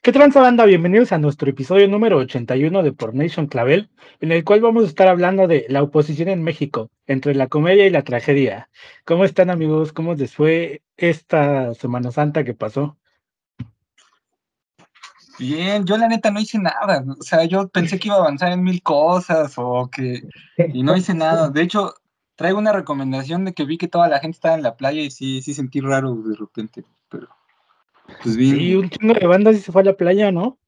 ¿Qué tranza banda? Bienvenidos a nuestro episodio número 81 de Por Nation Clavel, en el cual vamos a estar hablando de la oposición en México, entre la comedia y la tragedia. ¿Cómo están, amigos? ¿Cómo les fue esta Semana Santa que pasó? Bien, yo la neta no hice nada, o sea, yo pensé que iba a avanzar en mil cosas y no hice nada. De hecho, traigo una recomendación de que vi que toda la gente estaba en la playa y sí sentí raro de repente, pero pues bien. Sí, un chingo de bandas y se fue a la playa, ¿no?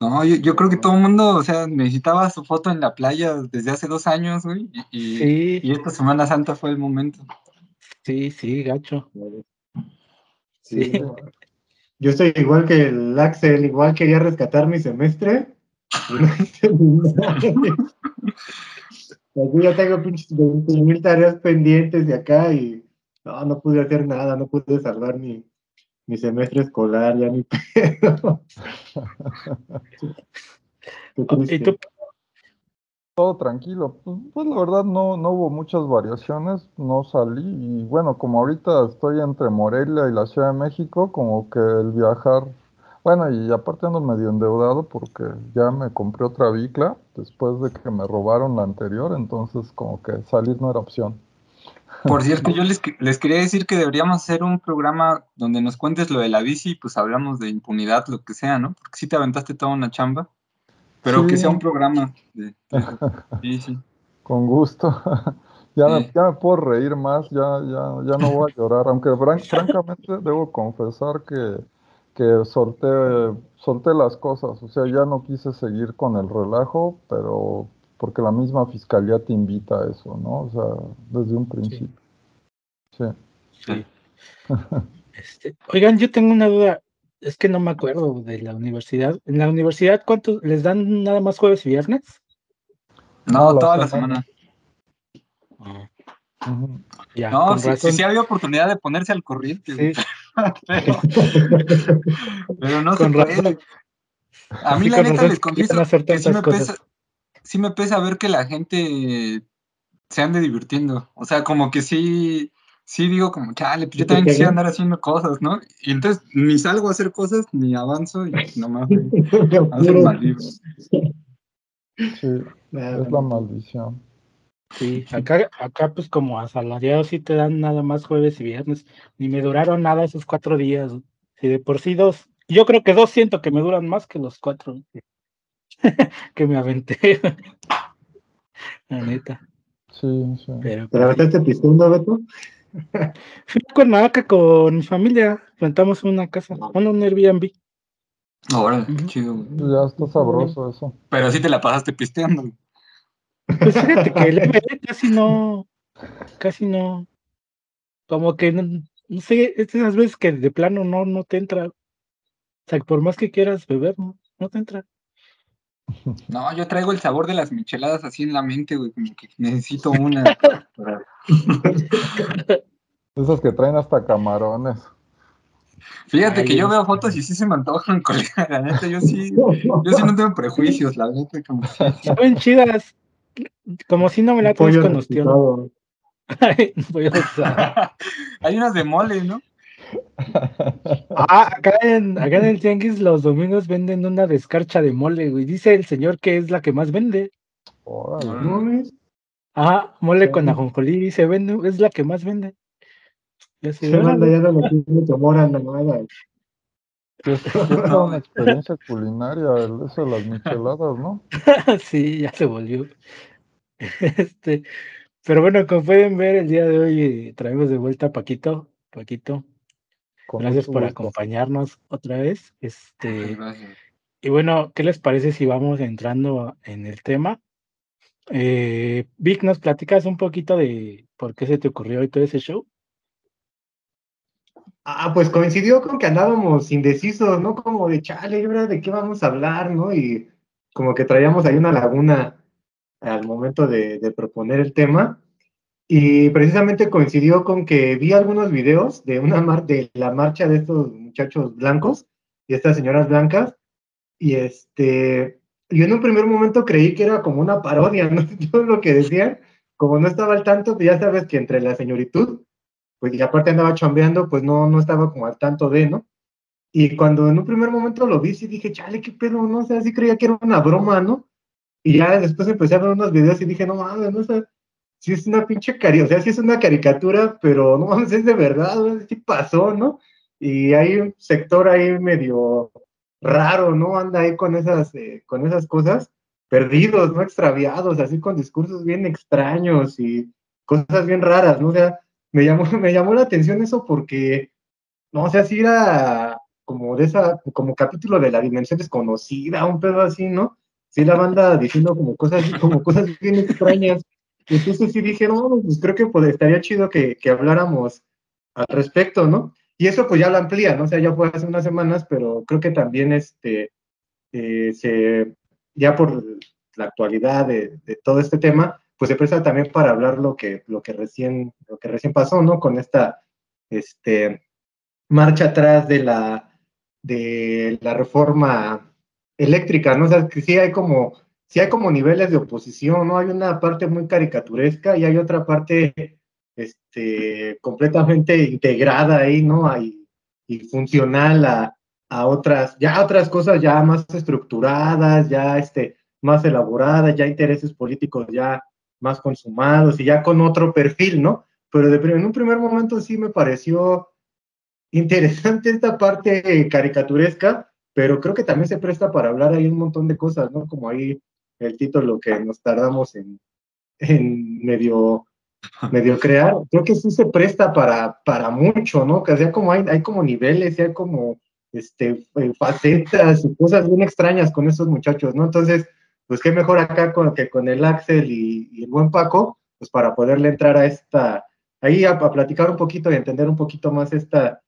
No, yo creo que todo el mundo, o sea, necesitaba su foto en la playa desde hace 2 años, güey, Sí, y esta Semana Santa fue el momento. sí, gacho. Sí, Sí, no. Yo estoy igual que el Axel, igual quería rescatar mi semestre y no hice nada. Aquí ya tengo pinches 20,000 tareas pendientes de acá y no pude hacer nada, no pude salvar mi semestre escolar, ya ni pedo. Qué ¿y tú? triste. Todo tranquilo, pues la verdad no hubo muchas variaciones, no salí y bueno, como ahorita estoy entre Morelia y la Ciudad de México, como que el viajar, bueno, y aparte ando medio endeudado porque ya me compré otra bicla después de que me robaron la anterior, entonces como que salir no era opción. Por cierto, yo les quería decir que deberíamos hacer un programa donde nos cuentes lo de la bici y pues hablamos de impunidad, lo que sea, ¿no? Porque sí te aventaste toda una chamba, pero que sea un Sí, programa de eso. Sí, sí. con gusto. Ya me, Sí. ya me puedo reír más, ya no voy a llorar, aunque francamente debo confesar que solté las cosas, o sea, ya no quise seguir con el relajo, pero porque la misma fiscalía te invita a eso, ¿no? O sea, desde un Sí, principio. Sí. sí. Oigan, yo tengo una duda, es que no me acuerdo de la universidad. ¿En la universidad cuántos les dan nada más jueves y viernes? No, No, la toda la semana. semana. Ah, Ujú. ya, No, con sí razón. había oportunidad de ponerse al corriente, güey, Sí, pero, pero no se con razón. puede. A mí Sí, la con neta razón les se querían confieso hacer que tantas cosas. sí me pesa ver que la gente se ande divirtiendo. O sea, como que sí digo como, chale, pues yo también quisiera andar haciendo cosas, ¿no? Y entonces ni salgo a hacer cosas, ni avanzo, y nomás Me hace el apuro. mal libro. Sí, es la maldición. Sí, acá pues como asalariados sí te dan nada más jueves y viernes. Ni me duraron nada esos 4 días. Si de por sí 2, yo creo que 2 siento que me duran más que los 4 que me aventé, la neta. Sí, sí. Pero ¿Te la pues sí. aventaste pisteando, Beto? Fui a Cuernavaca con mi familia, rentamos una casa, un Airbnb. Órale, qué Ujú. chido, güey. Ya está sabroso eso. Pero sí te la pasaste pisteando, güey. Pues fíjate que el MD casi no, como que no sé, es de esas veces que de plano no te entra. O sea, por más que quieras beber, no te entra. No, yo traigo el sabor de las micheladas así en la mente, güey, como que necesito una para- Esos que traen hasta camarones. Fíjate Ay, que yo esos veo fotos y sí se me antojan, colega, la neta, yo sí no tengo prejuicios, la neta, como que sí. saben chidas, como si no me laten es Pollo con ostión. rostizado. Voy a usar. Hay unas de mole, ¿no? Acá en el tianguis los domingos venden una descarcha de mole, güey. Dice el señor que es la que más vende. Órale. No, Órale. Mole con sí. ajonjolí, dice, vende, es la que más vende. Y así de Se manda órale. ya no lo tiene Zamora, nada. Sí es toda una No, experiencia culinaria eso de las micheladas, ¿no? Sí, ya se volvió. Este, pero bueno, como pueden ver, el día de hoy traemos de vuelta a Paquito. Paquito, Con gracias mucho por gusto. acompañarnos otra vez. gracias. Y bueno, ¿qué les parece si vamos entrando en el tema? Vic, ¿nos platicas un poquito de por qué se te ocurrió hoy todo ese show? Pues coincidió con que andábamos indecisos, ¿no? Como de chale, ¿y ahora de qué vamos a hablar, no? Y como que traíamos ahí una laguna al momento de proponer el tema. Y precisamente coincidió con que vi algunos videos de de la marcha de estos muchachos blancos y estas señoras blancas. Y yo en un primer momento creí que era como una parodia, ¿no? Todo lo que decían, como no estaba al tanto, pues ya sabes que entre la señoritud, pues y aparte andaba chambeando, pues no estaba como al tanto de, ¿no? Y cuando en un primer momento lo vi, sí dije, chale, qué pedo, ¿no? O sea, sí creía que era una broma, ¿no? Y ya después empecé a ver unos videos y dije, no mames, no sé, sí es una pinche caricatura, o sea, sí es una caricatura, pero no mames, es de verdad, ¿no? Sí pasó, ¿no? Y hay un sector ahí medio raro, ¿no? Anda ahí con esas cosas, perdidos, ¿no? Extraviados, así con discursos bien extraños y cosas bien raras, ¿no? O sea, me llamó la atención eso porque, no, o sea, sí era como de esa, como capítulo de la dimensión desconocida, un pedo así, ¿no? Sí, la banda diciendo como cosas bien extrañas. Y entonces sí dije, no, pues creo que pues, estaría chido que habláramos al respecto, ¿no? Y eso pues ya lo amplía, ¿no? O sea, ya fue hace unas semanas, pero creo que también ya por la actualidad de todo este tema, pues se presta también para hablar lo que recién pasó, ¿no? Con esta, este, marcha atrás de la reforma eléctrica, ¿no? O sea, que sí hay como niveles de oposición, ¿no? Hay una parte muy caricaturesca y hay otra parte, completamente integrada ahí, ¿no? Y funcional a otras cosas ya más estructuradas, ya, más elaboradas, ya intereses políticos ya más consumados y ya con otro perfil, ¿no? Pero en un primer momento sí me pareció interesante esta parte caricaturesca, pero creo que también se presta para hablar ahí un montón de cosas, ¿no? Como ahí el título que nos tardamos en medio crear, creo que sí se presta para mucho, ¿no? Que sea como hay como niveles, hay como facetas y cosas bien extrañas con esos muchachos, ¿no? Entonces, pues qué mejor acá que con el Axel y el buen Paco, pues para poderle entrar ahí a platicar un poquito y entender un poquito más estas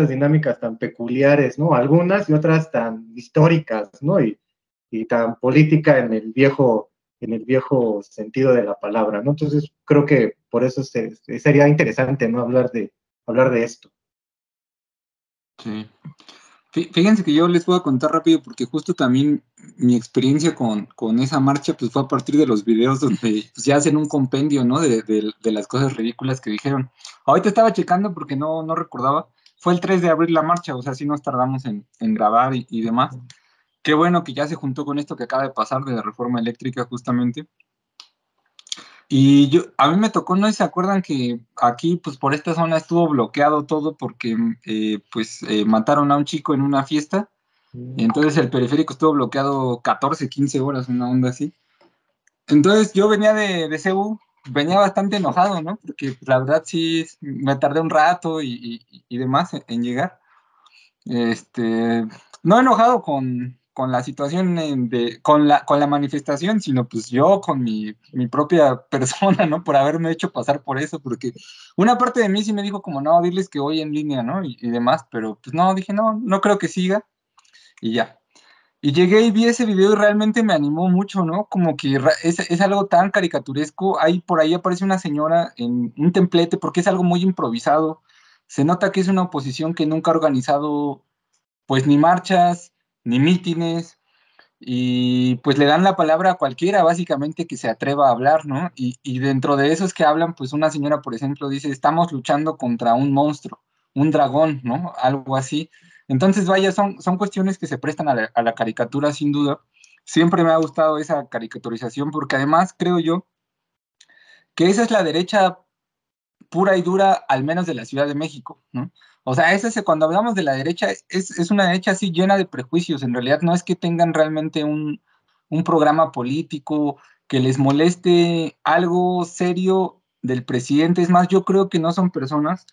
dinámicas tan peculiares, ¿no? Algunas y otras tan históricas, ¿no? Y tan política en el viejo sentido de la palabra, ¿no? Entonces creo que por eso sería interesante, ¿no? Hablar de esto. Sí. Fíjense que yo les voy a contar rápido porque justo también mi experiencia con esa marcha pues fue a partir de los videos donde pues, ya hacen un compendio, ¿no? De las cosas ridículas que dijeron. Ahorita estaba checando porque no recordaba. Fue el 3 de abril la marcha, o sea, sí nos tardamos en grabar y demás. Qué bueno que ya se juntó con esto que acaba de pasar de la reforma eléctrica justamente. Y a mí me tocó, no sé si se acuerdan que aquí, pues por esta zona estuvo bloqueado todo porque, mataron a un chico en una fiesta. Y entonces el periférico estuvo bloqueado 14, 15 horas, una onda así. Entonces yo venía de CU, venía bastante enojado, ¿no? Porque pues, la verdad sí, me tardé un rato y demás en llegar. No enojado con la situación con la manifestación, sino pues yo con mi propia persona, ¿no? Por haberme hecho pasar por eso, porque una parte de mí sí me dijo como, no, diles que voy en línea, ¿no? Y demás, pero pues no, dije, no creo que siga, y ya. Y llegué y vi ese video y realmente me animó mucho, ¿no? Como que es algo tan caricaturesco. Ahí por ahí aparece una señora en un templete porque es algo muy improvisado. Se nota que es una oposición que nunca ha organizado pues ni marchas, ni mítines, y pues le dan la palabra a cualquiera, básicamente, que se atreva a hablar, ¿no? Y dentro de esos que hablan, pues una señora, por ejemplo, dice, estamos luchando contra un monstruo, un dragón, ¿no? Algo así. Entonces, vaya, son cuestiones que se prestan a la caricatura, sin duda. Siempre me ha gustado esa caricaturización, porque además creo yo que esa es la derecha pura y dura, al menos de la Ciudad de México, ¿no? O sea, cuando hablamos de la derecha, es una derecha así llena de prejuicios. En realidad no es que tengan realmente un programa político que les moleste algo serio del presidente. Es más, yo creo que no son personas,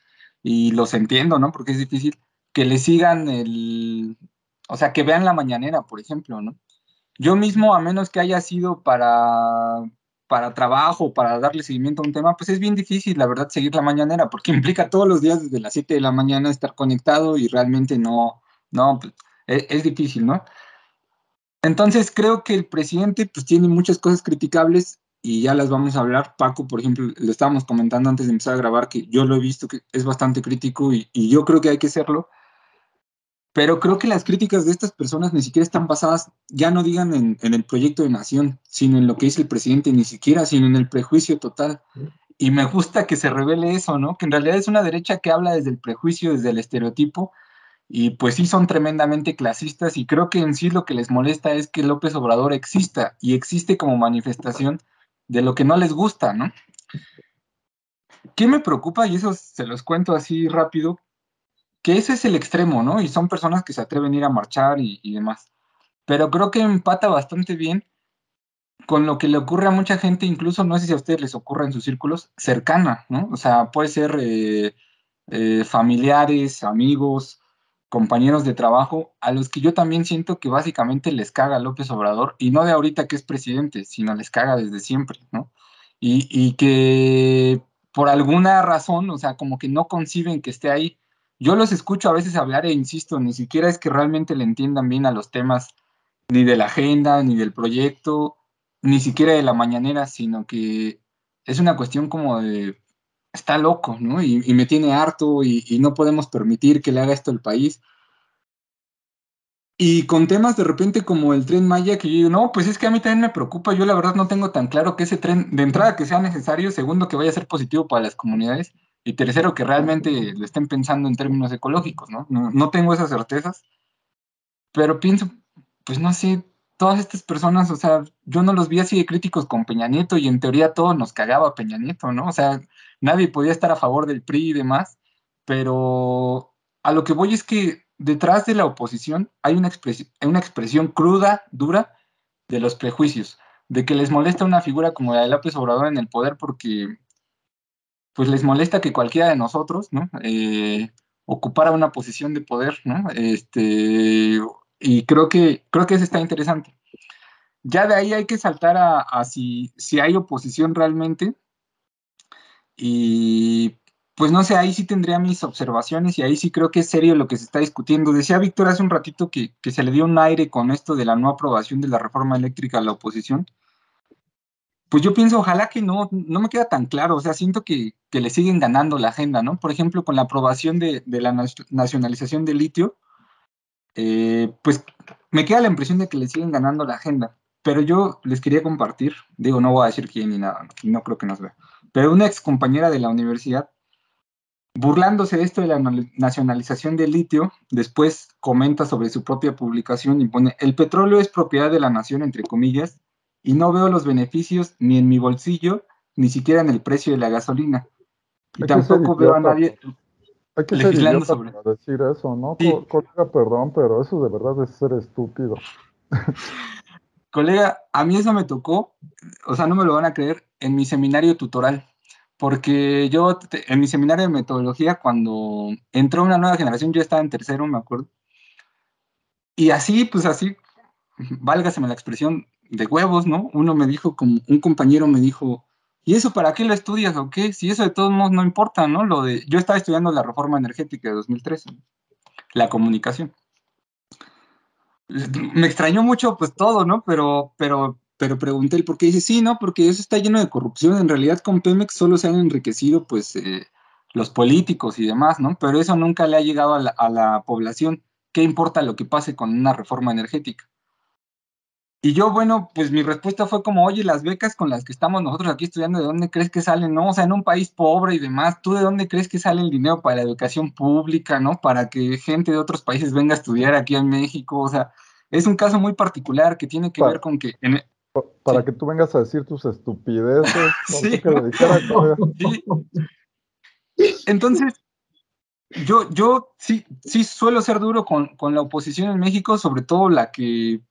y los entiendo, ¿no? Porque es difícil, que le sigan o sea, que vean la mañanera, por ejemplo, ¿no? Yo mismo, a menos que haya sido para trabajo, para darle seguimiento a un tema, pues es bien difícil, la verdad, seguir la mañanera, porque implica todos los días desde las 7 de la mañana estar conectado y realmente no, pues, es difícil, ¿no? Entonces creo que el presidente pues tiene muchas cosas criticables y ya las vamos a hablar. Paco, por ejemplo, lo estábamos comentando antes de empezar a grabar, que yo lo he visto que es bastante crítico y yo creo que hay que serlo. Pero creo que las críticas de estas personas ni siquiera están basadas, ya no digan en el proyecto de nación, sino en lo que dice el presidente, ni siquiera, sino en el prejuicio total. Y me gusta que se revele eso, ¿no? Que en realidad es una derecha que habla desde el prejuicio, desde el estereotipo, y pues sí son tremendamente clasistas, y creo que en sí lo que les molesta es que López Obrador exista, y existe como manifestación de lo que no les gusta, ¿no? ¿Qué me preocupa? Y eso se los cuento así rápido, que ese es el extremo, ¿no? Y son personas que se atreven a ir a marchar y demás. Pero creo que empata bastante bien con lo que le ocurre a mucha gente, incluso no sé si a ustedes les ocurre en sus círculos, cercana, ¿no? O sea, puede ser familiares, amigos, compañeros de trabajo, a los que yo también siento que básicamente les caga López Obrador, y no de ahorita que es presidente, sino les caga desde siempre, ¿no? Y que por alguna razón, o sea, como que no conciben que esté ahí. Yo los escucho a veces hablar e insisto, ni siquiera es que realmente le entiendan bien a los temas ni de la agenda, ni del proyecto, ni siquiera de la mañanera, sino que es una cuestión como de, está loco, ¿no? Y me tiene harto y no podemos permitir que le haga esto al país. Y con temas de repente como el Tren Maya, que yo digo, no, pues es que a mí también me preocupa, yo la verdad no tengo tan claro que ese tren, de entrada, que sea necesario, segundo, que vaya a ser positivo para las comunidades, y tercero, que realmente lo estén pensando en términos ecológicos, ¿no? No tengo esas certezas, pero pienso, pues no sé, todas estas personas, o sea, yo no los vi así de críticos con Peña Nieto, y en teoría todo nos cagaba Peña Nieto, ¿no? O sea, nadie podía estar a favor del PRI y demás, pero a lo que voy es que detrás de la oposición hay una expresión cruda, dura, de los prejuicios, de que les molesta una figura como la de López Obrador en el poder porque pues les molesta que cualquiera de nosotros, ¿no? Ocupara una posición de poder, ¿no? Y creo que eso está interesante. Ya de ahí hay que saltar a si hay oposición realmente, y pues no sé, ahí sí tendría mis observaciones, y ahí sí creo que es serio lo que se está discutiendo. Decía Víctor hace un ratito que se le dio un aire con esto de la no aprobación de la reforma eléctrica a la oposición. Pues yo pienso, ojalá que no me queda tan claro, o sea, siento que le siguen ganando la agenda, ¿no? Por ejemplo, con la aprobación de la nacionalización del litio, pues me queda la impresión de que le siguen ganando la agenda, pero yo les quería compartir, digo, no voy a decir quién ni nada, no creo que nos vea, pero una ex compañera de la universidad, burlándose de esto de la nacionalización del litio, después comenta sobre su propia publicación y pone, el petróleo es propiedad de la nación, entre comillas, y no veo los beneficios ni en mi bolsillo, ni siquiera en el precio de la gasolina. Y Hay que ser tampoco veo a idiota, nadie hay que ser legislando idiota sobre... para decir eso, ¿no? Sí, Colega, perdón, pero eso de verdad es ser estúpido. colega, a mí eso me tocó, o sea, no me lo van a creer, en mi seminario tutoral, porque yo en mi seminario de metodología, cuando entró una nueva generación, yo estaba en tercero, me acuerdo, y así, pues así, válgaseme la expresión, de huevos, ¿no? Uno me dijo, como un compañero me dijo, ¿y eso para qué lo estudias o qué? Si eso de todos modos no importa, ¿no? Yo estaba estudiando la reforma energética de 2013, la comunicación. Me extrañó mucho, pues todo, ¿no? Pero pregunté el por qué. Dice, sí, ¿no? Porque eso está lleno de corrupción. En realidad, con Pemex solo se han enriquecido, pues, los políticos y demás, ¿no? Pero eso nunca le ha llegado a la población. ¿Qué importa lo que pase con una reforma energética? Y yo, bueno, pues mi respuesta fue como, oye, las becas con las que estamos nosotros aquí estudiando, ¿de dónde crees que salen? No, o sea, en un país pobre y demás, ¿tú de dónde crees que sale el dinero para la educación pública, ¿no? Para que gente de otros países venga a estudiar aquí en México, o sea, es un caso muy particular que tiene que ver Para, con que, para sí, que tú vengas a decir tus estupideces, faltó sí, que ¿no? le dijera, colega. Sí. Entonces, yo sí suelo ser duro con la oposición en México, sobre todo la que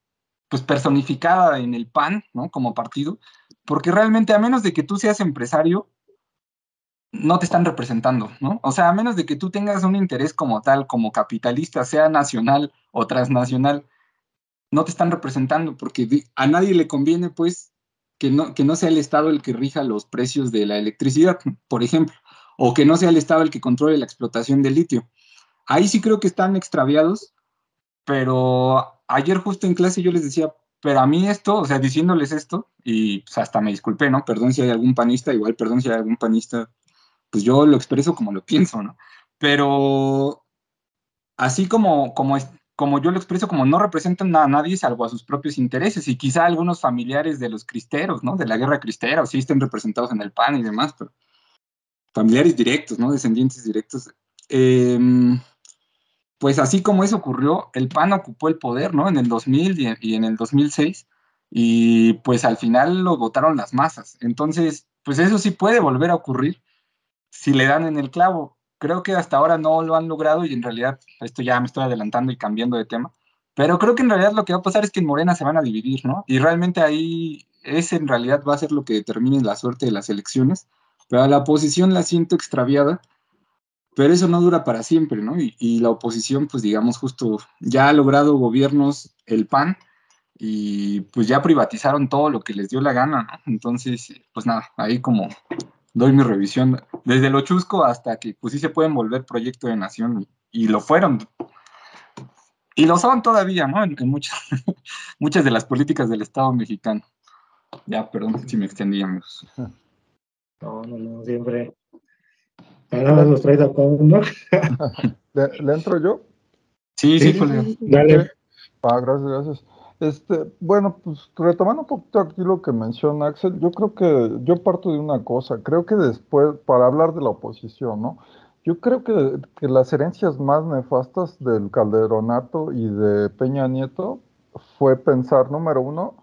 pues personificada en el PAN, ¿no? Como partido, porque realmente a menos de que tú seas empresario, no te están representando, ¿no? O sea, a menos de que tú tengas un interés como tal, como capitalista, sea nacional o transnacional, no te están representando, porque a nadie le conviene, pues, que no sea el Estado el que rija los precios de la electricidad, por ejemplo, o que no sea el Estado el que controle la explotación del litio. Ahí sí creo que están extraviados, pero ayer justo en clase yo les decía, pero a mí esto, o sea, diciéndoles esto, y pues hasta me disculpé, ¿no? Perdón si hay algún panista, igual perdón si hay algún panista, pues yo lo expreso como lo pienso, ¿no? Pero así como yo lo expreso, como no representan a nadie salvo a sus propios intereses, y quizá algunos familiares de los cristeros, ¿no? De la guerra cristera, o sí estén representados en el PAN y demás, pero familiares directos, ¿no? Descendientes directos. Eh, pues así como eso ocurrió, el PAN ocupó el poder, ¿no? En el 2000 y en el 2006, y pues al final lo votaron las masas. Entonces, pues eso sí puede volver a ocurrir si le dan en el clavo. Creo que hasta ahora no lo han logrado y en realidad, esto ya me estoy adelantando y cambiando de tema, pero creo que en realidad lo que va a pasar es que en Morena se van a dividir, ¿no? Y realmente ahí ese en realidad va a ser lo que determine la suerte de las elecciones, pero a la oposición la siento extraviada, pero eso no dura para siempre, ¿no? Y la oposición, pues digamos, justo ya ha logrado gobiernos el PAN y pues ya privatizaron todo lo que les dio la gana, ¿no? Entonces, pues nada, ahí como doy mi revisión desde lo chusco hasta que pues sí se pueden volver proyecto de nación y lo fueron y lo son todavía, ¿no? En muchas, muchas de las políticas del Estado mexicano. Ya, perdón si me extendí, amigos. No, siempre. Nada más los traes a todos, ¿no? ¿Le entro yo? Sí, Sí, sí, sí, Julio. sí. Dale. Gracias, gracias. Bueno, pues retomando un poquito aquí lo que menciona Axel, yo creo que yo parto de una cosa, creo que después, para hablar de la oposición, ¿no? Yo creo que las herencias más nefastas del Calderonato y de Peña Nieto fue pensar, número uno,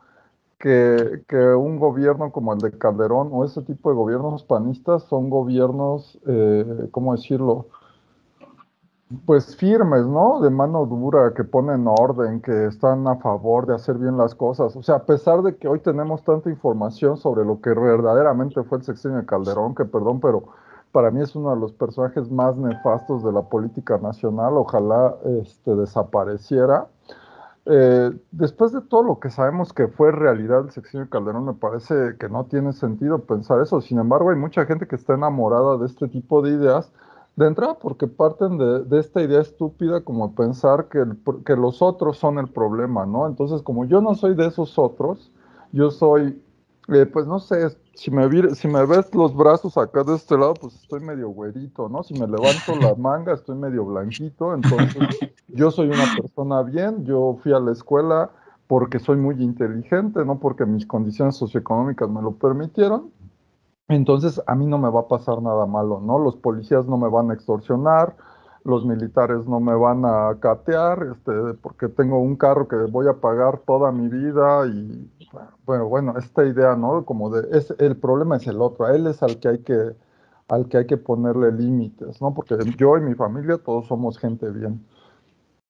que un gobierno como el de Calderón o ese tipo de gobiernos panistas son gobiernos, ¿cómo decirlo? Pues firmes, ¿no? De mano dura, que ponen orden, que están a favor de hacer bien las cosas. O sea, a pesar de que hoy tenemos tanta información sobre lo que verdaderamente fue el sexenio de Calderón, que perdón, pero para mí es uno de los personajes más nefastos de la política nacional, ojalá desapareciera. Después de todo lo que sabemos que fue realidad el sexenio de Calderón, me parece que no tiene sentido pensar eso. Sin embargo, hay mucha gente que está enamorada de este tipo de ideas, de entrada porque parten de esta idea estúpida como pensar que los otros son el problema, ¿no? Entonces, como yo no soy de esos otros, yo soy, pues no sé, si me ves los brazos acá de este lado, pues estoy medio güerito, ¿no? Si me levanto la manga, estoy medio blanquito, entonces yo soy una persona bien, yo fui a la escuela porque soy muy inteligente, no porque mis condiciones socioeconómicas me lo permitieron. Entonces a mí no me va a pasar nada malo, ¿no? Los policías no me van a extorsionar, los militares no me van a catear, porque tengo un carro que voy a pagar toda mi vida y bueno, esta idea, ¿no? Como el problema es el otro, a él es al que hay que ponerle límites, ¿no? Porque yo y mi familia todos somos gente bien.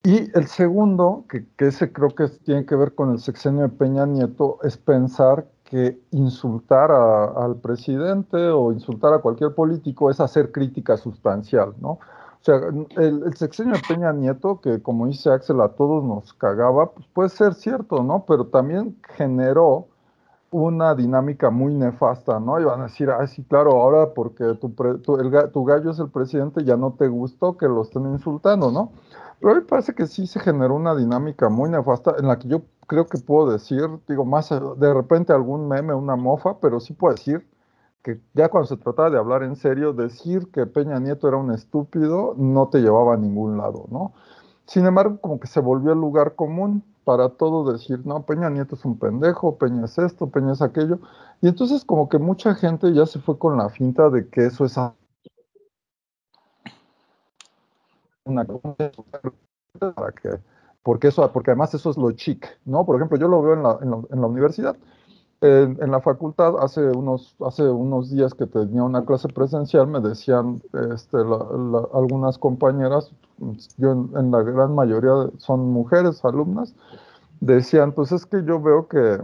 Y el segundo, que ese creo que tiene que ver con el sexenio de Peña Nieto, es pensar que insultar al presidente o insultar a cualquier político es hacer crítica sustancial, ¿no? O sea, el sexenio de Peña Nieto, que como dice Axel, a todos nos cagaba, pues puede ser cierto, ¿no? Pero también generó una dinámica muy nefasta, ¿no? Y van a decir, ah, sí, claro, ahora porque tu gallo es el presidente, ya no te gustó que lo estén insultando, ¿no? Pero a mí me parece que sí se generó una dinámica muy nefasta en la que yo creo que puedo decir, digo, más de repente algún meme, una mofa, pero sí puedo decir que ya cuando se trataba de hablar en serio, decir que Peña Nieto era un estúpido no te llevaba a ningún lado, ¿no? Sin embargo, como que se volvió el lugar común para todo decir, no, Peña Nieto es un pendejo, Peña es esto, Peña es aquello. Y entonces como que mucha gente ya se fue con la finta de que eso es una cosa para que, porque además eso es lo chic, ¿no? Por ejemplo, yo lo veo en la universidad. En la facultad, hace unos días que tenía una clase presencial, me decían algunas compañeras, yo en la gran mayoría son mujeres, alumnas, decían, pues es que yo veo que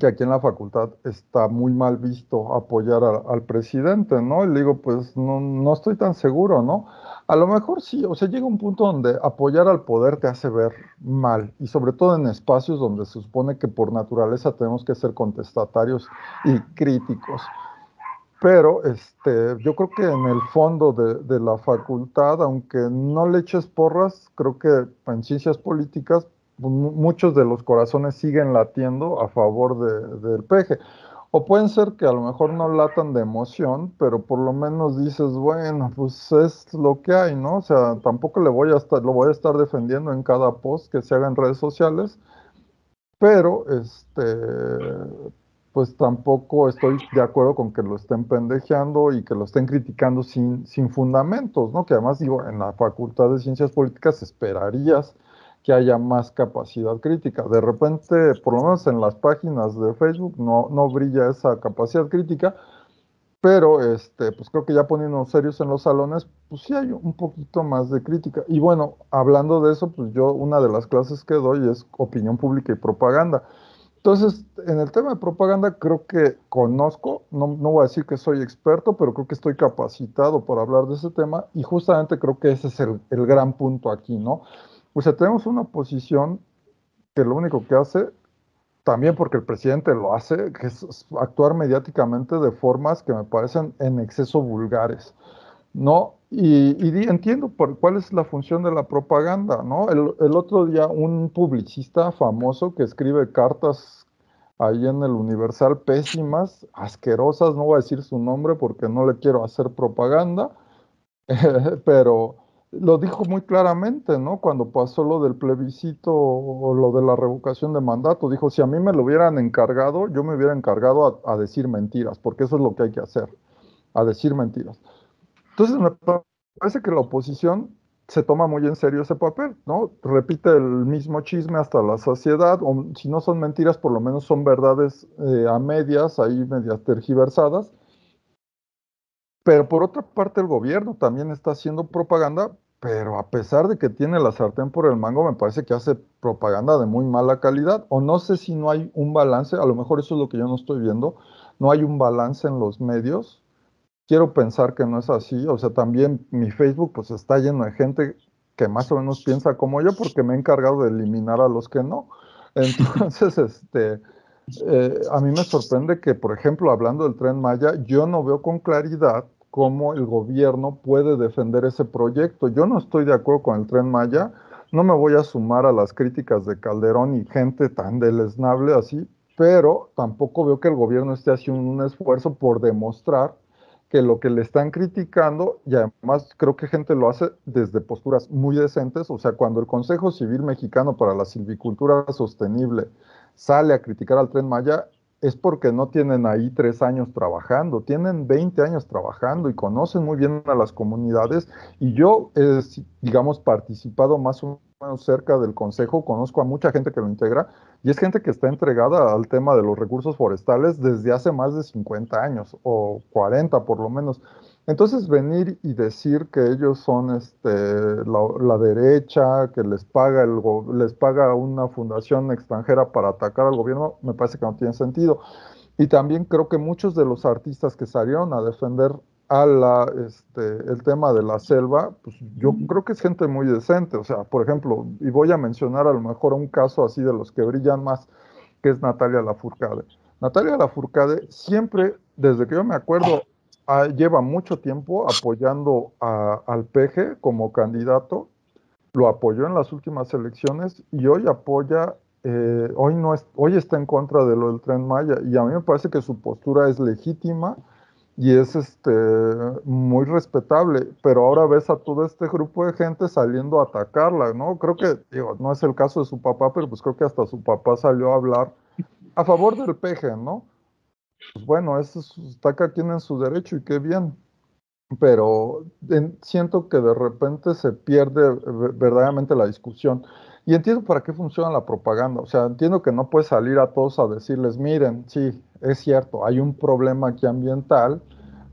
aquí en la facultad está muy mal visto apoyar al presidente, ¿no? Y le digo, pues no estoy tan seguro, ¿no? A lo mejor sí, o sea, llega un punto donde apoyar al poder te hace ver mal, y sobre todo en espacios donde se supone que por naturaleza tenemos que ser contestatarios y críticos. Pero yo creo que en el fondo de la facultad, aunque no le eches porras, creo que en ciencias políticas muchos de los corazones siguen latiendo a favor del PG. O pueden ser que a lo mejor no latan de emoción, pero por lo menos dices, bueno, pues es lo que hay, ¿no? O sea, tampoco lo voy a estar defendiendo en cada post que se haga en redes sociales, pero pues tampoco estoy de acuerdo con que lo estén pendejeando y que lo estén criticando sin fundamentos, ¿no? Que además digo, en la Facultad de Ciencias Políticas esperarías que haya más capacidad crítica. De repente, por lo menos en las páginas de Facebook, no brilla esa capacidad crítica, pero pues creo que ya poniéndonos serios en los salones, pues sí hay un poquito más de crítica. Y bueno, hablando de eso, pues yo una de las clases que doy es opinión pública y propaganda. Entonces, en el tema de propaganda creo que conozco, no voy a decir que soy experto, pero creo que estoy capacitado para hablar de ese tema y justamente creo que ese es el gran punto aquí, ¿no? O sea, tenemos una oposición que lo único que hace, también porque el presidente lo hace, que es actuar mediáticamente de formas que me parecen en exceso vulgares, ¿no? Entiendo cuál es la función de la propaganda, ¿no? El otro día un publicista famoso que escribe cartas ahí en el Universal pésimas, asquerosas, no voy a decir su nombre porque no le quiero hacer propaganda, pero lo dijo muy claramente, ¿no? Cuando pasó lo del plebiscito o lo de la revocación de mandato, dijo, si a mí me lo hubieran encargado, yo me hubiera encargado a decir mentiras, porque eso es lo que hay que hacer, a decir mentiras. Entonces me parece que la oposición se toma muy en serio ese papel, ¿no? Repite el mismo chisme hasta la saciedad, o si no son mentiras, por lo menos son verdades a medias, ahí medias tergiversadas. Pero por otra parte el gobierno también está haciendo propaganda, pero a pesar de que tiene la sartén por el mango, me parece que hace propaganda de muy mala calidad, o no sé si no hay un balance, a lo mejor eso es lo que yo no estoy viendo, no hay un balance en los medios. Quiero pensar que no es así, o sea, también mi Facebook pues está lleno de gente que más o menos piensa como yo porque me he encargado de eliminar a los que no. Entonces, a mí me sorprende que, por ejemplo, hablando del Tren Maya, yo no veo con claridad cómo el gobierno puede defender ese proyecto. Yo no estoy de acuerdo con el Tren Maya, no me voy a sumar a las críticas de Calderón y gente tan deleznable así, pero tampoco veo que el gobierno esté haciendo un esfuerzo por demostrar que lo que le están criticando, y además creo que gente lo hace desde posturas muy decentes, o sea, cuando el Consejo Civil Mexicano para la Silvicultura Sostenible sale a criticar al Tren Maya, es porque no tienen ahí 3 años trabajando, tienen 20 años trabajando y conocen muy bien a las comunidades. Y yo, digamos, participado más o menos cerca del consejo, conozco a mucha gente que lo integra y es gente que está entregada al tema de los recursos forestales desde hace más de 50 años o 40 por lo menos. Entonces venir y decir que ellos son la derecha, que les paga una fundación extranjera para atacar al gobierno, me parece que no tiene sentido. Y también creo que muchos de los artistas que salieron a defender el tema de la selva, pues yo creo que es gente muy decente. O sea, por ejemplo, y voy a mencionar a lo mejor un caso así de los que brillan más, que es Natalia Lafourcade. Natalia Lafourcade siempre, desde que yo me acuerdo, lleva mucho tiempo apoyando al PG como candidato, lo apoyó en las últimas elecciones y hoy apoya, hoy no es, hoy está en contra de lo del Tren Maya y a mí me parece que su postura es legítima y es muy respetable, pero ahora ves a todo este grupo de gente saliendo a atacarla, ¿no? Creo que, digo, no es el caso de su papá, pero pues creo que hasta su papá salió a hablar a favor del PG, ¿no? Pues bueno, está cada quien en su derecho y qué bien, pero siento que de repente se pierde verdaderamente la discusión. Y entiendo para qué funciona la propaganda, o sea, entiendo que no puedes salir a todos a decirles, miren, sí, es cierto, hay un problema aquí ambiental,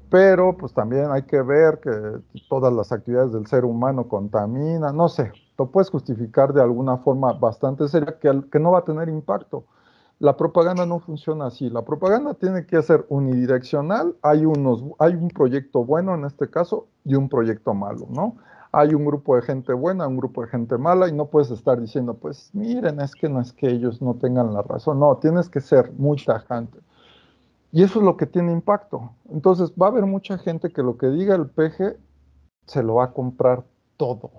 pero pues también hay que ver que todas las actividades del ser humano contaminan, no sé, lo puedes justificar de alguna forma bastante seria que no va a tener impacto. La propaganda no funciona así. La propaganda tiene que ser unidireccional. Hay un proyecto bueno en este caso y un proyecto malo, ¿no? Hay un grupo de gente buena, un grupo de gente mala y no puedes estar diciendo, pues miren, es que no es que ellos no tengan la razón. No, tienes que ser muy tajante. Y eso es lo que tiene impacto. Entonces va a haber mucha gente que lo que diga el PG se lo va a comprar todo,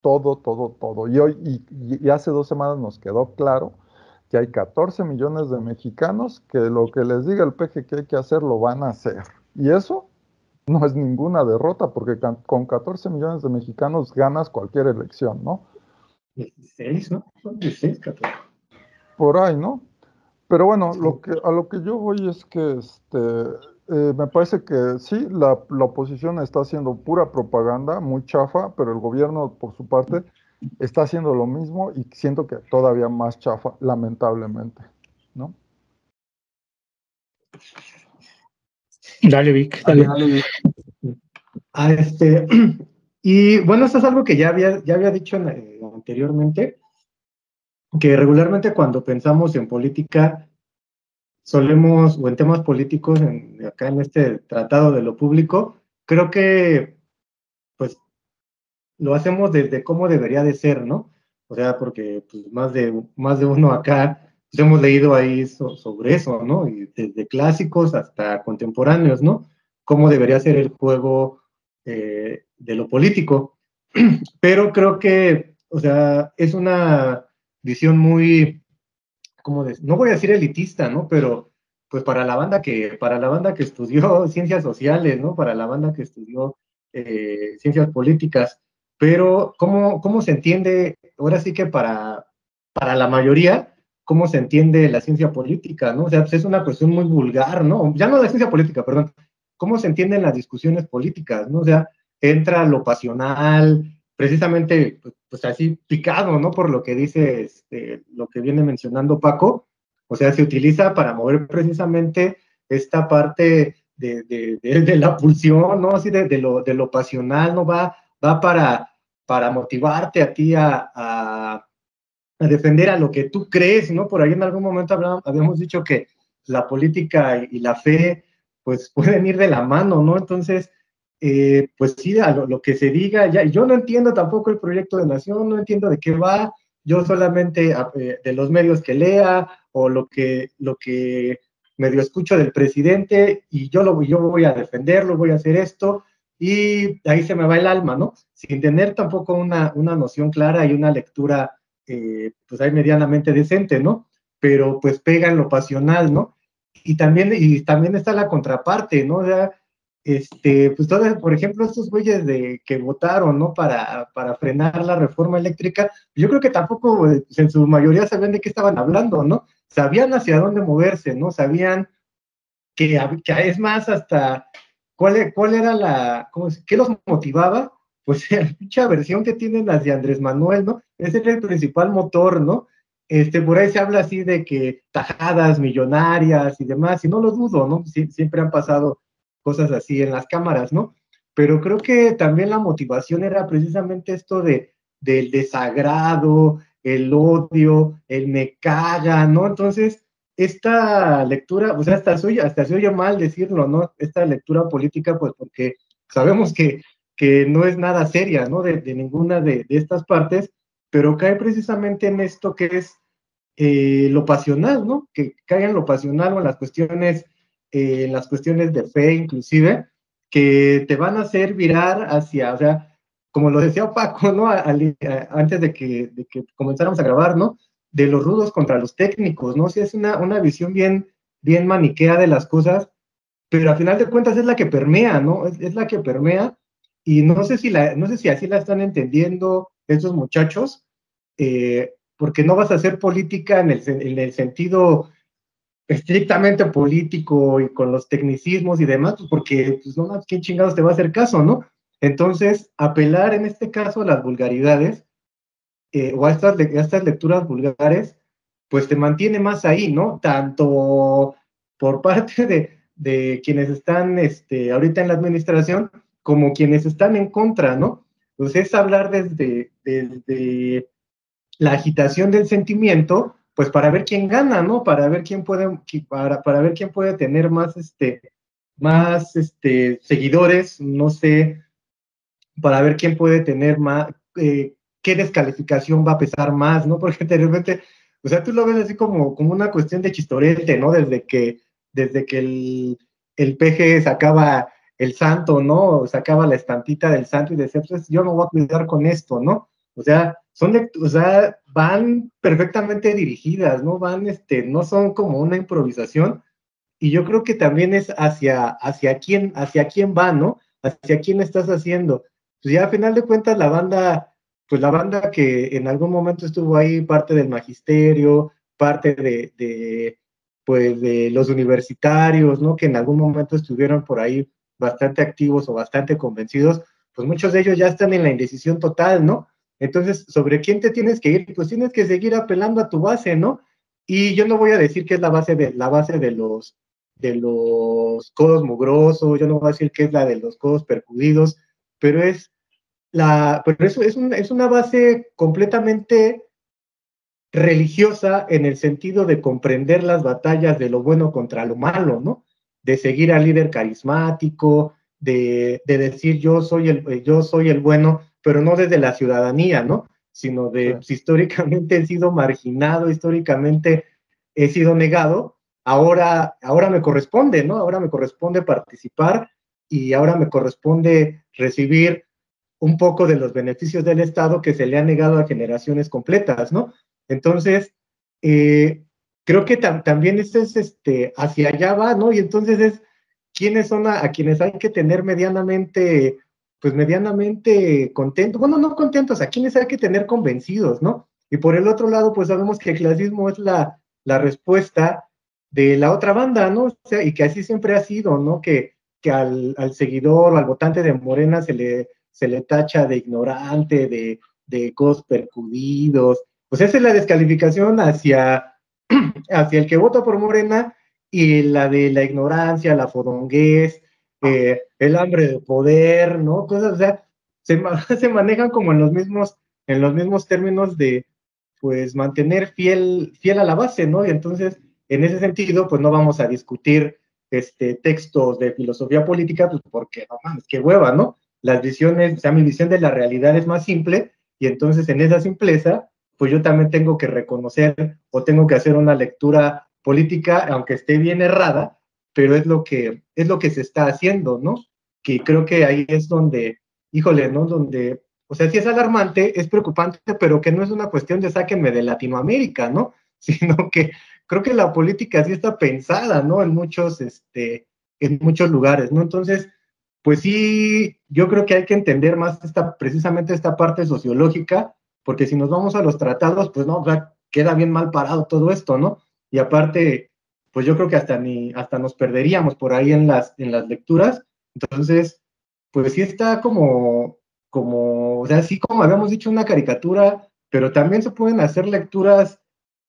todo, todo, todo. Y hace 2 semanas nos quedó claro que hay 14 millones de mexicanos que lo que les diga el PG que hay que hacer lo van a hacer. Y eso no es ninguna derrota, porque con 14 millones de mexicanos ganas cualquier elección, ¿no? 16, ¿no? Son 16, 14. Por ahí, ¿no? Pero bueno, a lo que yo voy es que me parece que sí, la oposición está haciendo pura propaganda, muy chafa, pero el gobierno, por su parte, está haciendo lo mismo y siento que todavía más chafa, lamentablemente, ¿no? Dale, Vic, Dale, dale. dale, Vic. Ah, y bueno, esto es algo que ya había dicho anteriormente, que regularmente cuando pensamos en política, solemos, o en temas políticos, acá en este tratado de lo público, creo que pues lo hacemos desde cómo debería de ser, ¿no? O sea, porque pues, más de uno acá pues, hemos leído ahí sobre eso, ¿no? Y desde clásicos hasta contemporáneos, ¿no? Cómo debería ser el juego de lo político. Pero creo que, o sea, es una visión muy, no voy a decir elitista, ¿no? Pero pues para la banda que estudió ciencias sociales, ¿no? Para la banda que estudió ciencias políticas, pero ¿cómo se entiende, ahora sí que para la mayoría, cómo se entiende la ciencia política, ¿no? O sea, pues es una cuestión muy vulgar, ¿no? Ya no la ciencia política, perdón, cómo se entienden las discusiones políticas, ¿no? O sea, entra lo pasional, precisamente, pues así picado, ¿no? Por lo que dice, lo que viene mencionando Paco, o sea, se utiliza para mover precisamente esta parte de la pulsión, ¿no? Así de lo pasional, ¿no? Va para motivarte a ti a defender a lo que tú crees, ¿no? Por ahí en algún momento habíamos dicho que la política y la fe, pues pueden ir de la mano, ¿no? Entonces, pues sí, a lo que se diga, ya, yo no entiendo tampoco el proyecto de nación, no entiendo de qué va, yo solamente de los medios que lea o lo que medio escucho del presidente y yo voy a defenderlo, voy a hacer esto y ahí se me va el alma, ¿no? Sin tener tampoco una noción clara y una lectura pues hay medianamente decente, ¿no? Pero pues pega en lo pasional, ¿no? Y también está la contraparte, ¿no? O sea, pues todas, por ejemplo, estos güeyes que votaron, ¿no? Para frenar la reforma eléctrica, yo creo que tampoco pues, en su mayoría sabían de qué estaban hablando, ¿no? Sabían hacia dónde moverse, ¿no? Sabían que es más hasta cuál era qué los motivaba, pues la mucha versión que tienen hacia Andrés Manuel, ¿no? Ese es el principal motor, ¿no? Por ahí se habla así de que tajadas millonarias y demás, y no lo dudo, ¿no? Siempre han pasado cosas así en las cámaras, ¿no? Pero creo que también la motivación era precisamente esto del desagrado, el odio, el me caga, ¿no? Entonces, esta lectura, o sea, hasta se oye mal decirlo, ¿no? Esta lectura política, pues porque sabemos que no es nada seria, ¿no? De ninguna de estas partes, pero cae precisamente en esto que es lo pasional, ¿no? Que cae en lo pasional o en las cuestiones de fe, inclusive, que te van a hacer virar hacia, o sea, como lo decía Paco, ¿no? Antes de que comenzáramos a grabar, ¿no? De los rudos contra los técnicos, ¿no? O sea, es una visión bien maniquea de las cosas, pero al final de cuentas es la que permea, ¿no? Es la que permea, y no sé si así la están entendiendo estos muchachos, porque no vas a hacer política en el sentido estrictamente político y con los tecnicismos y demás, pues porque, pues no, ¿quién chingados te va a hacer caso, no? Entonces, apelar en este caso a las vulgaridades, o a estas lecturas vulgares, pues te mantiene más ahí, ¿no? Tanto por parte de quienes están ahorita en la administración, como quienes están en contra, ¿no? Pues es hablar desde la agitación del sentimiento, pues para ver quién gana, ¿no? Para ver quién puede tener más seguidores, no sé, para ver quién puede tener más, qué descalificación va a pesar más, ¿no? Porque de repente, o sea, tú lo ves así como una cuestión de chistorete, ¿no? Desde que el PG sacaba el santo, ¿no? Sacaba la estampita del santo y decía, pues yo me voy a cuidar con esto, ¿no? O sea, van perfectamente dirigidas, ¿no? No son como una improvisación, y yo creo que también es hacia quién va, ¿no? Hacia quién estás haciendo. Pues ya a final de cuentas pues la banda que en algún momento estuvo ahí, parte del magisterio, parte pues de los universitarios, ¿no? Que en algún momento estuvieron por ahí bastante activos o bastante convencidos, pues muchos de ellos ya están en la indecisión total, ¿no? Entonces, ¿sobre quién te tienes que ir? Pues tienes que seguir apelando a tu base, ¿no? Y yo no voy a decir que es la base de los codos mugrosos, yo no voy a decir que es la de los codos percudidos, pero es una base completamente religiosa en el sentido de comprender las batallas de lo bueno contra lo malo, ¿no? De seguir al líder carismático, de decir yo soy el bueno, pero no desde la ciudadanía, ¿no? Sino de, pues, históricamente he sido marginado, históricamente he sido negado, ahora me corresponde, ¿no? Ahora me corresponde participar y ahora me corresponde recibir un poco de los beneficios del Estado que se le ha negado a generaciones completas, ¿no? Entonces, creo que también esto es hacia allá va, ¿no? Y entonces es quiénes son a quienes hay que tener medianamente, pues medianamente contentos, bueno, no contentos, a quienes hay que tener convencidos, ¿no? Y por el otro lado, pues sabemos que el clasismo es la respuesta de la otra banda, ¿no? O sea, y que así siempre ha sido, ¿no? Que al seguidor o al votante de Morena se le tacha de ignorante, de codos percudidos. Pues esa es la descalificación hacia el que vota por Morena y la de la ignorancia, la fodonguez, el hambre de poder, ¿no? Cosas, o sea, se manejan como en los mismos términos de, pues, mantener fiel a la base, ¿no? Y entonces, en ese sentido, pues no vamos a discutir textos de filosofía política, pues porque, no mames, qué hueva, ¿no? Las visiones, o sea, mi visión de la realidad es más simple y entonces en esa simpleza, pues yo también tengo que reconocer o tengo que hacer una lectura política, aunque esté bien errada, pero es lo que se está haciendo, ¿no? Que creo que ahí es donde, híjole, ¿no? Donde, o sea, sí es alarmante, es preocupante, pero que no es una cuestión de sáquenme de Latinoamérica, ¿no? Sino que creo que la política sí está pensada, ¿no? En muchos lugares, ¿no? Entonces, pues sí, yo creo que hay que entender más precisamente esta parte sociológica, porque si nos vamos a los tratados, pues no, queda bien mal parado todo esto, ¿no? Y aparte, pues yo creo que hasta nos perderíamos por ahí en las lecturas. Entonces, pues sí está o sea, sí, como habíamos dicho, una caricatura, pero también se pueden hacer lecturas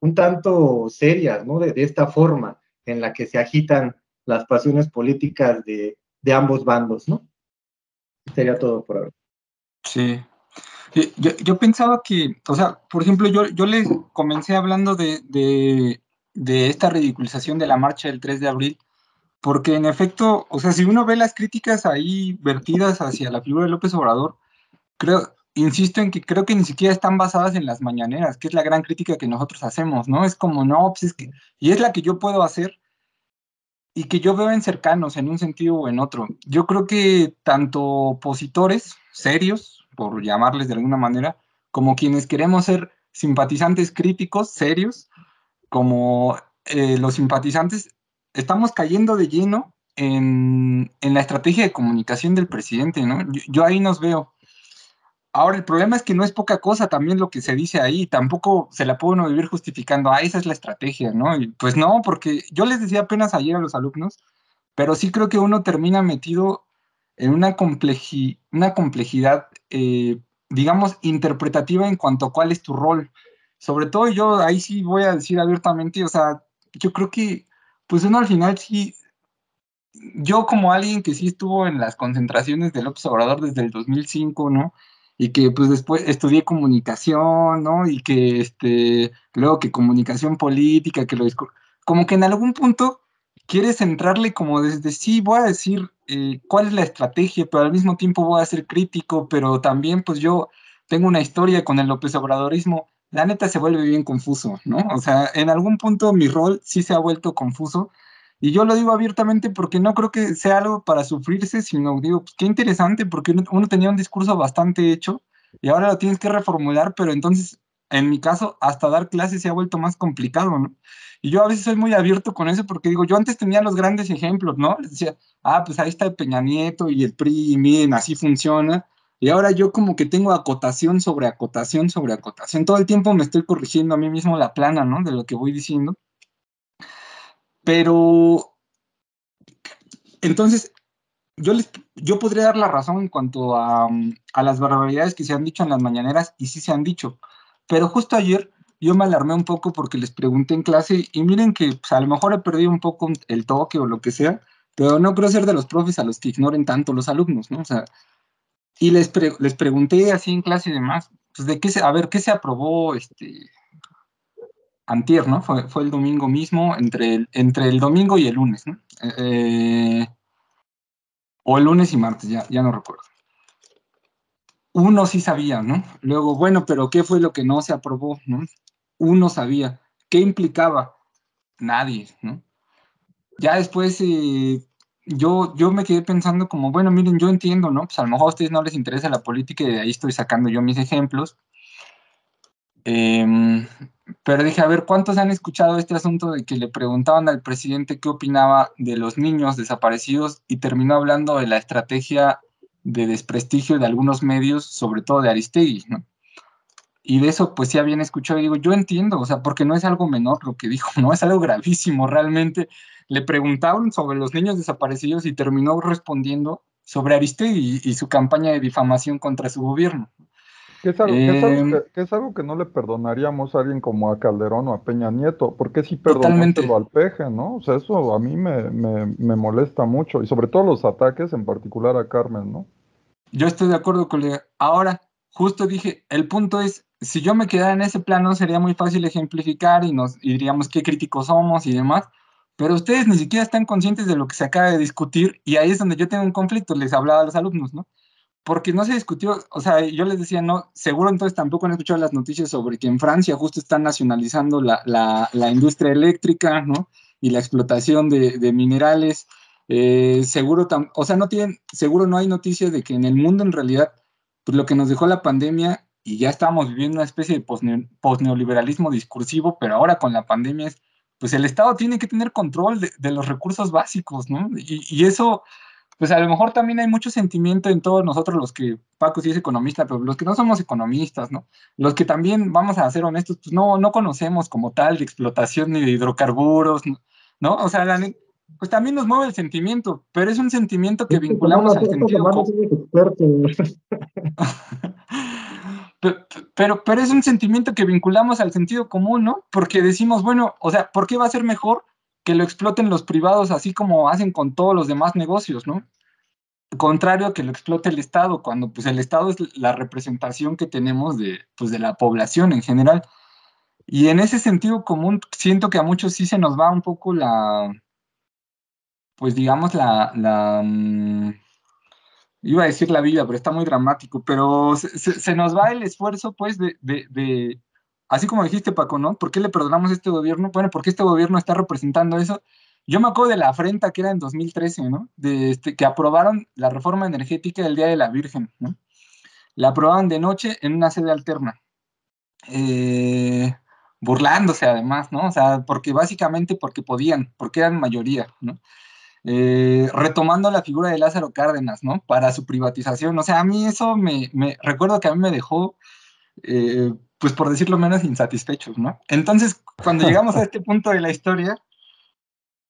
un tanto serias, ¿no? De esta forma en la que se agitan las pasiones políticas de ambos bandos, ¿no? Sería todo por ahora. Sí. Yo pensaba que, o sea, por ejemplo, yo les comencé hablando de esta ridiculización de la marcha del 3 de abril, porque en efecto, o sea, si uno ve las críticas ahí vertidas hacia la figura de López Obrador, insisto en que creo que ni siquiera están basadas en las mañaneras, que es la gran crítica que nosotros hacemos, ¿no? Es como, no, pues es que, y es la que yo puedo hacer y que yo veo en cercanos, en un sentido o en otro. Yo creo que tanto opositores serios, por llamarles de alguna manera, como quienes queremos ser simpatizantes críticos, serios, como los simpatizantes, estamos cayendo de lleno en la estrategia de comunicación del presidente, ¿no? Yo ahí nos veo. Ahora, el problema es que no es poca cosa también lo que se dice ahí, tampoco se la puede uno vivir justificando, esa es la estrategia, ¿no? Y pues no, porque yo les decía apenas ayer a los alumnos, pero sí creo que uno termina metido en una complejidad, digamos, interpretativa en cuanto a cuál es tu rol. Sobre todo yo ahí sí voy a decir abiertamente, o sea, yo creo que, pues uno al final sí, yo como alguien que sí estuvo en las concentraciones de López Obrador desde el 2005, ¿no? Y que pues después estudié comunicación, ¿no? Y que luego que comunicación política, como que en algún punto quieres entrarle como desde sí, voy a decir cuál es la estrategia, pero al mismo tiempo voy a ser crítico, pero también pues yo tengo una historia con el López Obradorismo. La neta se vuelve bien confuso, ¿no? O sea, en algún punto mi rol sí se ha vuelto confuso y yo lo digo abiertamente porque no creo que sea algo para sufrirse, sino digo, pues qué interesante, porque uno tenía un discurso bastante hecho y ahora lo tienes que reformular, pero entonces, en mi caso, hasta dar clases se ha vuelto más complicado, ¿no? Y yo a veces soy muy abierto con eso porque digo, yo antes tenía los grandes ejemplos, ¿no? Les decía, pues ahí está el Peña Nieto y el PRI, y miren, así funciona. Y ahora yo como que tengo acotación sobre acotación sobre acotación. Todo el tiempo me estoy corrigiendo a mí mismo la plana, ¿no? De lo que voy diciendo. Pero, entonces, yo podría dar la razón en cuanto a las barbaridades que se han dicho en las mañaneras, y sí se han dicho. Pero justo ayer yo me alarmé un poco porque les pregunté en clase, y miren que pues, a lo mejor he perdido un poco el toque o lo que sea, pero no creo ser de los profes a los que ignoren tanto los alumnos, ¿no? O sea, y les pregunté así en clase y demás, pues de qué a ver, ¿qué se aprobó antier, ¿no? Fue el domingo mismo, entre el domingo y el lunes, ¿no? O el lunes y martes, ya no recuerdo. Uno sí sabía, ¿no? Luego, bueno, pero ¿qué fue lo que no se aprobó, ¿no? Uno sabía. ¿Qué implicaba? Nadie, ¿no? Ya después yo me quedé pensando como, bueno, miren, yo entiendo, ¿no? Pues a lo mejor a ustedes no les interesa la política y de ahí estoy sacando yo mis ejemplos. Pero dije, a ver, ¿cuántos han escuchado este asunto de que le preguntaban al presidente qué opinaba de los niños desaparecidos y terminó hablando de la estrategia de desprestigio de algunos medios, sobre todo de Aristegui, ¿no? Y de eso, pues sí habían escuchado y digo, yo entiendo, o sea, porque no es algo menor lo que dijo, no es algo gravísimo realmente. Le preguntaban sobre los niños desaparecidos y terminó respondiendo sobre Aristegui y su campaña de difamación contra su gobierno. Que es algo que no le perdonaríamos a alguien como a Calderón o a Peña Nieto, porque sí perdonárselo Totalmente. al Peje, ¿no? O sea, eso a mí me molesta mucho, y sobre todo los ataques, en particular a Carmen, ¿no? Yo estoy de acuerdo, colega. Ahora, justo dije, el punto es, si yo me quedara en ese plano, sería muy fácil ejemplificar y diríamos qué críticos somos y demás, pero ustedes ni siquiera están conscientes de lo que se acaba de discutir y ahí es donde yo tengo un conflicto, les hablaba a los alumnos, ¿no? Porque no se discutió, o sea, yo les decía, no, seguro entonces tampoco han escuchado las noticias sobre que en Francia justo están nacionalizando la industria eléctrica, ¿no? Y la explotación de minerales. O sea, seguro no hay noticias de que en el mundo en realidad, pues lo que nos dejó la pandemia, y ya estamos viviendo una especie de posneoliberalismo discursivo, pero ahora con la pandemia es, pues el Estado tiene que tener control de los recursos básicos, ¿no? Y eso pues a lo mejor también hay mucho sentimiento en todos nosotros los que, Paco sí es economista, pero los que no somos economistas, ¿no? Los que también, vamos a ser honestos, pues no conocemos como tal de explotación ni de hidrocarburos, ¿no? O sea, pues también nos mueve el sentimiento, pero es un sentimiento que Es que tomando vinculamos al esta sentido semana común. sí eres experto. Pero es un sentimiento que vinculamos al sentido común, ¿no? Porque decimos, bueno, o sea, ¿por qué va a ser mejor que lo exploten los privados así como hacen con todos los demás negocios, ¿no? Contrario a que lo explote el Estado, cuando pues el Estado es la representación que tenemos pues, de la población en general. Y en ese sentido común, siento que a muchos sí se nos va un poco pues digamos, iba a decir la vida, pero está muy dramático, pero se nos va el esfuerzo, pues, así como dijiste, Paco, ¿no? ¿Por qué le perdonamos a este gobierno? Bueno, porque este gobierno está representando eso. Yo me acuerdo de la afrenta que era en 2013, ¿no? Que aprobaron la reforma energética del Día de la Virgen, ¿no? La aprobaron de noche en una sede alterna, eh, burlándose además, ¿no? O sea, porque podían, porque eran mayoría, ¿no? Retomando la figura de Lázaro Cárdenas, ¿no? Para su privatización. O sea, a mí eso recuerdo que a mí me dejó, pues por decirlo menos, insatisfechos, ¿no? Entonces, cuando llegamos a este punto de la historia,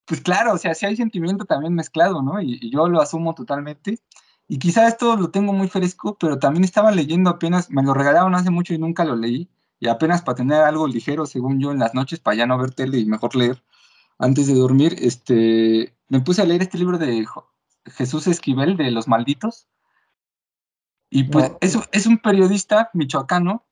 pues claro, o sea, sí hay sentimiento también mezclado, ¿no? Y yo lo asumo totalmente. Y quizá esto lo tengo muy fresco, pero también estaba leyendo apenas, me lo regalaron hace mucho y nunca lo leí, y apenas para tener algo ligero, según yo, en las noches, para ya no ver tele y mejor leer antes de dormir, me puse a leer este libro de Jesús Esquivel, de Los Malditos, y pues No, es un periodista michoacano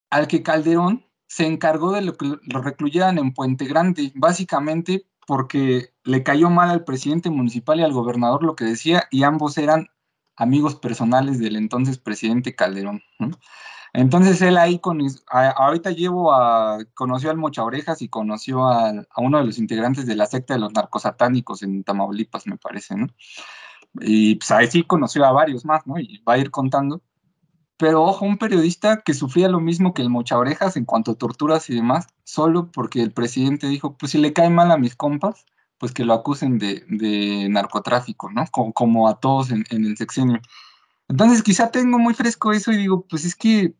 al que Calderón se encargó de que lo recluyeran en Puente Grande, básicamente porque le cayó mal al presidente municipal y al gobernador lo que decía, y ambos eran amigos personales del entonces presidente Calderón, ¿no? Entonces él ahí ahorita conoció al Mocha Orejas y conoció a uno de los integrantes de la secta de los narcosatánicos en Tamaulipas, me parece, ¿no? Y pues ahí sí conoció a varios más, ¿no? Y va a ir contando. Pero ojo, un periodista que sufría lo mismo que el Mocha Orejas en cuanto a torturas y demás, solo porque el presidente dijo, pues si le cae mal a mis compas, pues que lo acusen de narcotráfico, ¿no? Como a todos en el sexenio. Entonces quizá tengo muy fresco eso y digo, pues es que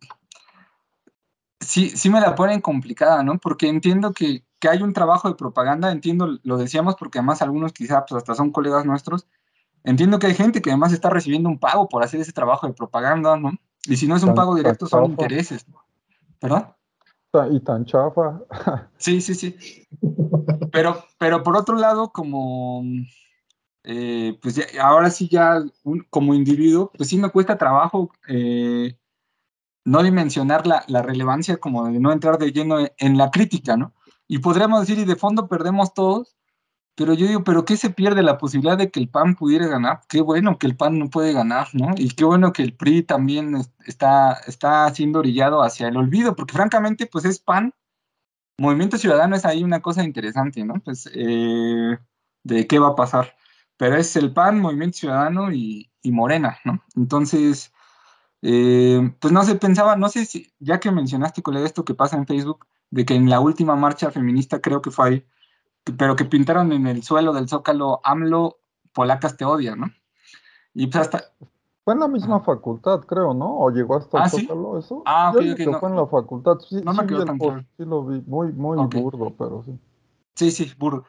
sí me la ponen complicada, ¿no? Porque entiendo que que hay un trabajo de propaganda, entiendo, lo decíamos porque además algunos quizá pues hasta son colegas nuestros, entiendo que hay gente que además está recibiendo un pago por hacer ese trabajo de propaganda, ¿no? Y si no es un Tan, pago tan directo, son chafa, intereses, ¿no? ¿Perdón? y tan chafa. Sí, sí, sí. Pero por otro lado, como pues ahora sí ya como individuo, pues sí me cuesta trabajo no dimensionar la relevancia como de no entrar de lleno en la crítica, ¿no? Y podríamos decir, y de fondo perdemos todos, pero yo digo, ¿pero qué se pierde la posibilidad de que el PAN pudiera ganar? Qué bueno que el PAN no puede ganar, ¿no? Y qué bueno que el PRI también está siendo orillado hacia el olvido, porque francamente, pues es PAN. Movimiento Ciudadano es ahí una cosa interesante, ¿no? Pues de qué va a pasar. Pero es el PAN, Movimiento Ciudadano y Morena, ¿no? Entonces, pues no sé, pensaba, no sé si, ya que mencionaste, colega, esto que pasa en Facebook, de que en la última marcha feminista creo que fue ahí, pero que pintaron en el suelo del Zócalo AMLO, polacas te odian, ¿no? Y pues hasta... Fue en la misma Ajá. facultad, creo, ¿no? ¿O llegó hasta el Ah, sí. Zócalo eso? Ah, ok, Yo digo ok, que no, fue en la facultad. Sí, no sí me vi quedó el tan post, claro. sí lo vi. Muy, muy Ok, burdo, pero sí. sí, sí, burro.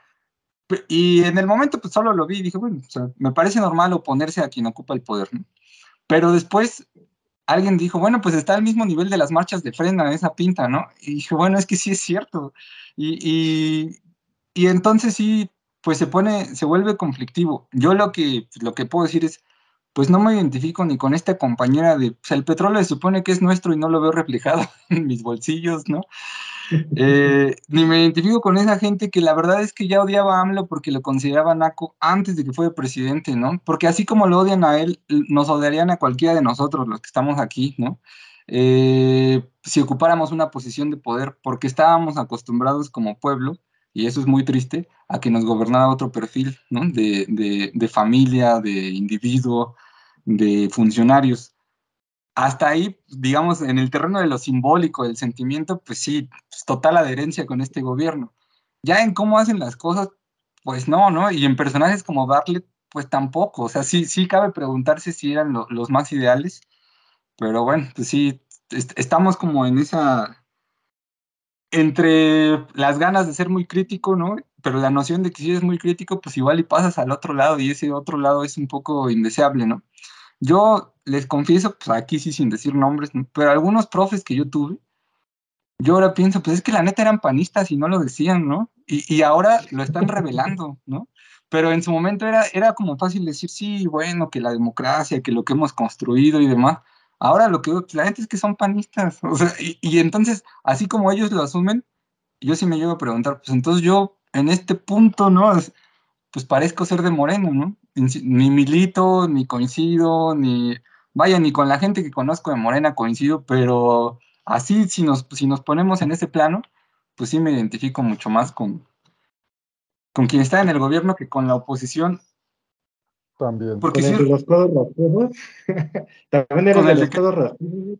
Y en el momento pues solo lo vi y dije, bueno, o sea, me parece normal oponerse a quien ocupa el poder, ¿no? Pero después alguien dijo, bueno, pues está al mismo nivel de las marchas de Frena, esa pinta, ¿no? Y dije, bueno, es que sí es cierto. Y, y, y entonces sí, pues se vuelve conflictivo. Yo lo que puedo decir es, pues no me identifico ni con esta compañera de, pues el petróleo se supone que es nuestro y no lo veo reflejado en mis bolsillos, ¿no? Ni me identifico con esa gente que la verdad es que ya odiaba a AMLO porque lo consideraba naco antes de que fuera presidente, ¿no? Porque así como lo odian a él, nos odiarían a cualquiera de nosotros, los que estamos aquí, ¿no? Si ocupáramos una posición de poder, porque estábamos acostumbrados como pueblo, y eso es muy triste, a que nos gobernara otro perfil, ¿no? De familia, de individuo, de funcionarios. Hasta ahí, digamos, en el terreno de lo simbólico, del sentimiento, pues sí, pues, total adherencia con este gobierno. Ya en cómo hacen las cosas, pues no, ¿no? Y en personajes como Bartlett, pues tampoco. O sea, sí, sí cabe preguntarse si eran los más ideales, pero bueno, pues sí, estamos como en esa, entre las ganas de ser muy crítico, ¿no? Pero la noción de que si eres muy crítico, pues igual y pasas al otro lado y ese otro lado es un poco indeseable, ¿no? Yo les confieso, pues aquí sí sin decir nombres, ¿no? Pero algunos profes que yo tuve, yo ahora pienso, pues es que la neta eran panistas y no lo decían, ¿no? Y ahora lo están revelando, ¿no? Pero en su momento era como fácil decir, sí, bueno, que la democracia, que lo que hemos construido y demás. Ahora lo que veo, pues, la gente es que son panistas, o sea, y entonces, así como ellos lo asumen, yo sí me llego a preguntar, pues entonces yo en este punto, ¿no? Pues parezco ser de Moreno, ¿no? Ni milito, ni coincido, ni, vaya, ni con la gente que conozco de Morena coincido, pero así si nos ponemos en ese plano, pues sí me identifico mucho más con quien está en el gobierno que con la oposición, También. porque Con sí, el de los codos rasposos. También eres con de el de los que, codos rasposos, ¿no?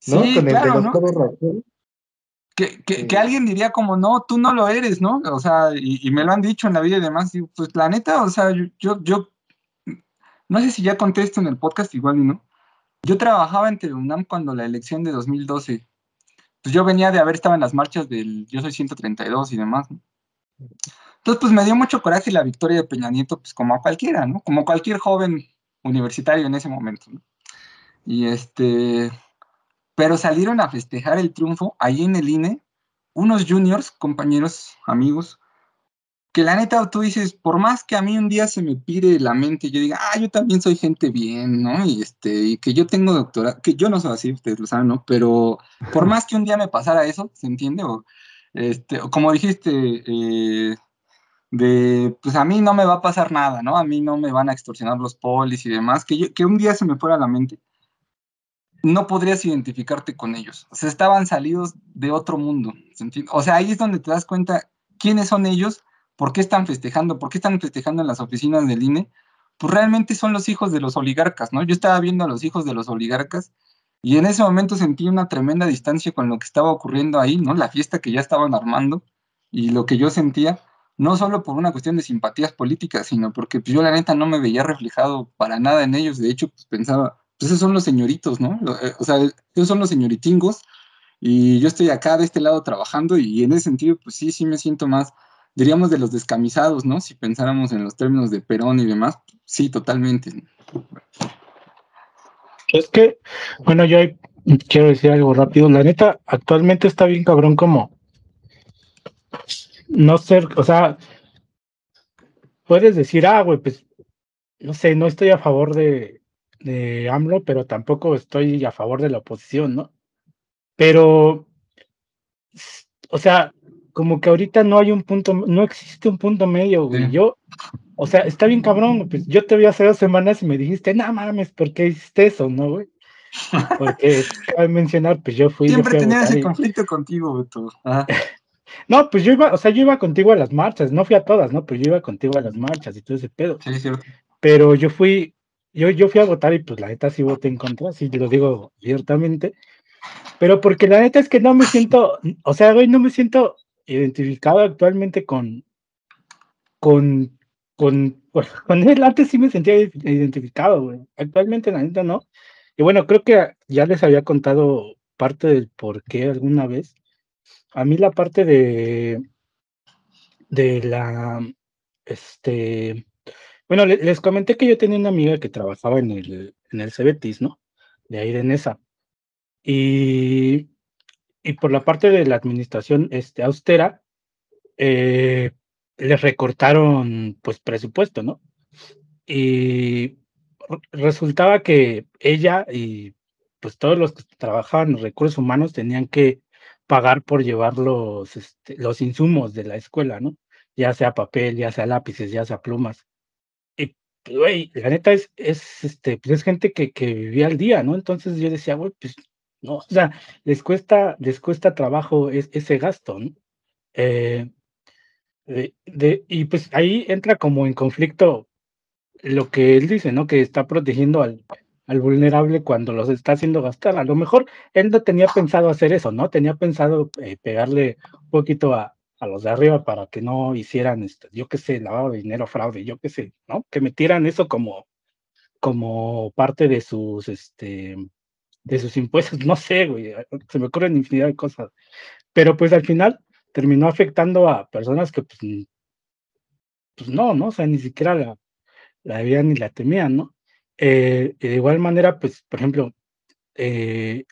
sí, Con el de claro, los ¿no? codos rasposos. Que alguien diría como, no, tú no lo eres, ¿no? O sea, y me lo han dicho en la vida y demás, y pues la neta, o sea, yo no sé si ya contesto en el podcast igual y no. Yo trabajaba en TeleUNAM cuando la elección de 2012. Pues yo venía de haber estado en las marchas del Yo Soy 132 y demás, ¿no? Entonces, pues me dio mucho coraje la victoria de Peña Nieto, pues como a cualquiera, ¿no? Como cualquier joven universitario en ese momento, ¿no? Y pero salieron a festejar el triunfo ahí en el INE, unos juniors, compañeros, amigos, que la neta tú dices, por más que a mí un día se me pire la mente, yo diga, yo también soy gente bien, ¿no? Y que yo tengo doctorado, que yo no soy así, ustedes lo saben, ¿no? Pero por más que un día me pasara eso, ¿se entiende? O como dijiste, pues a mí no me va a pasar nada, ¿no? A mí no me van a extorsionar los polis y demás, que un día se me fuera la mente, no podrías identificarte con ellos. O sea, estaban salidos de otro mundo. ¿Se entiende? O sea, ahí es donde te das cuenta quiénes son ellos, por qué están festejando en las oficinas del INE. Pues realmente son los hijos de los oligarcas, ¿no? Yo estaba viendo a los hijos de los oligarcas y en ese momento sentí una tremenda distancia con lo que estaba ocurriendo ahí, ¿no? La fiesta que ya estaban armando y lo que yo sentía, no solo por una cuestión de simpatías políticas, sino porque pues, yo la neta no me veía reflejado para nada en ellos. De hecho, pues pensaba, pues esos son los señoritos, ¿no? O sea, esos son los señoritingos Y yo estoy acá de este lado trabajando y en ese sentido, pues sí me siento más, diríamos, de los descamisados, ¿no? Si pensáramos en los términos de Perón y demás, sí, totalmente. Es que, bueno, yo ahí quiero decir algo rápido. La neta, actualmente está bien cabrón como no ser, o sea, puedes decir, güey, pues, no sé, no estoy a favor de AMLO, pero tampoco estoy a favor de la oposición, ¿no? Pero, o sea, como que ahorita no hay un punto, no existe un punto medio, güey. Sí. Yo, o sea, está bien cabrón, pues yo te vi hace 2 semanas y me dijiste, no mames, ¿por qué hiciste eso, no, güey? Porque cabe mencionar, pues yo fui Siempre a tenía votar ese y... conflicto contigo, Beto. Ajá. No, pues yo iba, o sea, yo iba contigo a las marchas, no fui a todas, ¿no? Pues yo iba contigo a las marchas y todo ese pedo. Sí, es cierto. Pero yo fui a votar y pues la neta sí voté en contra, sí lo digo abiertamente. Pero porque la neta es que no me siento, o sea, güey, no me siento identificado actualmente con, con él. Antes sí me sentía identificado, güey. Actualmente la neta no. Y bueno, creo que ya les había contado parte del por qué alguna vez. A mí la parte de la, bueno, les comenté que yo tenía una amiga que trabajaba en el Cebetis, ¿no? De ahí de Nesa. Y, y por la parte de la administración austera, eh, les recortaron pues presupuesto, ¿no? Y resultaba que ella y pues todos los que trabajaban en recursos humanos tenían que pagar por llevar los insumos de la escuela, ¿no? Ya sea papel, ya sea lápices, ya sea plumas. Y, pues, güey, la neta pues es gente que vivía al día, ¿no? Entonces yo decía, güey, pues no, o sea, les cuesta trabajo ese gasto, ¿no? Eh, y pues ahí entra como en conflicto lo que él dice, ¿no? Que está protegiendo al vulnerable cuando los está haciendo gastar. A lo mejor él no tenía pensado hacer eso, ¿no? Tenía pensado pegarle un poquito a los de arriba para que no hicieran, yo qué sé, lavado de dinero, fraude, yo qué sé, ¿no? Que metieran eso como parte de sus impuestos, no sé, güey, se me ocurren infinidad de cosas. Pero pues al final terminó afectando a personas que pues no, ¿no? O sea, ni siquiera la veían ni la temían, ¿no? Y de igual manera, pues, por ejemplo, eh,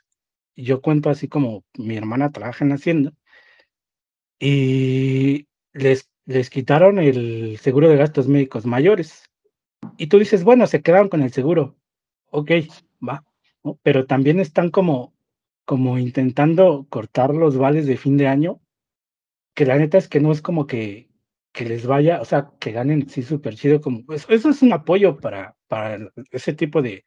yo cuento así como mi hermana trabaja en la hacienda y les quitaron el seguro de gastos médicos mayores. Y tú dices, bueno, se quedaron con el seguro. Ok, va, ¿no? Pero también están como intentando cortar los vales de fin de año, que la neta es que no es como que les vaya, o sea, que ganen sí súper chido, como, pues, eso es un apoyo para ese tipo de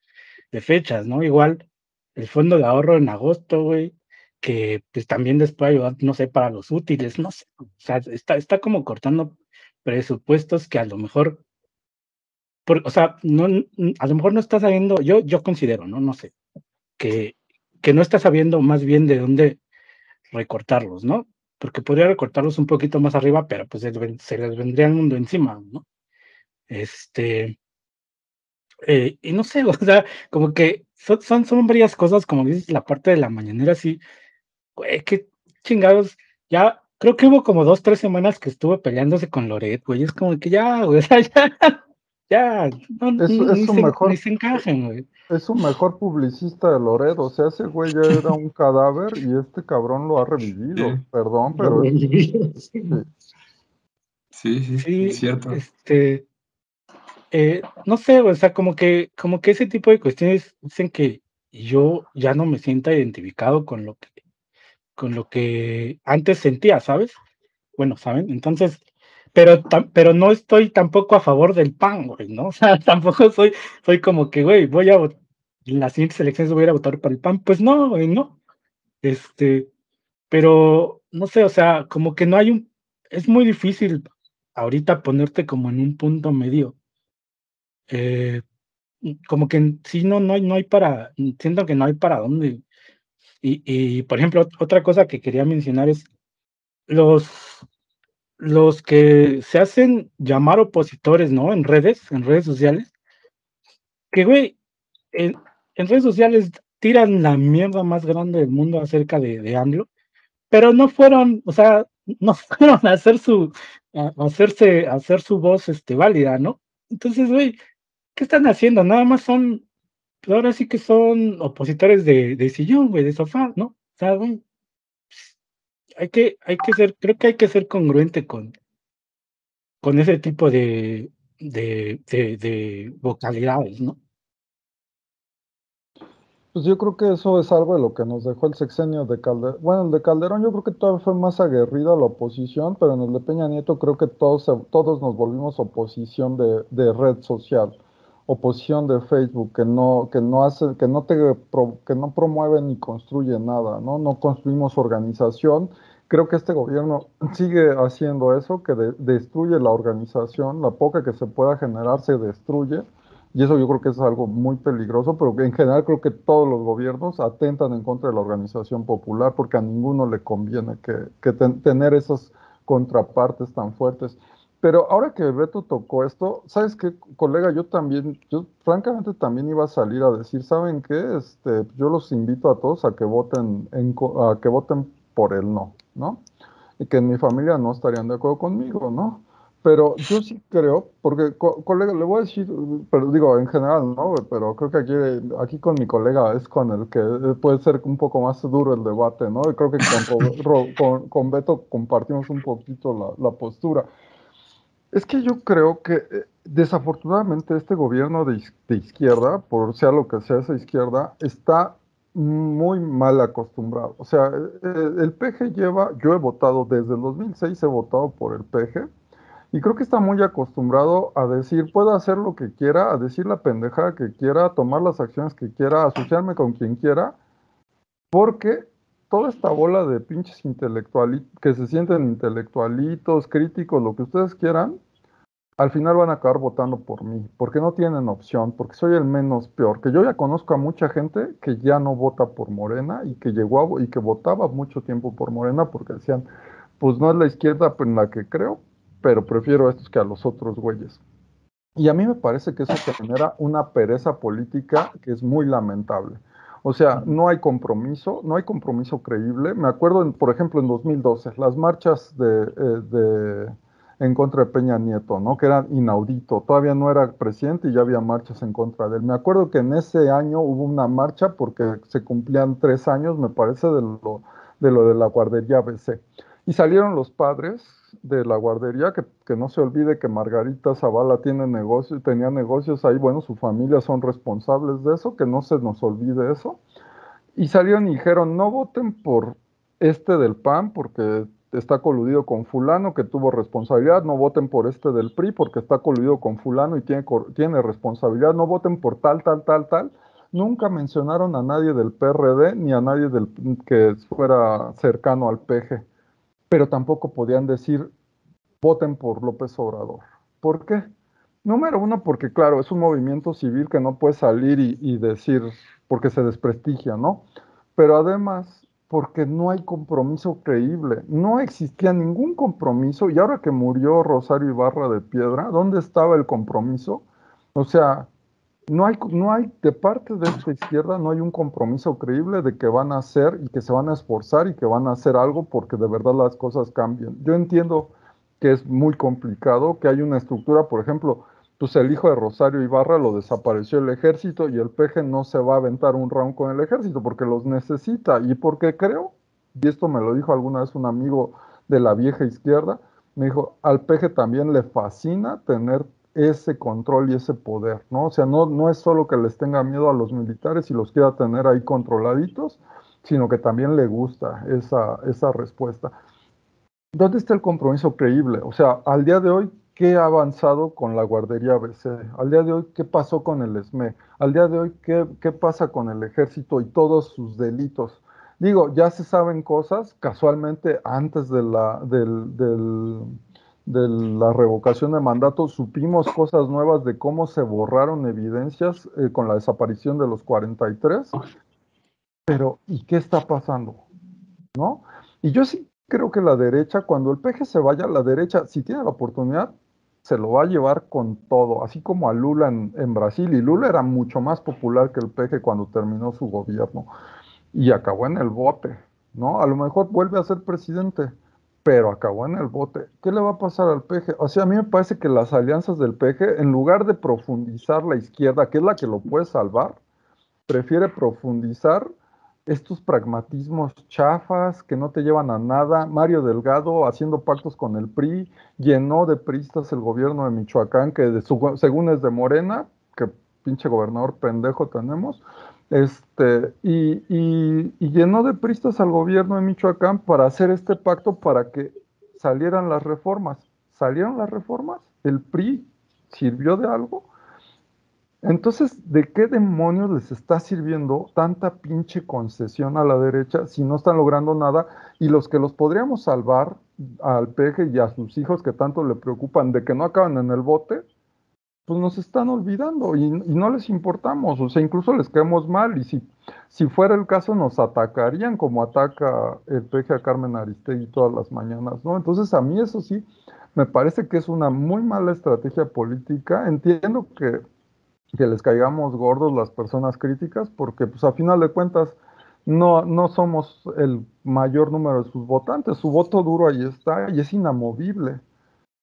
fechas, ¿no? Igual el fondo de ahorro en agosto, güey, que pues también les puede ayudar, no sé, para los útiles, no sé, o sea, está como cortando presupuestos que a lo mejor, o sea, no, a lo mejor no está sabiendo, yo considero, ¿no? No sé, que, que no está sabiendo más bien de dónde recortarlos, ¿no? Porque podría recortarlos un poquito más arriba, pero pues se les vendría el mundo encima, ¿no? Y no sé, o sea, como que son varias cosas, como dices, la parte de la mañanera, sí, güey, qué chingados, ya, creo que hubo como 2, 3 semanas que estuvo peleándose con Loret, güey, es como que ya, güey, o sea, ya, no, Es su ni mejor, se encajen, güey. es su mejor publicista de Loredo. O sea, ese güey ya era un cadáver y este cabrón lo ha revivido. Sí, Perdón, pero sí. sí, Sí, cierto. no sé, o sea, como que ese tipo de cuestiones dicen que yo ya no me sienta identificado con lo que antes sentía, ¿sabes? Bueno, ¿saben? Entonces, pero no estoy tampoco a favor del PAN, güey, ¿no? O sea, tampoco soy como que, güey, en las siguientes elecciones voy a ir a votar para el PAN. Pues no, güey, no. Este, pero no sé, o sea, como que no es muy difícil ahorita ponerte como en un punto medio. Eh, Como que sí, no hay siento que no hay para dónde. Y por ejemplo, otra cosa que quería mencionar es los, los que se hacen llamar opositores, ¿no? En redes sociales, que güey, en redes sociales tiran la mierda más grande del mundo acerca de AMLO, pero no fueron, o sea, no fueron a hacer a hacer su voz válida, ¿no? Entonces, güey, ¿qué están haciendo? Nada más son, pues ahora sí que son opositores de sillón, güey, de sofá, ¿no? O sea, güey, hay que ser, creo que hay que ser congruente con ese tipo de vocalidades, ¿no? Pues yo creo que eso es algo de lo que nos dejó el sexenio de Calderón. Bueno, el de Calderón yo creo que todavía fue más aguerrida la oposición, pero en el de Peña Nieto creo que todos nos volvimos oposición de red social, oposición de Facebook, que no hace, que no promueve ni construye nada, ¿no? No construimos organización. Creo que este gobierno sigue haciendo eso, que destruye la organización, la poca que se pueda generar se destruye. Y eso yo creo que es algo muy peligroso, pero que en general creo que todos los gobiernos atentan en contra de la organización popular porque a ninguno le conviene tener esas contrapartes tan fuertes. Pero ahora que Beto tocó esto, ¿sabes qué, colega? Yo francamente también iba a salir a decir, ¿saben qué? Yo los invito a todos a que voten a que voten por el ¿no? Y que en mi familia no estarían de acuerdo conmigo, ¿no? Pero yo sí creo, porque, colega, le voy a decir, pero digo, en general, ¿no? Pero creo que aquí con mi colega es con el que puede ser un poco más duro el debate, ¿no? Y creo que con Beto compartimos un poquito la postura. Es que yo creo que desafortunadamente este gobierno de izquierda, por sea lo que sea esa izquierda, está muy mal acostumbrado. O sea, el PG yo he votado desde el 2006, he votado por el PG. Y creo que está muy acostumbrado a decir, puedo hacer lo que quiera, a decir la pendejada que quiera, a tomar las acciones que quiera, a asociarme con quien quiera, porque toda esta bola de pinches intelectualitos, que se sienten intelectualitos, críticos, lo que ustedes quieran, al final van a acabar votando por mí, porque no tienen opción, porque soy el menos peor, que yo ya conozco a mucha gente que ya no vota por Morena y que y que votaba mucho tiempo por Morena porque decían, pues no es la izquierda en la que creo, pero prefiero a estos que a los otros güeyes. Y a mí me parece que eso genera una pereza política que es muy lamentable. O sea, no hay compromiso creíble. Me acuerdo, por ejemplo, en 2012, las marchas en contra de Peña Nieto, ¿no? Que eran inaudito. Todavía no era presidente y ya había marchas en contra de él. Me acuerdo que en ese año hubo una marcha porque se cumplían 3 años, me parece, de la guardería ABC. Y salieron los padres de la guardería, que no se olvide que Margarita Zavala tenía negocios ahí, bueno, su familia son responsables de eso, que no se nos olvide eso. Y salieron y dijeron, no voten por este del PAN porque está coludido con fulano que tuvo responsabilidad, no voten por este del PRI porque está coludido con fulano y tiene responsabilidad, no voten por tal, tal, tal, tal. Nunca mencionaron a nadie del PRD ni a nadie que fuera cercano al PG, pero tampoco podían decir voten por López Obrador. ¿Por qué? Número uno, porque claro, es un movimiento civil que no puede salir y decir, porque se desprestigia, ¿no? Pero además, porque no hay compromiso creíble. No existía ningún compromiso y ahora que murió Rosario Ibarra de Piedra, ¿dónde estaba el compromiso? O sea, de parte de esta izquierda, no hay un compromiso creíble de que van a hacer y que se van a esforzar y que van a hacer algo porque de verdad las cosas cambien. Yo entiendo que es muy complicado, que hay una estructura, por ejemplo, pues el hijo de Rosario Ibarra lo desapareció el ejército y el PG no se va a aventar un round con el ejército porque los necesita. Y porque creo, y esto me lo dijo alguna vez un amigo de la vieja izquierda, me dijo, al PG también le fascina tener ese control y ese poder, ¿no? O sea, no es solo que les tenga miedo a los militares y los quiera tener ahí controladitos, sino que también le gusta esa respuesta. ¿Dónde está el compromiso creíble? O sea, al día de hoy, ¿qué ha avanzado con la guardería ABC? Al día de hoy, ¿qué pasó con el ESME? Al día de hoy, ¿qué pasa con el ejército y todos sus delitos? Digo, ya se saben cosas, casualmente antes de la revocación de mandato supimos cosas nuevas de cómo se borraron evidencias con la desaparición de los 43, pero ¿y qué está pasando? ¿No? Y yo sí creo que la derecha, cuando el PG se vaya, la derecha, si tiene la oportunidad, se lo va a llevar con todo, así como a Lula en Brasil, y Lula era mucho más popular que el PG cuando terminó su gobierno, y acabó en el bote, ¿no? A lo mejor vuelve a ser presidente, pero acabó en el bote. ¿Qué le va a pasar al PG? O sea, a mí me parece que las alianzas del PG, en lugar de profundizar la izquierda, que es la que lo puede salvar, prefiere profundizar estos pragmatismos chafas que no te llevan a nada. Mario Delgado haciendo pactos con el PRI, llenó de priistas el gobierno de Michoacán, que según es de Morena, que pinche gobernador pendejo tenemos, y llenó de priistas al gobierno de Michoacán para hacer este pacto para que salieran las reformas. ¿Salieron las reformas? ¿El PRI sirvió de algo? Entonces, ¿de qué demonios les está sirviendo tanta pinche concesión a la derecha si no están logrando nada? Y los que los podríamos salvar al peje y a sus hijos que tanto le preocupan de que no acaben en el bote, pues nos están olvidando y no les importamos, o sea, incluso les caemos mal y si fuera el caso nos atacarían como ataca el peje a Carmen Aristegui todas las mañanas, ¿no? Entonces, a mí eso sí, me parece que es una muy mala estrategia política. Entiendo que les caigamos gordos las personas críticas, porque pues a final de cuentas no somos el mayor número de sus votantes, su voto duro ahí está y es inamovible.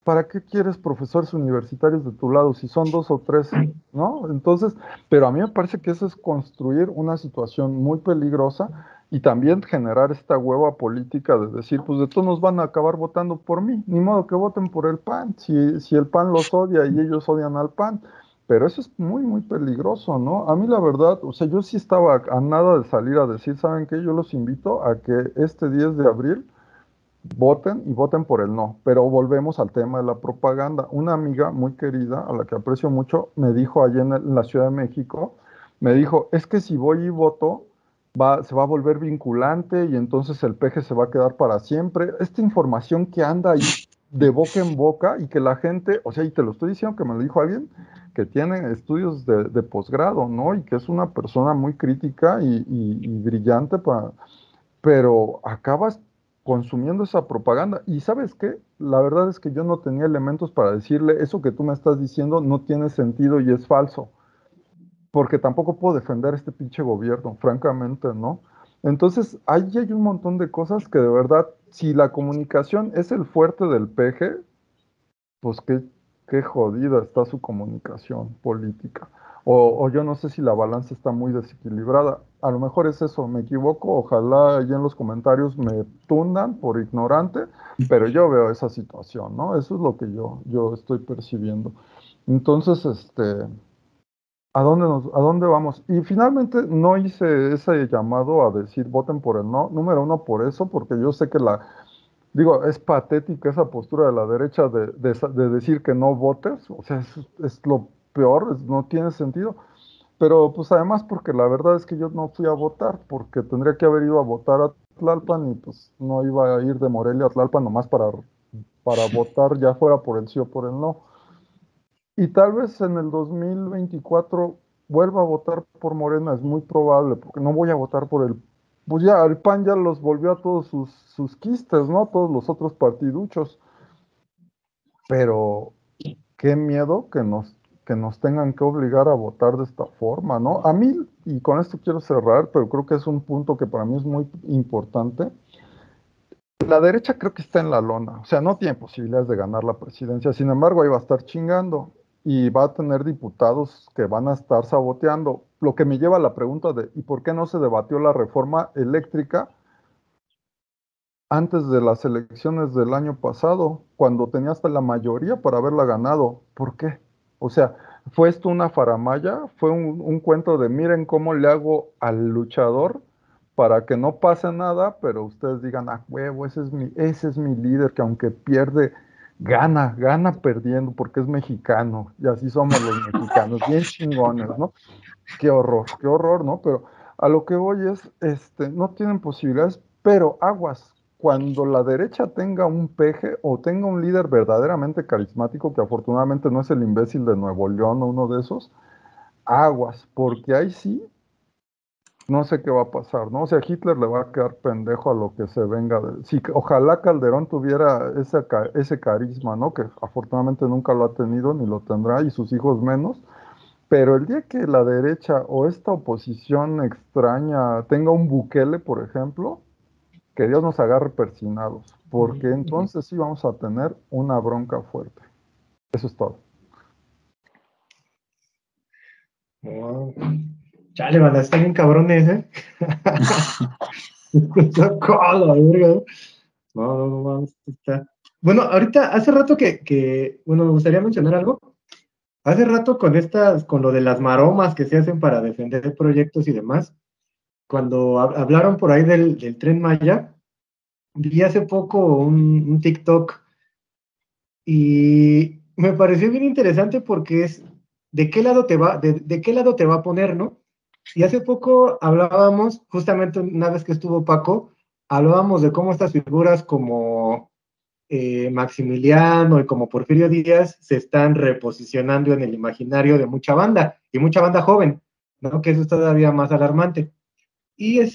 ¿Para qué quieres profesores universitarios de tu lado si son dos o tres, ¿no? Entonces, pero a mí me parece que eso es construir una situación muy peligrosa y también generar esta hueva política de decir, pues de todos nos van a acabar votando por mí, ni modo que voten por el PAN, si el PAN los odia y ellos odian al PAN. Pero eso es muy, muy peligroso, ¿no? A mí la verdad, o sea, yo sí estaba a nada de salir a decir, ¿saben qué? Yo los invito a que este 10 de abril voten y voten por el no, pero volvemos al tema de la propaganda. Una amiga muy querida, a la que aprecio mucho, me dijo allá en la Ciudad de México, me dijo, es que si voy y voto, se va a volver vinculante y entonces el peje se va a quedar para siempre. Esta información que anda ahí de boca en boca y que la gente, o sea, y te lo estoy diciendo que me lo dijo alguien que tiene estudios de posgrado, ¿no? Y que es una persona muy crítica y brillante pero acabas consumiendo esa propaganda. Y ¿sabes qué? La verdad es que yo no tenía elementos para decirle, eso que tú me estás diciendo no tiene sentido y es falso, porque tampoco puedo defender este pinche gobierno, francamente, ¿no? Entonces, ahí hay un montón de cosas que de verdad, si la comunicación es el fuerte del peje, pues qué jodida está su comunicación política. O yo no sé si la balanza está muy desequilibrada. A lo mejor es eso, me equivoco. Ojalá allí en los comentarios me tundan por ignorante, pero yo veo esa situación, ¿no? Eso es lo que yo estoy percibiendo. Entonces, ¿a dónde vamos? Y finalmente no hice ese llamado a decir voten por el no. Número uno, por eso, porque yo sé que digo, es patética esa postura de la derecha de decir que no votes, o sea, es lo peor, no tiene sentido. Pero pues además porque la verdad es que yo no fui a votar, porque tendría que haber ido a votar a Tlalpan y pues no iba a ir de Morelia a Tlalpan nomás para votar, ya fuera por el sí o por el no. Y tal vez en el 2024 vuelva a votar por Morena, es muy probable, porque no voy a votar por el... Pues ya, el PAN ya los volvió a todos sus quistes, ¿no? Todos los otros partiduchos. Pero qué miedo que nos tengan que obligar a votar de esta forma, ¿no? A mí, y con esto quiero cerrar, pero creo que es un punto que para mí es muy importante. La derecha creo que está en la lona, o sea, no tiene posibilidades de ganar la presidencia, sin embargo, ahí va a estar chingando y va a tener diputados que van a estar saboteando, lo que me lleva a la pregunta de, ¿y por qué no se debatió la reforma eléctrica antes de las elecciones del año pasado, cuando tenía hasta la mayoría para haberla ganado? ¿Por qué? O sea, ¿fue esto una faramalla? ¿Fue un cuento de miren cómo le hago al luchador para que no pase nada, pero ustedes digan, ah, huevo, ese es mi líder, que aunque pierde, gana perdiendo porque es mexicano, y así somos los mexicanos, bien chingones, ¿no? Qué horror, ¿no? Pero a lo que voy es, no tienen posibilidades, pero aguas, cuando la derecha tenga un peje o tenga un líder verdaderamente carismático, que afortunadamente no es el imbécil de Nuevo León o uno de esos, aguas, porque ahí sí no sé qué va a pasar, ¿no? O sea, Hitler le va a quedar pendejo a lo que se venga sí, ojalá Calderón tuviera ese carisma, ¿no? Que afortunadamente nunca lo ha tenido ni lo tendrá y sus hijos menos. Pero el día que la derecha o esta oposición extraña tenga un Bukele, por ejemplo, que Dios nos agarre persinados, porque entonces sí vamos a tener una bronca fuerte. Eso es todo. Oh, chale, banda, están bien cabrones, ¿eh? Cola, verga. No, está. Bueno, ahorita, hace rato bueno, me gustaría mencionar algo. Hace rato con lo de las maromas que se hacen para defender proyectos y demás, cuando hablaron por ahí del Tren Maya, vi hace poco un TikTok y me pareció bien interesante porque es de qué lado de qué lado te va a poner, ¿no? Y hace poco hablábamos, justamente una vez que estuvo Paco, hablábamos de cómo estas figuras como Maximiliano y como Porfirio Díaz se están reposicionando en el imaginario de mucha banda, y mucha banda joven, ¿no? Que eso es todavía más alarmante. Y el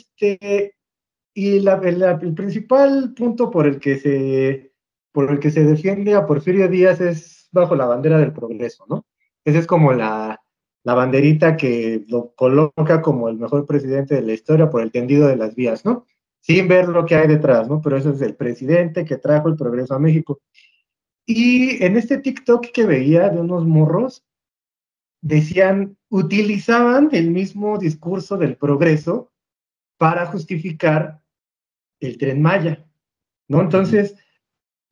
principal punto por el que se defiende a Porfirio Díaz es bajo la bandera del progreso, ¿no? Esa es como la banderita que lo coloca como el mejor presidente de la historia por el tendido de las vías, ¿no? Sin ver lo que hay detrás, ¿no? Pero eso es el presidente que trajo el progreso a México. Y en este TikTok que veía de unos morros, utilizaban el mismo discurso del progreso para justificar el Tren Maya, ¿no? Entonces,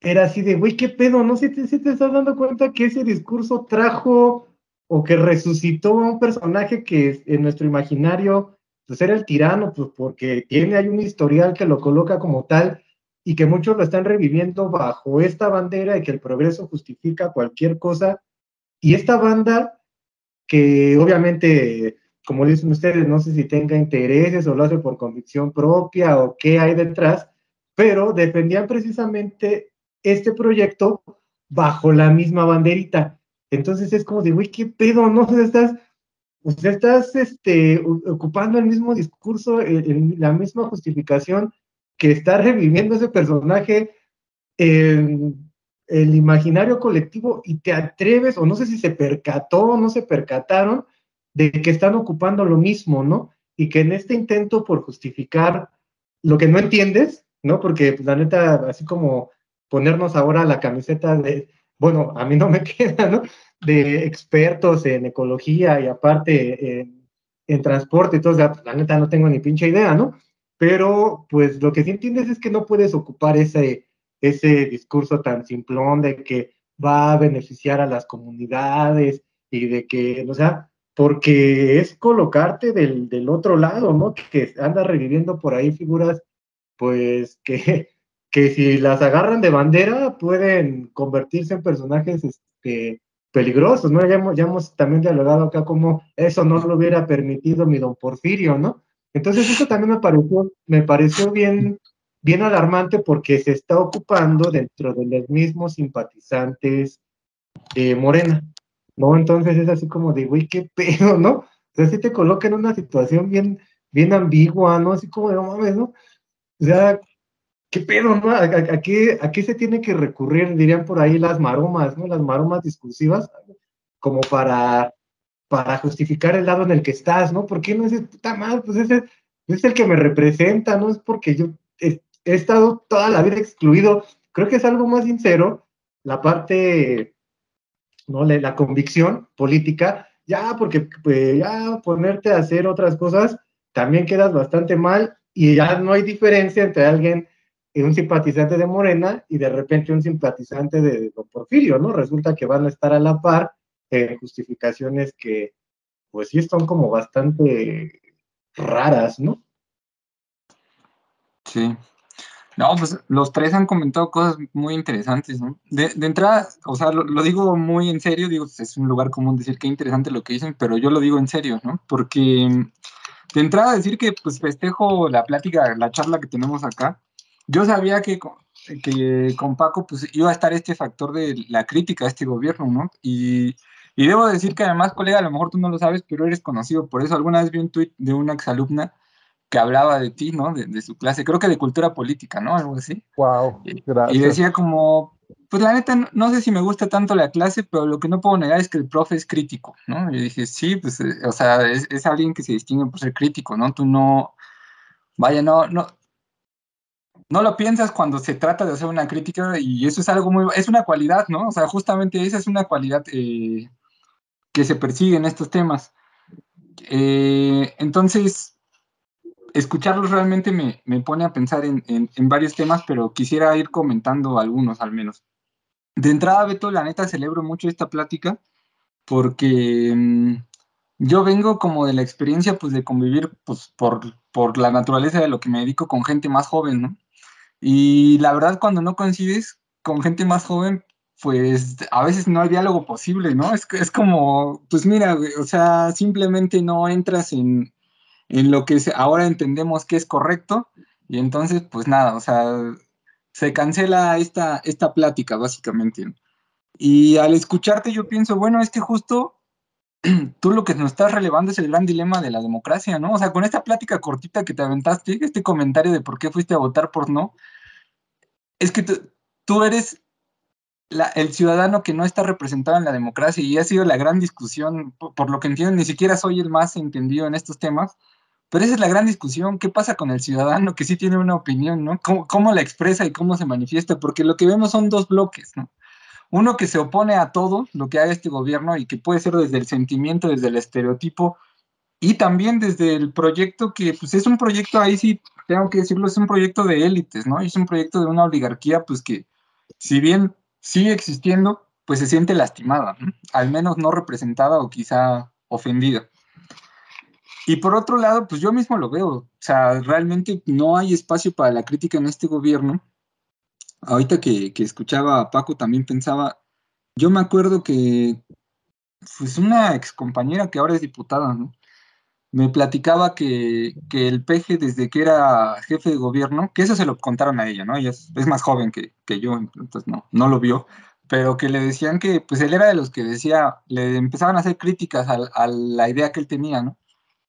era así de, güey, ¿qué pedo? ¿No? Si te estás dando cuenta que ese discurso trajo o que resucitó a un personaje que en nuestro imaginario, pues era el tirano, pues porque hay un historial que lo coloca como tal y que muchos lo están reviviendo bajo esta bandera de que el progreso justifica cualquier cosa. Y esta banda, que obviamente, como dicen ustedes, no sé si tenga intereses o lo hace por convicción propia o qué hay detrás, pero defendían precisamente este proyecto bajo la misma banderita. Entonces es como de, güey, ¿qué pedo? ¿No? Estás ocupando el mismo discurso, la misma justificación que está reviviendo ese personaje en el imaginario colectivo y te atreves, o no sé si se percató o no se percataron, de que están ocupando lo mismo, ¿no? Y que en este intento por justificar lo que no entiendes, ¿no? Porque pues, la neta, así como ponernos ahora la camiseta de, bueno, a mí no me queda, ¿no? De expertos en ecología y aparte en transporte y todo, o sea, la neta no tengo ni pinche idea, ¿no? Pero pues lo que sí entiendes es que no puedes ocupar ese discurso tan simplón de que va a beneficiar a las comunidades y de que, o sea, porque es colocarte del otro lado, ¿no? Que anda reviviendo por ahí figuras, pues, que si las agarran de bandera pueden convertirse en personajes peligrosos, ¿no? Ya hemos también dialogado acá como eso no lo hubiera permitido mi don Porfirio, ¿no? Entonces eso también me pareció bien alarmante porque se está ocupando dentro de los mismos simpatizantes de Morena, ¿no? Entonces es así como de, güey, qué pedo, ¿no? O sea, sí te coloca en una situación bien ambigua, ¿no? Así como de, no mames, ¿no? O sea, qué pedo, ¿no? ¿A qué se tiene que recurrir, dirían por ahí, las maromas, ¿no? Las maromas discursivas, como para justificar el lado en el que estás, ¿no? ¿Por qué no es puta madre? Pues ese es el que me representa, ¿no? Es porque yo he estado toda la vida excluido. Creo que es algo más sincero la parte, ¿no? La convicción política, ya, porque pues, ya ponerte a hacer otras cosas, también quedas bastante mal y ya no hay diferencia entre alguien, un simpatizante de Morena y de repente un simpatizante de Don Porfirio, ¿no? Resulta que van a estar a la par justificaciones que pues sí son como bastante raras, ¿no? Sí. No, pues los tres han comentado cosas muy interesantes, ¿no? De entrada, o sea, lo digo muy en serio, digo, es un lugar común decir qué interesante lo que dicen, pero yo lo digo en serio, ¿no? Porque de entrada decir que pues festejo la plática, la charla que tenemos acá, yo sabía que con Paco pues iba a estar este factor de la crítica a este gobierno, ¿no? Y debo decir que además, colega, a lo mejor tú no lo sabes, pero eres conocido por eso. Alguna vez vi un tuit de una exalumna que hablaba de ti, ¿no? De su clase, creo que de cultura política, ¿no? Algo así. Wow, Y gracias. decía como, pues la neta, no sé si me gusta tanto la clase, pero lo que no puedo negar es que el profe es crítico, ¿no? Y dije, sí, pues, o sea, es alguien que se distingue por ser crítico, ¿no? Tú no, vaya, no lo piensas cuando se trata de hacer una crítica y eso es algo es una cualidad, ¿no? O sea, justamente esa es una cualidad que se persigue en estos temas. Entonces, escucharlos realmente me pone a pensar en varios temas, pero quisiera ir comentando algunos al menos. De entrada, Beto, la neta celebro mucho esta plática porque yo vengo como de la experiencia pues de convivir pues por la naturaleza de lo que me dedico con gente más joven, ¿no? Y la verdad cuando no coincides con gente más joven, pues a veces no hay diálogo posible, ¿no? Es como, pues mira, güey, o sea, simplemente no entras en lo que ahora entendemos que es correcto y entonces pues nada, o sea, se cancela esta plática básicamente, ¿no? Y al escucharte yo pienso, bueno, es que justo tú lo que nos estás relevando es el gran dilema de la democracia, ¿no? O sea, con esta plática cortita que te aventaste, este comentario de por qué fuiste a votar por no, es que tú eres el ciudadano que no está representado en la democracia y ha sido la gran discusión, por lo que entiendo, ni siquiera soy el más entendido en estos temas, pero esa es la gran discusión, ¿qué pasa con el ciudadano que sí tiene una opinión, ¿no? ¿Cómo la expresa y cómo se manifiesta? Porque lo que vemos son dos bloques, ¿no? Uno que se opone a todo lo que haga este gobierno y que puede ser desde el sentimiento, desde el estereotipo y también desde el proyecto que pues es un proyecto, ahí sí tengo que decirlo, es un proyecto de élites, ¿no? Es un proyecto de una oligarquía pues que si bien sigue existiendo, pues se siente lastimada, ¿no? Al menos no representada o quizá ofendida. Y por otro lado, pues yo mismo lo veo, o sea, realmente no hay espacio para la crítica en este gobierno. Ahorita que escuchaba a Paco también pensaba, yo me acuerdo que pues una ex compañera que ahora es diputada, ¿no? Me platicaba que el peje desde que era jefe de gobierno, que eso se lo contaron a ella, ¿no? Ella es más joven que yo, entonces no lo vio, pero que le decían que pues él era de los que decía, le empezaban a hacer críticas a la idea que él tenía, ¿no?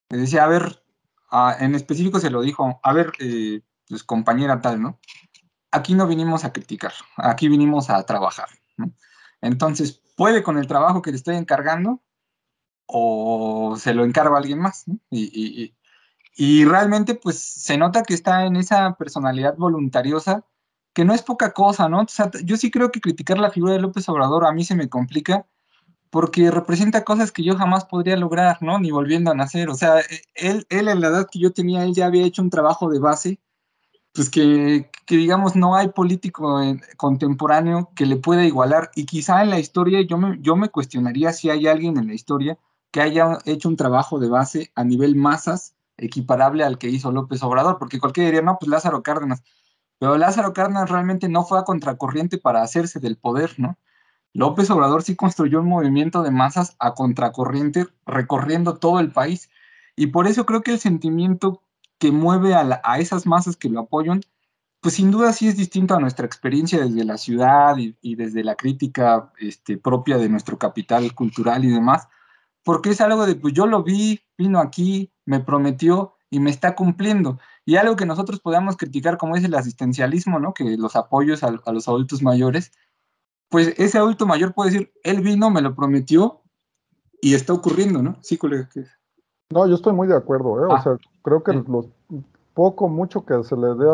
Le decía, a ver, en específico se lo dijo, a ver, pues compañera tal, ¿no? Aquí no vinimos a criticar, aquí vinimos a trabajar, ¿no? Entonces, puede con el trabajo que le estoy encargando o se lo encargo a alguien más, ¿no? Y realmente, pues, se nota que está en esa personalidad voluntariosa, que no es poca cosa, ¿no? O sea, yo sí creo que criticar la figura de López Obrador a mí se me complica porque representa cosas que yo jamás podría lograr, ¿no? Ni volviendo a nacer. O sea, él en la edad que yo tenía, él ya había hecho un trabajo de base pues que digamos no hay político contemporáneo que le pueda igualar y quizá en la historia yo me cuestionaría si hay alguien en la historia que haya hecho un trabajo de base a nivel masas equiparable al que hizo López Obrador, porque cualquiera diría, no, pues Lázaro Cárdenas, pero Lázaro Cárdenas realmente no fue a contracorriente para hacerse del poder, ¿no? López Obrador sí construyó un movimiento de masas a contracorriente recorriendo todo el país y por eso creo que el sentimiento que mueve a esas masas que lo apoyan, pues sin duda sí es distinto a nuestra experiencia desde la ciudad y desde la crítica propia de nuestro capital cultural y demás, porque es algo de, pues yo lo vi, vino aquí, me prometió y me está cumpliendo. Y algo que nosotros podamos criticar como es el asistencialismo, ¿no? Que los apoyos a los adultos mayores, pues ese adulto mayor puede decir, él vino, me lo prometió y está ocurriendo, ¿no? Sí, colega. No, yo estoy muy de acuerdo, ¿eh? O Ah, sea, creo que sí. los poco, mucho que se le dé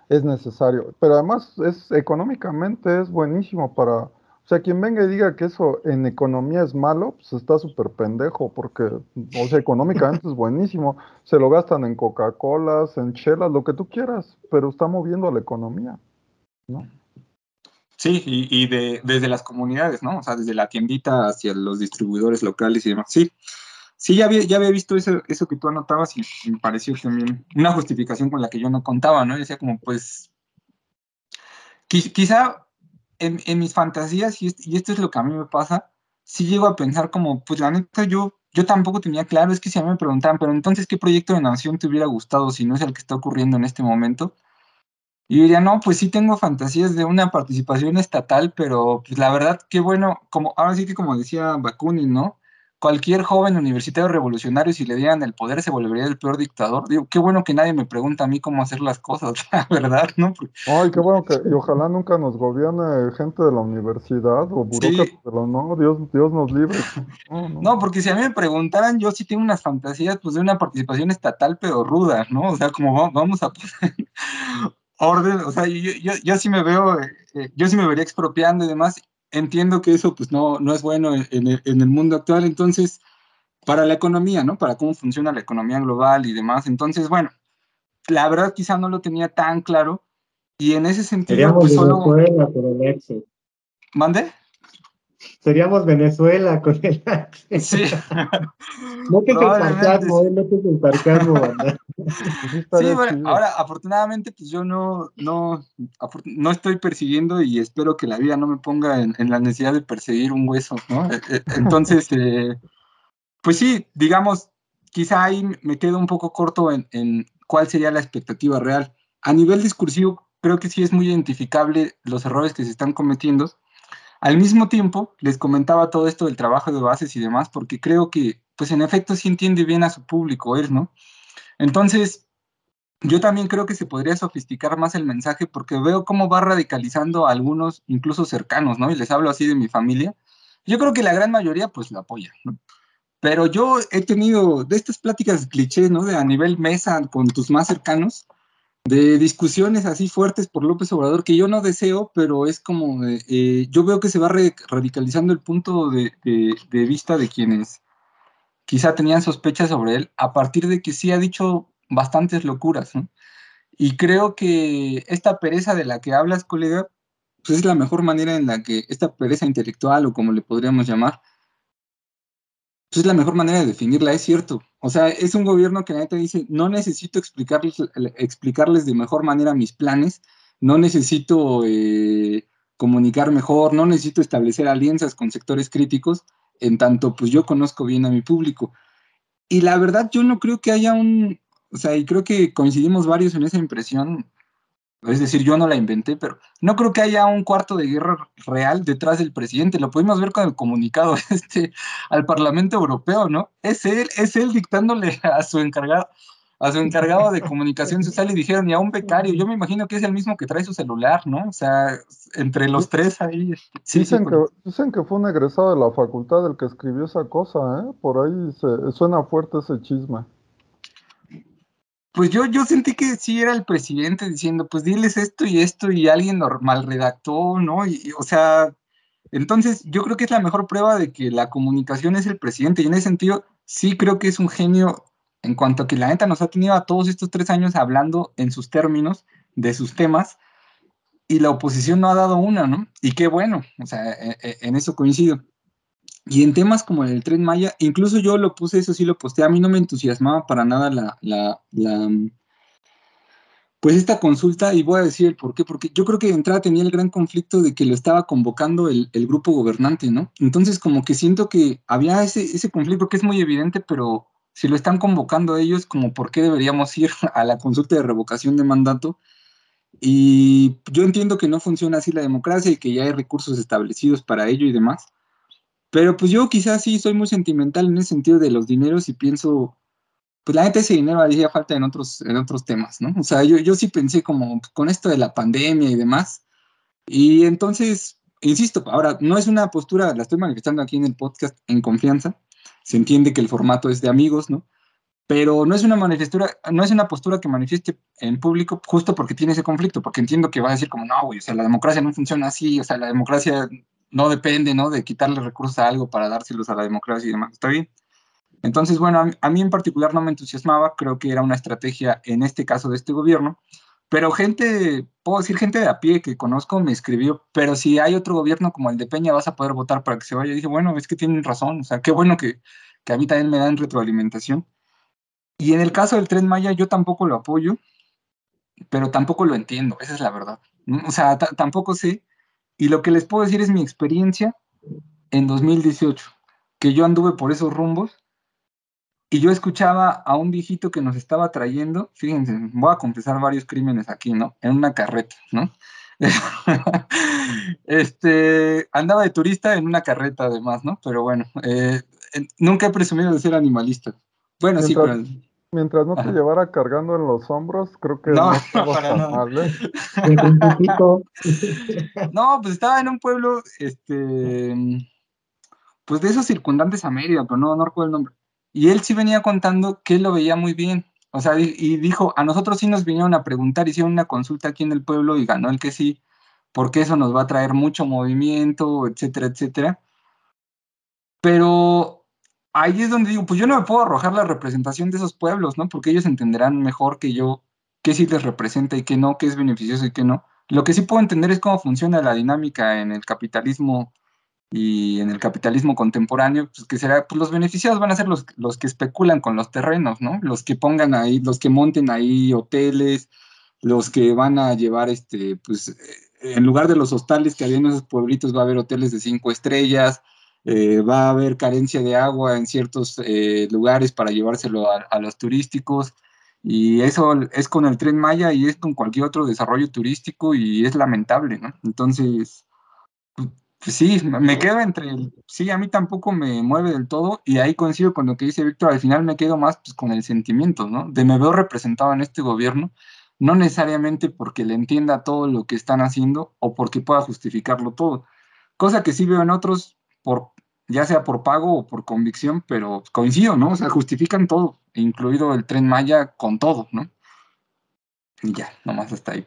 es necesario. Pero además es económicamente es buenísimo para, o sea, quien venga y diga que eso en economía es malo, pues está súper pendejo, porque, o sea, económicamente es buenísimo. Se lo gastan en Coca-Colas, en chelas, lo que tú quieras, pero está moviendo a la economía, ¿no? Sí, desde las comunidades, ¿no? O sea, desde la tiendita hacia los distribuidores locales y demás. Sí, sí, ya había visto eso que tú anotabas y me pareció también una justificación con la que yo no contaba, ¿no? Decía como, pues, quizá en mis fantasías, y esto es lo que a mí me pasa, sí llego a pensar como, pues la neta, yo tampoco tenía claro, es que si a mí me preguntaban, pero entonces, ¿qué proyecto de nación te hubiera gustado si no es el que está ocurriendo en este momento? Y yo diría, no, pues sí tengo fantasías de una participación estatal, pero pues la verdad, qué bueno, como ahora sí que como decía Bakunin, ¿no? cualquier joven universitario revolucionario, si le dieran el poder, se volvería el peor dictador. Digo, qué bueno que nadie me pregunta a mí cómo hacer las cosas, la verdad, ¿no? Ay, qué bueno y ojalá nunca nos gobierne gente de la universidad o burócratas, Sí, pero no, Dios nos libre. No, no. no, porque si a mí me preguntaran, yo sí tengo unas fantasías, pues, de una participación estatal, pero ruda, ¿no? O sea, como vamos a poner orden, o sea, yo sí me veo, yo sí me vería expropiando y demás. Entiendo que eso, pues, no es bueno en el mundo actual, entonces, para la economía, ¿no? Para cómo funciona la economía global y demás. Entonces, bueno, la verdad quizá no lo tenía tan claro, y en ese sentido, Seríamos pues, solo, Venezuela con el Excel. ¿mande? Seríamos Venezuela con el Excel. Sí, No que es el probablemente sarcasmo, sí. no que es el sarcasmo, banda. Pues sí Sí, estaría bueno, chido. ahora afortunadamente pues yo no estoy persiguiendo y espero que la vida no me ponga en la necesidad de perseguir un hueso, ¿no? Entonces, pues sí, digamos, quizá ahí me quedo un poco corto en cuál sería la expectativa real. A nivel discursivo, creo que sí es muy identificable los errores que se están cometiendo. Al mismo tiempo, les comentaba todo esto del trabajo de bases y demás, porque creo que, pues en efecto, sí entiende bien a su público, él, ¿no? Entonces, yo también creo que se podría sofisticar más el mensaje porque veo cómo va radicalizando a algunos, incluso cercanos, ¿no? Y les hablo así de mi familia. Yo creo que la gran mayoría, pues, lo apoya, ¿no? Pero yo he tenido de estas pláticas cliché, ¿no? De a nivel mesa con tus más cercanos, de discusiones así fuertes por López Obrador que yo no deseo, pero es como, yo veo que se va radicalizando el punto de vista de quienes quizá tenían sospechas sobre él, a partir de que sí ha dicho bastantes locuras, ¿no? Y creo que esta pereza de la que hablas, colega, pues es la mejor manera en la que esta pereza intelectual o como le podríamos llamar, pues es la mejor manera de definirla, es cierto. O sea, es un gobierno que la neta dice, no necesito explicarles de mejor manera mis planes, no necesito comunicar mejor, no necesito establecer alianzas con sectores críticos, en tanto pues yo conozco bien a mi público. Y la verdad yo no creo que haya o sea, y creo que coincidimos varios en esa impresión, es decir, yo no la inventé, pero no creo que haya un cuarto de guerra real detrás del presidente. Lo pudimos ver con el comunicado al Parlamento Europeo, ¿no? Es él dictándole a su encargado de comunicación social y dijeron, y a un becario. Yo me imagino que es el mismo que trae su celular, ¿no? O sea, entre los tres ahí. Sí, sí, Dicen que fue un egresado de la facultad el que escribió esa cosa, ¿eh? Por ahí suena fuerte ese chisme. pues yo sentí que sí era el presidente diciendo, pues diles esto, y alguien mal redactó, ¿no? O sea, entonces yo creo que es la mejor prueba de que la comunicación es el presidente, y en ese sentido sí creo que es un genio en cuanto a que la neta nos ha tenido a todos estos 3 años hablando en sus términos, de sus temas, y la oposición no ha dado una, ¿no? Y qué bueno, o sea, en eso coincido. Y en temas como el Tren Maya, incluso yo lo puse, eso sí lo posté, a mí no me entusiasmaba para nada pues esta consulta, y voy a decir el por qué, porque yo creo que de entrada tenía el gran conflicto de que lo estaba convocando el grupo gobernante, ¿no? Entonces como que siento que había ese conflicto que es muy evidente, pero si lo están convocando ellos, como por qué deberíamos ir a la consulta de revocación de mandato. Y yo entiendo que no funciona así la democracia y que ya hay recursos establecidos para ello y demás, pero pues yo quizás sí soy muy sentimental en ese sentido de los dineros y pienso pues la neta ese dinero haría falta en otros temas, ¿no? O sea, yo sí pensé como pues, con esto de la pandemia y demás, y entonces, insisto, ahora no es una postura, la estoy manifestando aquí en el podcast en confianza, se entiende que el formato es de amigos, ¿no? Pero no es una postura que manifieste en público justo porque tiene ese conflicto, porque entiendo que va a decir como, no, güey, o sea, la democracia no funciona así, o sea, la democracia no depende, ¿no? De quitarle recursos a algo para dárselos a la democracia y demás, ¿está bien? Entonces, bueno, a mí en particular no me entusiasmaba, creo que era una estrategia en este caso de este gobierno, pero puedo decir gente de a pie que conozco me escribió, pero si hay otro gobierno como el de Peña vas a poder votar para que se vaya. Y dije, bueno, es que tienen razón, o sea, qué bueno que a mí también me dan retroalimentación. Y en el caso del Tren Maya yo tampoco lo apoyo, pero tampoco lo entiendo, esa es la verdad, ¿no? O sea, tampoco sé, y lo que les puedo decir es mi experiencia en 2018, que yo anduve por esos rumbos. Y yo escuchaba a un viejito que nos estaba trayendo, fíjense, voy a confesar varios crímenes aquí, ¿no? En una carreta, ¿no? Andaba de turista en una carreta además, ¿no? Pero bueno, nunca he presumido de ser animalista. Bueno, sí, Mientras, pero mientras no te ajá. llevara cargando en los hombros, creo que No, no no, estabas para tan nada. mal, ¿eh? Siempre un poquito. No, pues estaba en un pueblo, pues de esos circundantes a Mérida, pero no recuerdo el nombre. Y él sí venía contando que él lo veía muy bien. O sea, y dijo, a nosotros sí nos vinieron a preguntar, hicieron una consulta aquí en el pueblo y ganó el que sí, porque eso nos va a traer mucho movimiento, etcétera, etcétera. Pero ahí es donde digo, pues yo no me puedo arrojar la representación de esos pueblos, ¿no? Porque ellos entenderán mejor que yo qué sí les representa y qué no, qué es beneficioso y qué no. Lo que sí puedo entender es cómo funciona la dinámica en el capitalismo y en el capitalismo contemporáneo, pues que será, pues los beneficiados van a ser los que especulan con los terrenos, ¿no? Los que pongan ahí, los que monten ahí hoteles, los que van a llevar, pues, en lugar de los hostales que había en esos pueblitos, va a haber hoteles de 5 estrellas, va a haber carencia de agua en ciertos lugares para llevárselo a los turísticos, y eso es con el Tren Maya y es con cualquier otro desarrollo turístico y es lamentable, ¿no? Entonces pues sí, me quedo entre sí, a mí tampoco me mueve del todo y ahí coincido con lo que dice Víctor, al final me quedo más pues, con el sentimiento, ¿no? De me veo representado en este gobierno, no necesariamente porque le entienda todo lo que están haciendo o porque pueda justificarlo todo, cosa que sí veo en otros, ya sea por pago o por convicción, pero coincido, ¿no? O sea, justifican todo, incluido el Tren Maya con todo, ¿no? Y ya, nomás hasta ahí.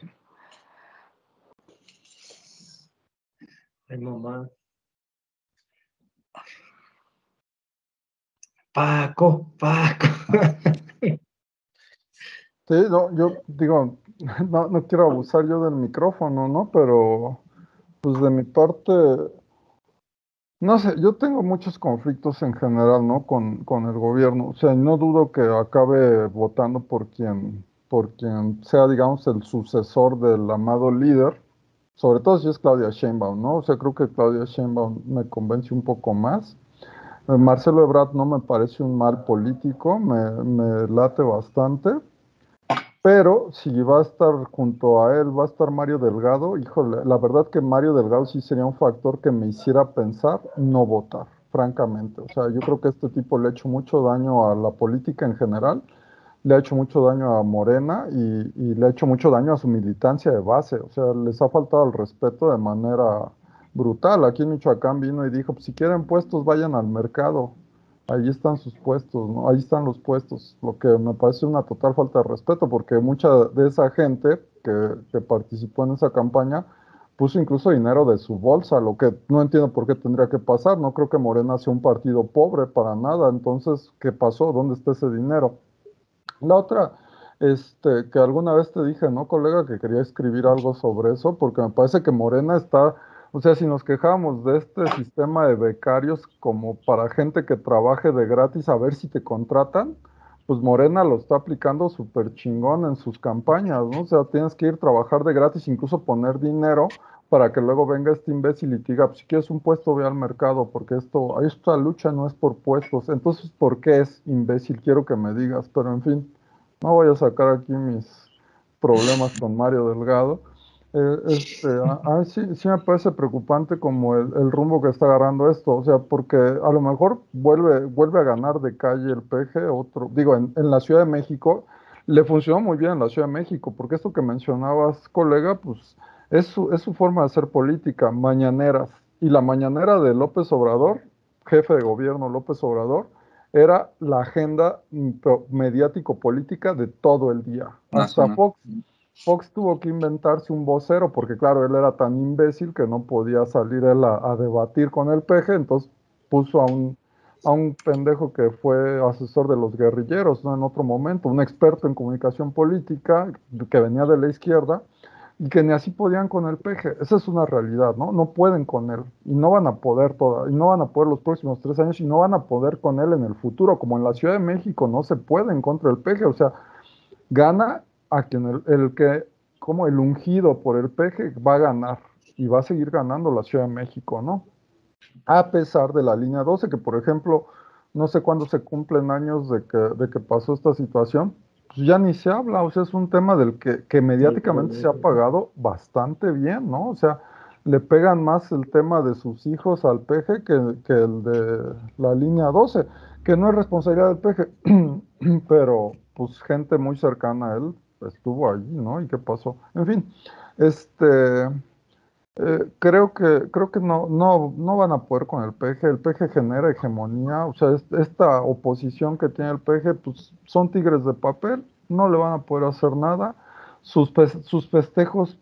Ay, mamá. Paco, Paco. Sí, no, yo digo, no quiero abusar yo del micrófono, ¿no? Pero, pues de mi parte, no sé, yo tengo muchos conflictos en general, ¿no? Con el gobierno. O sea, no dudo que acabe votando por quien sea, digamos, el sucesor del amado líder, sobre todo si es Claudia Sheinbaum, ¿no? O sea, creo que Claudia Sheinbaum me convence un poco más. Marcelo Ebrard no me parece un mal político, me late bastante. Pero si va a estar junto a él, va a estar Mario Delgado, híjole, la verdad que Mario Delgado sí sería un factor que me hiciera pensar no votar, francamente. O sea, yo creo que este tipo le ha hecho mucho daño a la política en general, le ha hecho mucho daño a Morena y le ha hecho mucho daño a su militancia de base. O sea, les ha faltado el respeto de manera brutal. Aquí en Michoacán vino y dijo, pues, si quieren puestos, vayan al mercado. Ahí están sus puestos, ¿no? Ahí están los puestos, lo que me parece una total falta de respeto, porque mucha de esa gente que participó en esa campaña puso incluso dinero de su bolsa, lo que no entiendo por qué tendría que pasar. No creo que Morena sea un partido pobre para nada. Entonces, ¿qué pasó? ¿Dónde está ese dinero? La otra, que alguna vez te dije, ¿no, colega? Que quería escribir algo sobre eso, porque me parece que Morena está, o sea, si nos quejamos de este sistema de becarios como para gente que trabaje de gratis a ver si te contratan, pues Morena lo está aplicando súper chingón en sus campañas, ¿no? O sea, tienes que ir a trabajar de gratis, incluso poner dinero para que luego venga este imbécil y te diga, pues, si quieres un puesto, ve al mercado, porque esta lucha no es por puestos. Entonces, ¿por qué es imbécil? Quiero que me digas, pero en fin. No voy a sacar aquí mis problemas con Mario Delgado. Sí me parece preocupante como el rumbo que está agarrando esto, o sea, porque a lo mejor vuelve a ganar de calle el PG, otro, digo, en la Ciudad de México, le funcionó muy bien en la Ciudad de México, porque esto que mencionabas, colega, pues es su forma de hacer política, mañaneras, y la mañanera de López Obrador, jefe de gobierno López Obrador, era la agenda mediático-política de todo el día. Hasta Nacional. Fox tuvo que inventarse un vocero, porque claro, él era tan imbécil que no podía salir él a debatir con el peje, entonces puso a un pendejo que fue asesor de los guerrilleros, ¿no? En otro momento, un experto en comunicación política que venía de la izquierda, y que ni así podían con el peje. Esa es una realidad, ¿no? No pueden con él y no van a poder y no van a poder los próximos 3 años y no van a poder con él en el futuro, como en la Ciudad de México no se pueden contra el peje, o sea, gana a quien como el ungido por el peje va a ganar y va a seguir ganando la Ciudad de México, ¿no? A pesar de la línea 12, que por ejemplo, no sé cuándo se cumplen años de que pasó esta situación, pues ya ni se habla, o sea, es un tema del que mediáticamente se ha pagado bastante bien, ¿no? O sea, le pegan más el tema de sus hijos al peje que el de la línea 12, que no es responsabilidad del peje, pero pues gente muy cercana a él estuvo allí, ¿no? ¿Y qué pasó? En fin, este, creo que no van a poder con el PG genera hegemonía, o sea, esta oposición que tiene el PG, pues son tigres de papel, no le van a poder hacer nada, sus festejos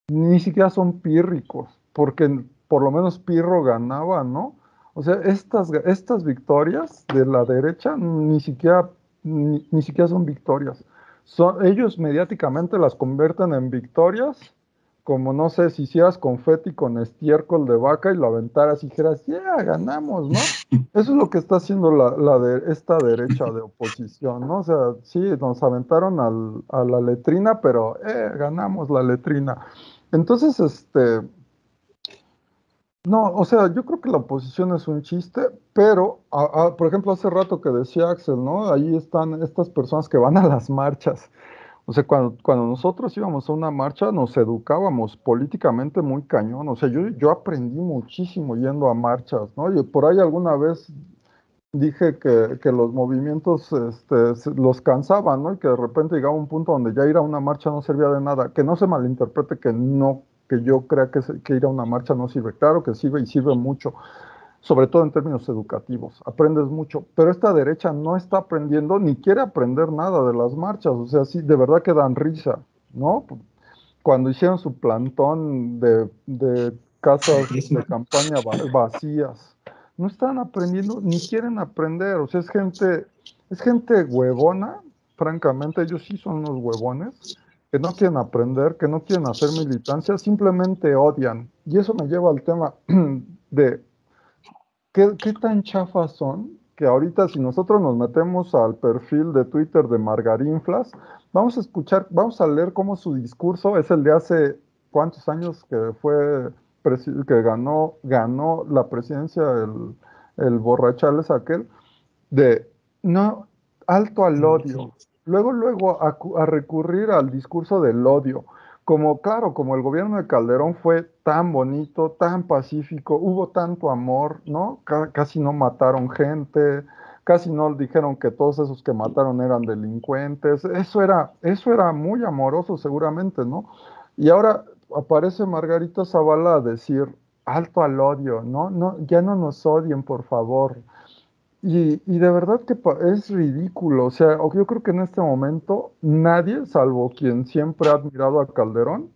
ni siquiera son pírricos, porque por lo menos Pirro ganaba, ¿no? O sea, estas victorias de la derecha ni siquiera son victorias. Ellos mediáticamente las convierten en victorias, como no sé, si hicieras confeti con estiércol de vaca y lo aventaras y dijeras, yeah, ganamos, ¿no? Eso es lo que está haciendo esta derecha de oposición, ¿no? O sea, sí, nos aventaron a la letrina, pero ganamos la letrina. Entonces, no, o sea, yo creo que la oposición es un chiste, pero, por ejemplo, hace rato que decía Axel, ¿no? Ahí están estas personas que van a las marchas. O sea, cuando nosotros íbamos a una marcha, nos educábamos políticamente muy cañón. O sea, yo aprendí muchísimo yendo a marchas, ¿no? Y por ahí alguna vez dije que los movimientos los cansaban, ¿no? Y que de repente llegaba un punto donde ya ir a una marcha no servía de nada. Que no se malinterprete que no, que yo crea que ir a una marcha no sirve. Claro que sirve y sirve mucho, sobre todo en términos educativos. Aprendes mucho, pero esta derecha no está aprendiendo ni quiere aprender nada de las marchas. O sea, sí, de verdad que dan risa, ¿no? Cuando hicieron su plantón de casas de campaña vacías. No están aprendiendo, ni quieren aprender. O sea, es gente huevona, francamente, ellos sí son unos huevones, que no quieren aprender, que no quieren hacer militancia, simplemente odian. Y eso me lleva al tema de qué tan chafas son, que ahorita si nosotros nos metemos al perfil de Twitter de Margarinflas, vamos a leer cómo su discurso es el de hace cuántos años que fue, que ganó la presidencia el borrachales aquel, de no, alto al odio. Luego a recurrir al discurso del odio. Como, claro, como el gobierno de Calderón fue tan bonito, tan pacífico, hubo tanto amor, ¿no? Casi no mataron gente, casi no dijeron que todos esos que mataron eran delincuentes. Eso era muy amoroso seguramente, ¿no? Y ahora aparece Margarita Zavala a decir, alto al odio, ¿no? No, ya no nos odien, por favor. Y de verdad que es ridículo. O sea, yo creo que en este momento nadie, salvo quien siempre ha admirado a Calderón,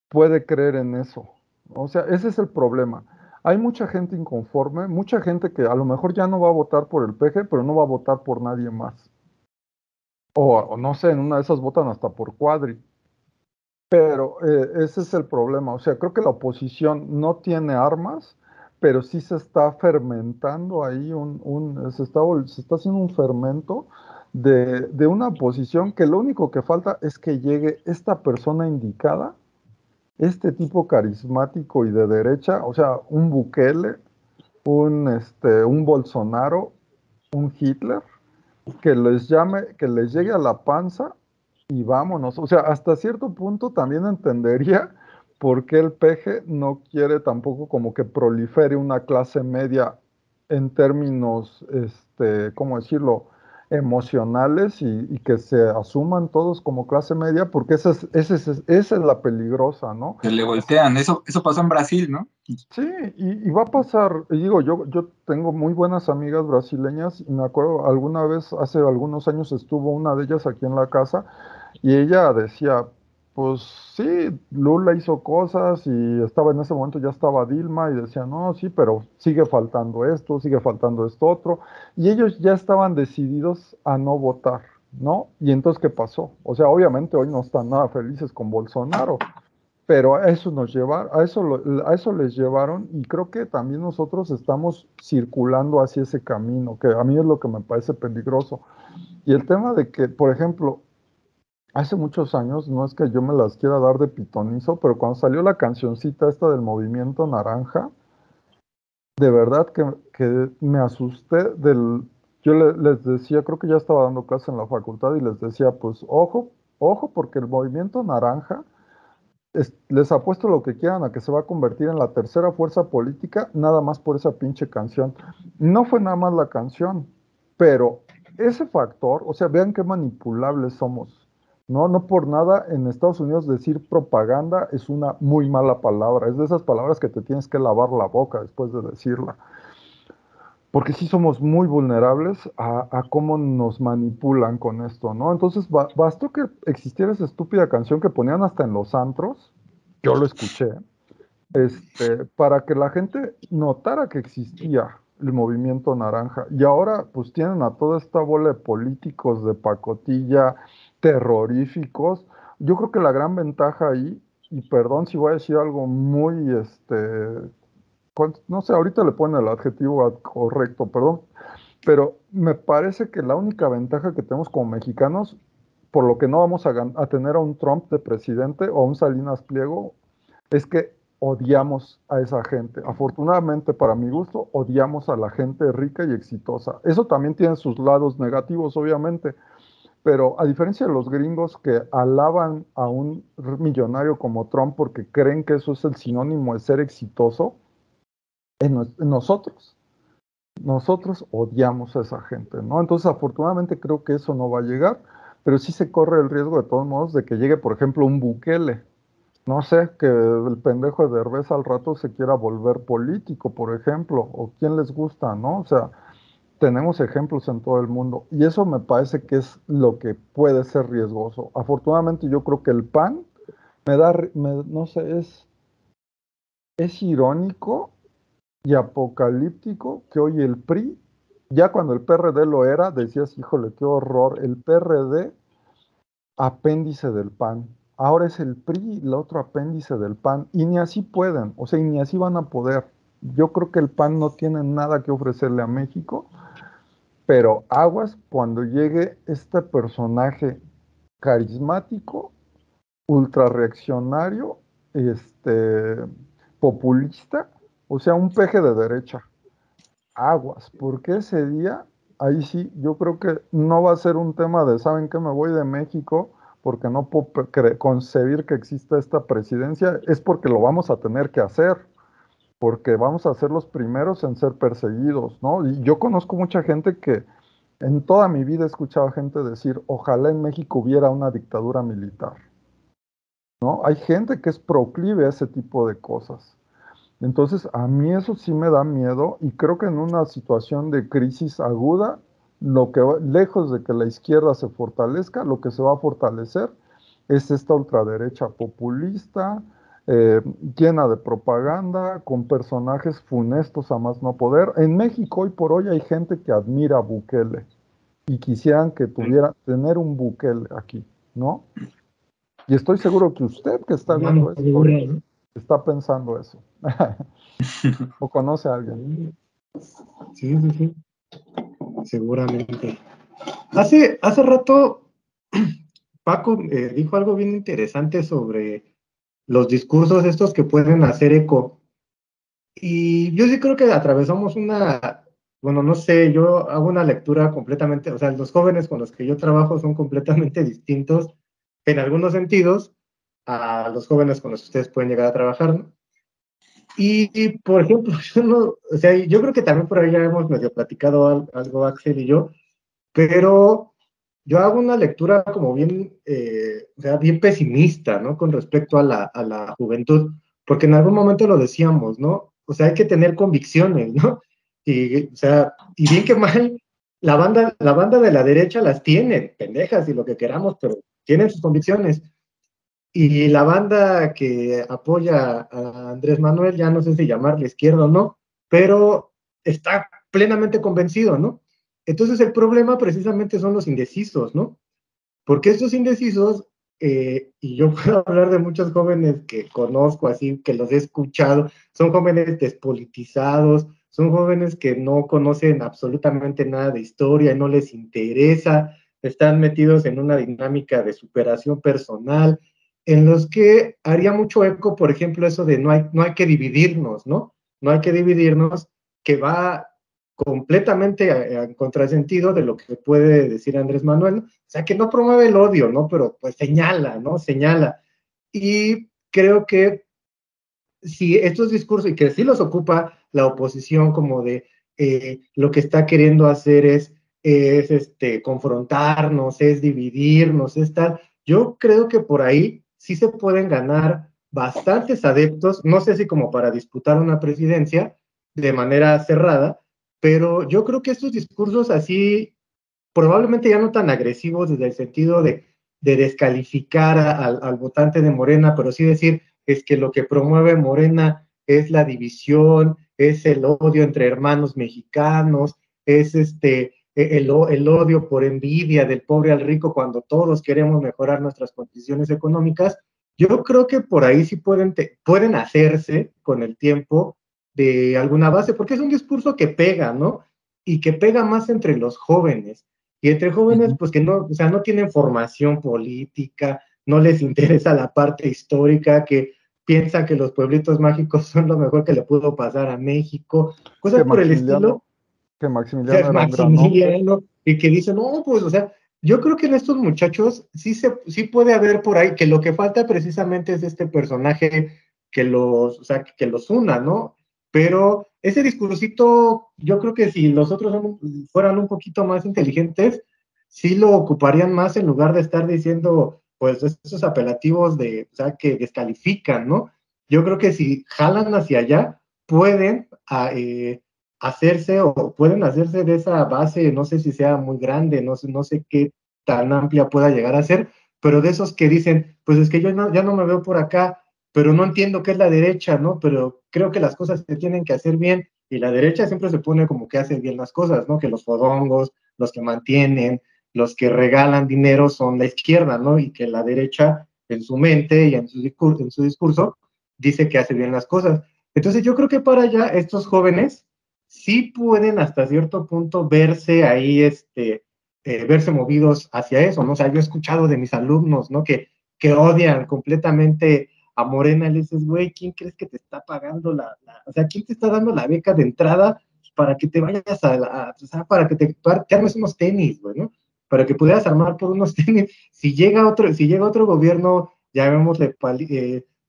puede creer en eso. O sea, ese es el problema. Hay mucha gente inconforme, mucha gente que a lo mejor ya no va a votar por el PG, pero no va a votar por nadie más. O no sé, en una de esas votan hasta por Cuadri. Pero ese es el problema. O sea, creo que la oposición no tiene armas, pero sí se está fermentando ahí se está haciendo un fermento de una oposición que lo único que falta es que llegue esta persona indicada, este tipo carismático y de derecha, o sea, un Bukele, un Bolsonaro, un Hitler, que les llame, que les llegue a la panza y vámonos. O sea, hasta cierto punto también entendería por qué el peje no quiere tampoco como que prolifere una clase media en términos, ¿cómo decirlo?, emocionales y que se asuman todos como clase media, porque esa es la peligrosa, ¿no? Que le voltean. Eso pasó en Brasil, ¿no? Sí, y va a pasar, y digo, yo tengo muy buenas amigas brasileñas, y me acuerdo alguna vez, hace algunos años estuvo una de ellas aquí en la casa, y ella decía, pues sí, Lula hizo cosas, y estaba en ese momento, ya estaba Dilma, y decía, no, sí, pero sigue faltando esto otro, y ellos ya estaban decididos a no votar, ¿no? Y entonces, ¿qué pasó? O sea, obviamente hoy no están nada felices con Bolsonaro, pero a eso a eso les llevaron y creo que también nosotros estamos circulando hacia ese camino, que a mí es lo que me parece peligroso. Y el tema de que, por ejemplo, hace muchos años, no es que yo me las quiera dar de pitonizo, pero cuando salió la cancioncita esta del Movimiento Naranja, de verdad que me asusté yo les decía, creo que ya estaba dando clase en la facultad y les decía, pues ojo, ojo, porque el Movimiento Naranja les apuesto lo que quieran a que se va a convertir en la tercera fuerza política, nada más por esa pinche canción. No fue nada más la canción, pero ese factor, o sea, vean qué manipulables somos. No, no por nada en Estados Unidos decir propaganda es una muy mala palabra. Es de esas palabras que te tienes que lavar la boca después de decirla. Porque sí somos muy vulnerables a cómo nos manipulan con esto, ¿no? Entonces bastó que existiera esa estúpida canción que ponían hasta en los antros, yo lo escuché, para que la gente notara que existía el movimiento naranja. Y ahora pues tienen a toda esta bola de políticos de pacotilla, terroríficos. Yo creo que la gran ventaja ahí, y perdón si voy a decir algo muy, no sé, ahorita le ponen el adjetivo correcto, perdón, pero me parece que la única ventaja que tenemos como mexicanos, por lo que no vamos a tener a un Trump de presidente o a un Salinas Pliego, es que odiamos a esa gente. Afortunadamente, para mi gusto, odiamos a la gente rica y exitosa. Eso también tiene sus lados negativos, obviamente, pero a diferencia de los gringos que alaban a un millonario como Trump porque creen que eso es el sinónimo de ser exitoso, en nosotros odiamos a esa gente, ¿no? Entonces, afortunadamente creo que eso no va a llegar, pero sí se corre el riesgo de todos modos de que llegue, por ejemplo, un Bukele. No sé, que el pendejo de Derbez al rato se quiera volver político, por ejemplo, o quién les gusta, ¿no? O sea, tenemos ejemplos en todo el mundo y eso me parece que es lo que puede ser riesgoso. Afortunadamente yo creo que el PAN no sé, es irónico y apocalíptico que hoy el PRI, ya cuando el PRD lo era, decías, híjole, qué horror, el PRD, apéndice del PAN. Ahora es el PRI, el otro apéndice del PAN, y ni así pueden, o sea, y ni así van a poder. Yo creo que el PAN no tiene nada que ofrecerle a México, pero aguas cuando llegue este personaje carismático, ultra reaccionario, populista, o sea, un peje de derecha. Aguas, porque ese día, ahí sí, yo creo que no va a ser un tema de, ¿saben qué? Me voy de México porque no puedo concebir que exista esta presidencia, es porque lo vamos a tener que hacer, porque vamos a ser los primeros en ser perseguidos, ¿no? Y yo conozco mucha gente que en toda mi vida he escuchado gente decir, ojalá en México hubiera una dictadura militar, ¿no? Hay gente que es proclive a ese tipo de cosas. Entonces, a mí eso sí me da miedo y creo que en una situación de crisis aguda, lejos de que la izquierda se fortalezca, lo que se va a fortalecer es esta ultraderecha populista, eh, llena de propaganda, con personajes funestos a más no poder. En México hoy por hoy hay gente que admira a Bukele y quisieran que tener un Bukele aquí, ¿no? Y estoy seguro que usted que está viendo esto está pensando eso. ¿O conoce a alguien? Sí, sí, sí, seguramente. Hace rato Paco dijo algo bien interesante sobre los discursos estos que pueden hacer eco. Y yo sí creo que atravesamos bueno, no sé, yo hago una lectura completamente, o sea, los jóvenes con los que yo trabajo son completamente distintos en algunos sentidos a los jóvenes con los que ustedes pueden llegar a trabajar, ¿no? Por ejemplo, o sea, yo creo que también por ahí ya hemos medio platicado algo, Axel y yo, pero yo hago una lectura como bien, o sea, bien pesimista, ¿no? Con respecto a la juventud, porque en algún momento lo decíamos, ¿no? O sea, hay que tener convicciones, ¿no? O sea, y bien que mal, la banda de la derecha las tiene, pendejas y lo que queramos, pero tienen sus convicciones. Y la banda que apoya a Andrés Manuel, ya no sé si llamarle izquierda o no, pero está plenamente convencido, ¿no? Entonces el problema precisamente son los indecisos, ¿no? Porque estos indecisos, y yo puedo hablar de muchos jóvenes que conozco así, que los he escuchado, son jóvenes despolitizados, son jóvenes que no conocen absolutamente nada de historia, no les interesa, están metidos en una dinámica de superación personal, en los que haría mucho eco, por ejemplo, eso de no hay que dividirnos, ¿no? No hay que dividirnos, que va completamente en contrasentido de lo que puede decir Andrés Manuel, ¿no? O sea, que no promueve el odio, ¿no? Pero pues señala, ¿no? Señala. Y creo que si estos discursos, y que sí los ocupa la oposición como de lo que está queriendo hacer es confrontarnos, es dividirnos, es tal, yo creo que por ahí sí se pueden ganar bastantes adeptos, no sé si como para disputar una presidencia de manera cerrada, pero yo creo que estos discursos así, probablemente ya no tan agresivos desde el sentido de descalificar al votante de Morena, pero sí decir, es que lo que promueve Morena es la división, es el odio entre hermanos mexicanos, es el odio por envidia del pobre al rico cuando todos queremos mejorar nuestras condiciones económicas. Yo creo que por ahí sí pueden hacerse con el tiempo de alguna base, porque es un discurso que pega, ¿no? Y que pega más entre los jóvenes. Y entre jóvenes, pues que no, o sea, no tienen formación política, no les interesa la parte histórica, que piensan que los pueblitos mágicos son lo mejor que le pudo pasar a México, Que cosas por el estilo, Maximiliano era un gran hombre. Maximiliano, y que dicen, no, pues, o sea, yo creo que en estos muchachos sí puede haber por ahí, que lo que falta precisamente es este personaje o sea, que los una, ¿no? Pero ese discursito, yo creo que si los otros fueran un poquito más inteligentes, sí lo ocuparían más en lugar de estar diciendo, pues, esos apelativos o sea, que descalifican, ¿no? Yo creo que si jalan hacia allá, pueden hacerse o pueden hacerse de esa base, no sé si sea muy grande, no sé qué tan amplia pueda llegar a ser, pero de esos que dicen, pues es que yo ya no me veo por acá, pero no entiendo qué es la derecha, ¿no? Pero creo que las cosas se tienen que hacer bien y la derecha siempre se pone como que hace bien las cosas, ¿no? Que los fodongos, los que mantienen, los que regalan dinero son la izquierda, ¿no? Y que la derecha en su mente y en su discurso dice que hace bien las cosas. Entonces yo creo que para allá estos jóvenes sí pueden hasta cierto punto verse ahí, verse movidos hacia eso, ¿no? O sea, yo he escuchado de mis alumnos, ¿no? Que odian completamente a Morena, le dices, güey, ¿quién crees que te está pagando o sea, quién te está dando la beca de entrada para que te vayas o sea, para que te armes unos tenis, güey, ¿no? Para que pudieras armar por unos tenis. Si llega otro gobierno, llamémosle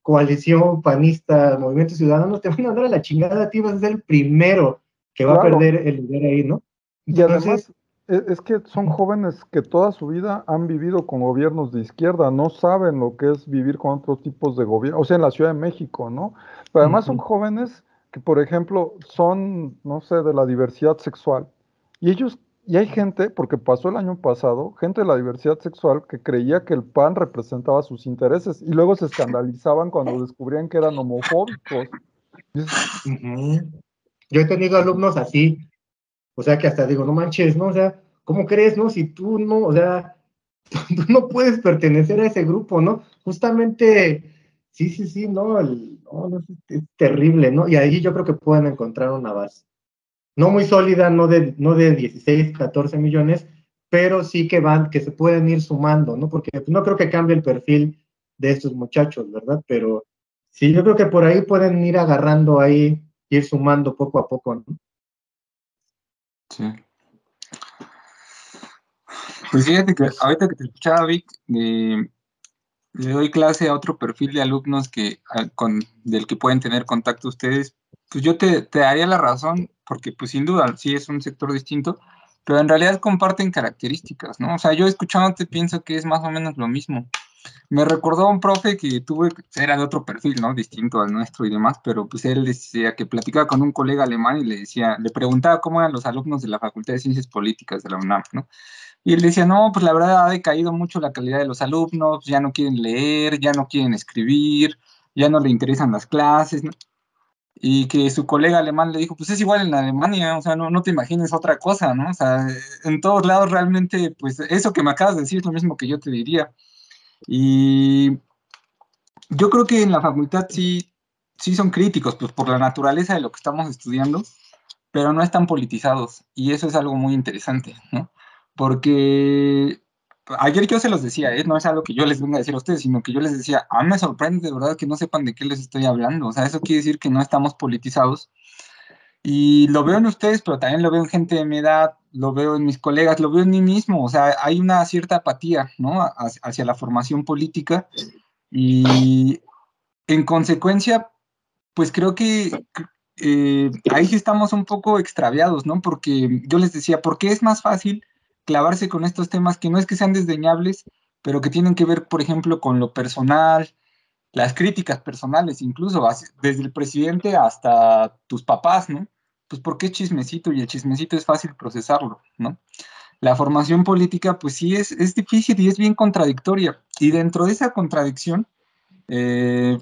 coalición panista, Movimiento Ciudadano, te van a dar a la chingada a ti, vas a ser el primero que va a Claro, perder el lugar ahí, ¿no? y Entonces, además es que son jóvenes que toda su vida han vivido con gobiernos de izquierda, no saben lo que es vivir con otros tipos de gobierno, o sea, en la Ciudad de México, ¿no? Pero además son jóvenes que, por ejemplo, son, no sé, de la diversidad sexual. Y ellos, y hay gente, porque pasó el año pasado, gente de la diversidad sexual que creía que el PAN representaba sus intereses y luego se escandalizaban cuando descubrían que eran homofóbicos. yo he tenido alumnos así, o sea, que hasta digo, no manches, ¿no? O sea, ¿cómo crees, no? Si tú no, o sea, tú no puedes pertenecer a ese grupo, ¿no? Justamente, sí, no, no, es terrible, ¿no? Y ahí yo creo que pueden encontrar una base. No muy sólida, no de 16, 14 millones, pero sí que se pueden ir sumando, ¿no? Porque no creo que cambie el perfil de estos muchachos, ¿verdad? Pero sí, yo creo que por ahí pueden ir agarrando ahí, ir sumando poco a poco, ¿no? Sí. Pues fíjate que ahorita que te escuchaba, Vic, le doy clase a otro perfil de alumnos del que pueden tener contacto ustedes, pues yo te daría la razón, porque pues sin duda sí es un sector distinto, pero en realidad comparten características, ¿no? O sea, yo escuchándote pienso que es más o menos lo mismo. Me recordó a un profe que tuve, era de otro perfil, ¿no? Distinto al nuestro y demás, pero pues él decía que platicaba con un colega alemán y le preguntaba cómo eran los alumnos de la Facultad de Ciencias Políticas de la UNAM, ¿no? Y él decía, no, pues la verdad ha decaído mucho la calidad de los alumnos, ya no quieren leer, ya no quieren escribir, ya no le interesan las clases, ¿no? Y que su colega alemán le dijo, pues es igual en Alemania, o sea, no te imagines otra cosa, ¿no? O sea, en todos lados realmente, pues eso que me acabas de decir es lo mismo que yo te diría. Y yo creo que en la facultad sí son críticos, pues por la naturaleza de lo que estamos estudiando, pero no están politizados. Y eso es algo muy interesante, ¿no? Porque ayer yo se los decía, ¿eh? No es algo que yo les venga a decir a ustedes, sino que yo les decía, a mí me sorprende de verdad que no sepan de qué les estoy hablando. O sea, eso quiere decir que no estamos politizados. Y lo veo en ustedes, pero también lo veo en gente de mi edad, lo veo en mis colegas, lo veo en mí mismo. O sea, hay una cierta apatía, ¿no? Hacia la formación política. Y en consecuencia, pues creo que ahí sí estamos un poco extraviados, ¿no? Porque yo les decía, ¿por qué es más fácil clavarse con estos temas que no es que sean desdeñables, pero que tienen que ver, por ejemplo, con lo personal, las críticas personales, incluso desde el presidente hasta tus papás, ¿no? Pues porque es chismecito y el chismecito es fácil procesarlo, ¿no? La formación política, pues sí, es difícil y es bien contradictoria. Y dentro de esa contradicción, eh,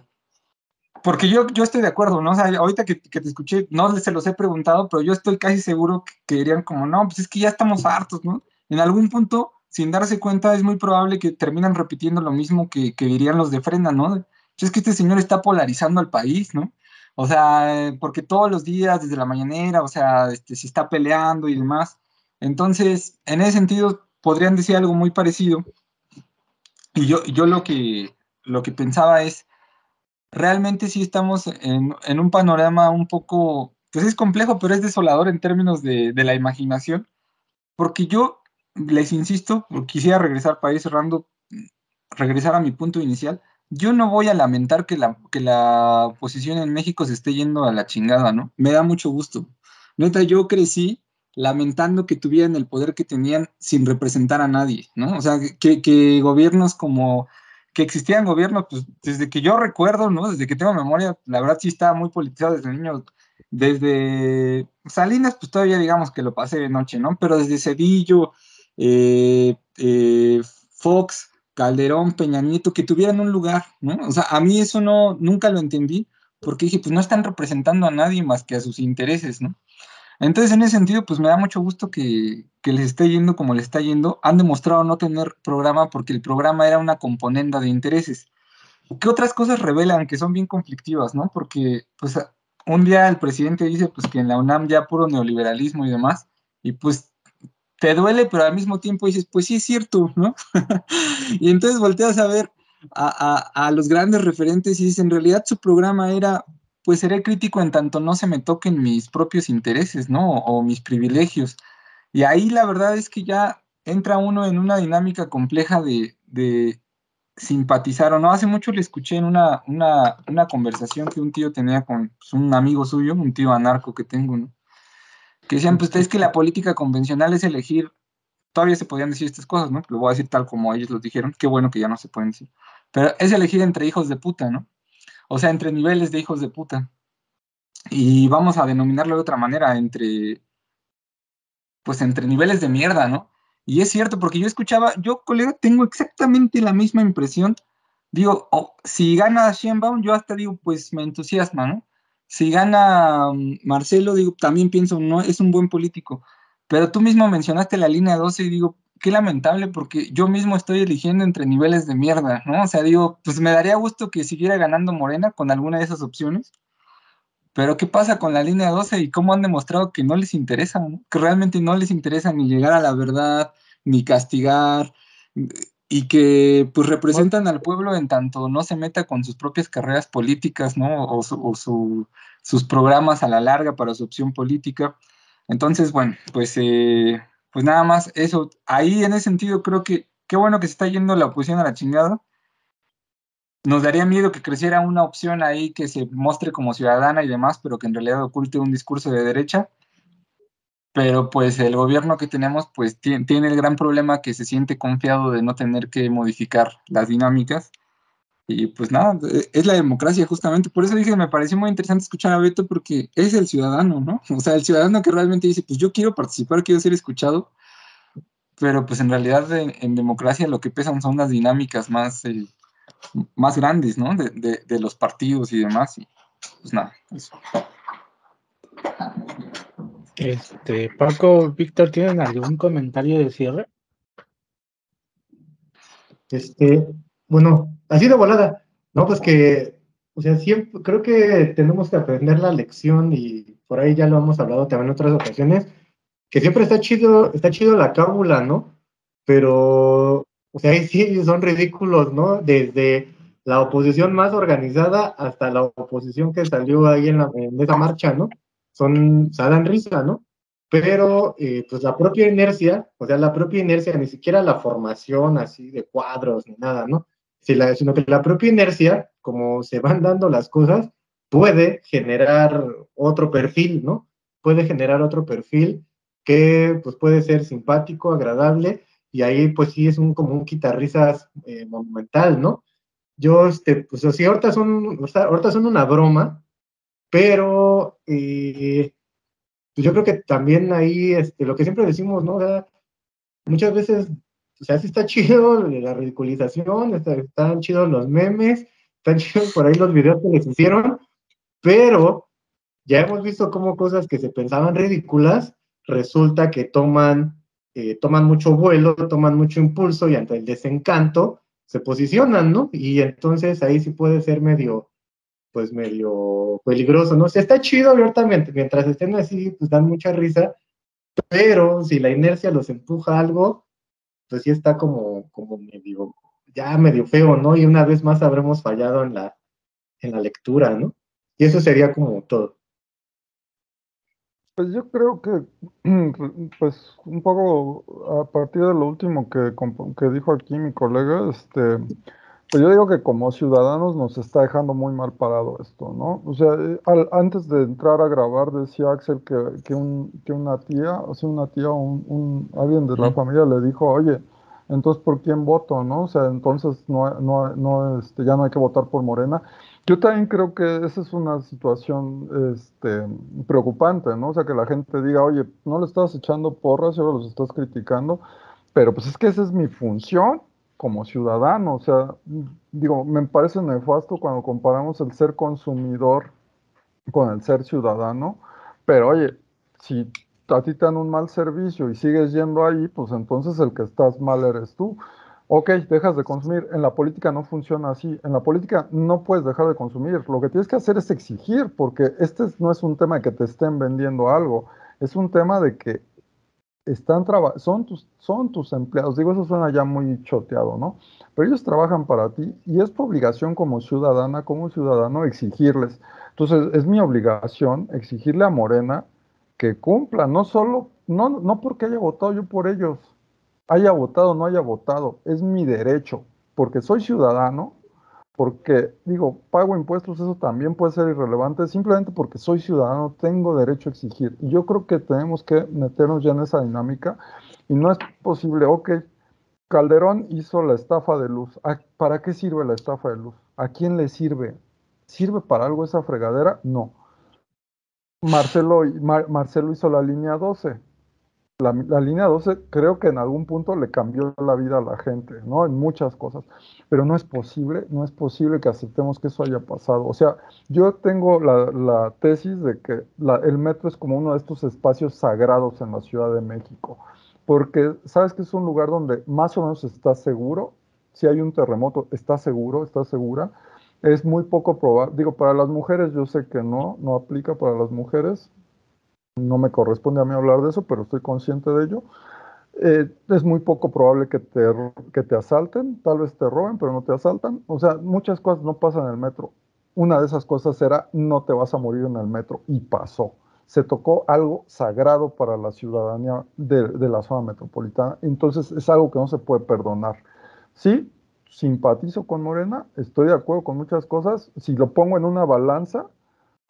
porque yo estoy de acuerdo, ¿no? O sea, ahorita que te escuché, no se los he preguntado, pero yo estoy casi seguro que dirían como, no, pues es que ya estamos hartos, ¿no? En algún punto, sin darse cuenta, es muy probable que terminan repitiendo lo mismo que dirían los de Frena, ¿no? Es que este señor está polarizando al país, ¿no? O sea, porque todos los días, desde la mañanera, o sea, se está peleando y demás. Entonces, en ese sentido, podrían decir algo muy parecido. Y yo lo que pensaba es, realmente sí estamos en un panorama un poco, pues es complejo, pero es desolador en términos de la imaginación, porque yo les insisto, quisiera regresar para ir cerrando, regresar a mi punto inicial. Yo no voy a lamentar que la oposición en México se esté yendo a la chingada, ¿no? Me da mucho gusto. Neta, yo crecí lamentando que tuvieran el poder que tenían sin representar a nadie, ¿no? O sea, que gobiernos como, que existían gobiernos, pues desde que yo recuerdo, ¿no? Desde que tengo memoria, la verdad sí estaba muy politizado desde niño. Desde Salinas, pues todavía digamos que lo pasé de noche, ¿no? Pero desde Cedillo, Fox, Calderón, Peña Nieto, que tuvieran un lugar, ¿no? O sea, a mí eso no, nunca lo entendí, porque dije, pues no están representando a nadie más que a sus intereses, ¿no? Entonces, en ese sentido, pues me da mucho gusto que les esté yendo como les está yendo. Han demostrado no tener programa porque el programa era una componenda de intereses. ¿Qué otras cosas revelan que son bien conflictivas, ¿no? Porque, pues, un día el presidente dice, pues, que en la UNAM ya puro neoliberalismo y demás, y pues te duele, pero al mismo tiempo dices, pues sí es cierto, ¿no? Y entonces volteas a ver a los grandes referentes y dices, en realidad su programa era, pues seré crítico en tanto no se me toquen mis propios intereses, ¿no? O mis privilegios. Y ahí la verdad es que ya entra uno en una dinámica compleja de simpatizar o no. Hace mucho le escuché en una conversación que un tío tenía con pues, un amigo suyo, un tío anarco que tengo, ¿no? Que decían, pues es que la política convencional es elegir, todavía se podían decir estas cosas, ¿no? Lo voy a decir tal como ellos lo dijeron, qué bueno que ya no se pueden decir. Pero es elegir entre hijos de puta, ¿no? O sea, entre niveles de hijos de puta. Y vamos a denominarlo de otra manera, pues entre niveles de mierda, ¿no? Y es cierto, porque yo escuchaba, yo, colega, tengo exactamente la misma impresión. Digo, si gana Sheinbaum, yo hasta digo, pues me entusiasma, ¿no? Si gana Marcelo, digo, también pienso, no, es un buen político. Pero tú mismo mencionaste la línea 12 y digo, qué lamentable, porque yo mismo estoy eligiendo entre niveles de mierda, ¿no? O sea, digo, pues me daría gusto que siguiera ganando Morena con alguna de esas opciones. Pero ¿qué pasa con la línea 12 y cómo han demostrado que no les interesa, ¿no? Que realmente no les interesa ni llegar a la verdad, ni castigar, y que pues representan al pueblo en tanto no se meta con sus propias carreras políticas, ¿no? Sus programas a la larga para su opción política. Entonces, bueno, pues nada más eso. Ahí en ese sentido creo que qué bueno que se está yendo la oposición a la chingada. Nos daría miedo que creciera una opción ahí que se muestre como ciudadana y demás, pero que en realidad oculte un discurso de derecha. Pero pues el gobierno que tenemos pues tiene el gran problema que se siente confiado de no tener que modificar las dinámicas. Y pues nada, es la democracia justamente. Por eso dije, me pareció muy interesante escuchar a Beto porque es el ciudadano, ¿no? O sea, el ciudadano que realmente dice, pues yo quiero participar, quiero ser escuchado, pero pues en realidad en democracia lo que pesan son las dinámicas más grandes, ¿no? De los partidos y demás. Y pues nada, eso. Paco, Víctor, ¿tienen algún comentario de cierre? Este, bueno, así de volada, ¿no? Pues que, o sea, siempre, creo que tenemos que aprender la lección y por ahí ya lo hemos hablado también en otras ocasiones, que siempre está chido la cábula, ¿no? Pero, o sea, ahí sí son ridículos, ¿no? Desde la oposición más organizada hasta la oposición que salió ahí en esa marcha, ¿no? O sea, dan risa, ¿no? Pero, pues la propia inercia, o sea, la propia inercia, ni siquiera la formación así de cuadros ni nada, ¿no? sino que la propia inercia, como se van dando las cosas, puede generar otro perfil, ¿no? Puede generar otro perfil que pues puede ser simpático, agradable, y ahí pues sí es como un quitarrisas monumental, ¿no? Yo, pues así, ahorita son una broma, pero pues yo creo que también ahí, lo que siempre decimos, ¿no? O sea, muchas veces, o sea, sí está chido la ridiculización, están chidos los memes, están chidos por ahí los videos que les hicieron, pero ya hemos visto cómo cosas que se pensaban ridículas resulta que toman mucho vuelo, toman mucho impulso y ante el desencanto se posicionan, ¿no? Y entonces ahí sí puede ser pues medio peligroso, ¿no? O sea, está chido abiertamente, mientras estén así, pues dan mucha risa, pero si la inercia los empuja a algo, pues sí está como medio, ya medio feo, ¿no? Y una vez más habremos fallado en la lectura, ¿no? Y eso sería como todo. Pues yo creo que, pues un poco a partir de lo último que dijo aquí mi colega, pues yo digo que como ciudadanos nos está dejando muy mal parado esto, ¿no? O sea, antes de entrar a grabar decía Axel que una tía, o sea, una tía o alguien de la familia le dijo, oye, entonces ¿por quién voto, no? O sea, entonces ya no hay que votar por Morena. Yo también creo que esa es una situación, preocupante, ¿no? O sea, que la gente diga, oye, no le estás echando porras y ahora los estás criticando, pero pues es que esa es mi función como ciudadano, o sea, digo, me parece nefasto cuando comparamos el ser consumidor con el ser ciudadano, pero oye, si a ti te dan un mal servicio y sigues yendo ahí, pues entonces el que estás mal eres tú. Ok, dejas de consumir. En la política no funciona así. En la política no puedes dejar de consumir. Lo que tienes que hacer es exigir, porque no es un tema de que te estén vendiendo algo, es un tema de que son tus empleados. Digo, eso suena ya muy choteado, ¿no? Pero ellos trabajan para ti y es tu obligación como ciudadana, como ciudadano, exigirles. Entonces, es mi obligación exigirle a Morena que cumpla, no porque haya votado yo por ellos, haya votado o no haya votado, es mi derecho, porque soy ciudadano, porque digo, pago impuestos, eso también puede ser irrelevante, simplemente porque soy ciudadano, tengo derecho a exigir. Y yo creo que tenemos que meternos ya en esa dinámica y no es posible, ok, Calderón hizo la estafa de luz. ¿Para qué sirve la estafa de luz? ¿A quién le sirve? ¿Sirve para algo esa fregadera? No. Marcelo hizo la línea 12. La línea 12 creo que en algún punto le cambió la vida a la gente, ¿no? En muchas cosas. Pero no es posible que aceptemos que eso haya pasado. O sea, yo tengo la tesis de que el metro es como uno de estos espacios sagrados en la Ciudad de México. Porque sabes que es un lugar donde más o menos estás seguro. Si hay un terremoto, estás seguro, estás segura. Es muy poco probable. Digo, para las mujeres yo sé que no aplica para las mujeres, no me corresponde a mí hablar de eso, pero estoy consciente de ello. Es muy poco probable que te asalten, tal vez te roben, pero no te asaltan. O sea, muchas cosas no pasan en el metro. Una de esas cosas era, no te vas a morir en el metro, y pasó. Se tocó algo sagrado para la ciudadanía de la zona metropolitana, entonces es algo que no se puede perdonar. Sí, simpatizo con Morena, estoy de acuerdo con muchas cosas. Si lo pongo en una balanza,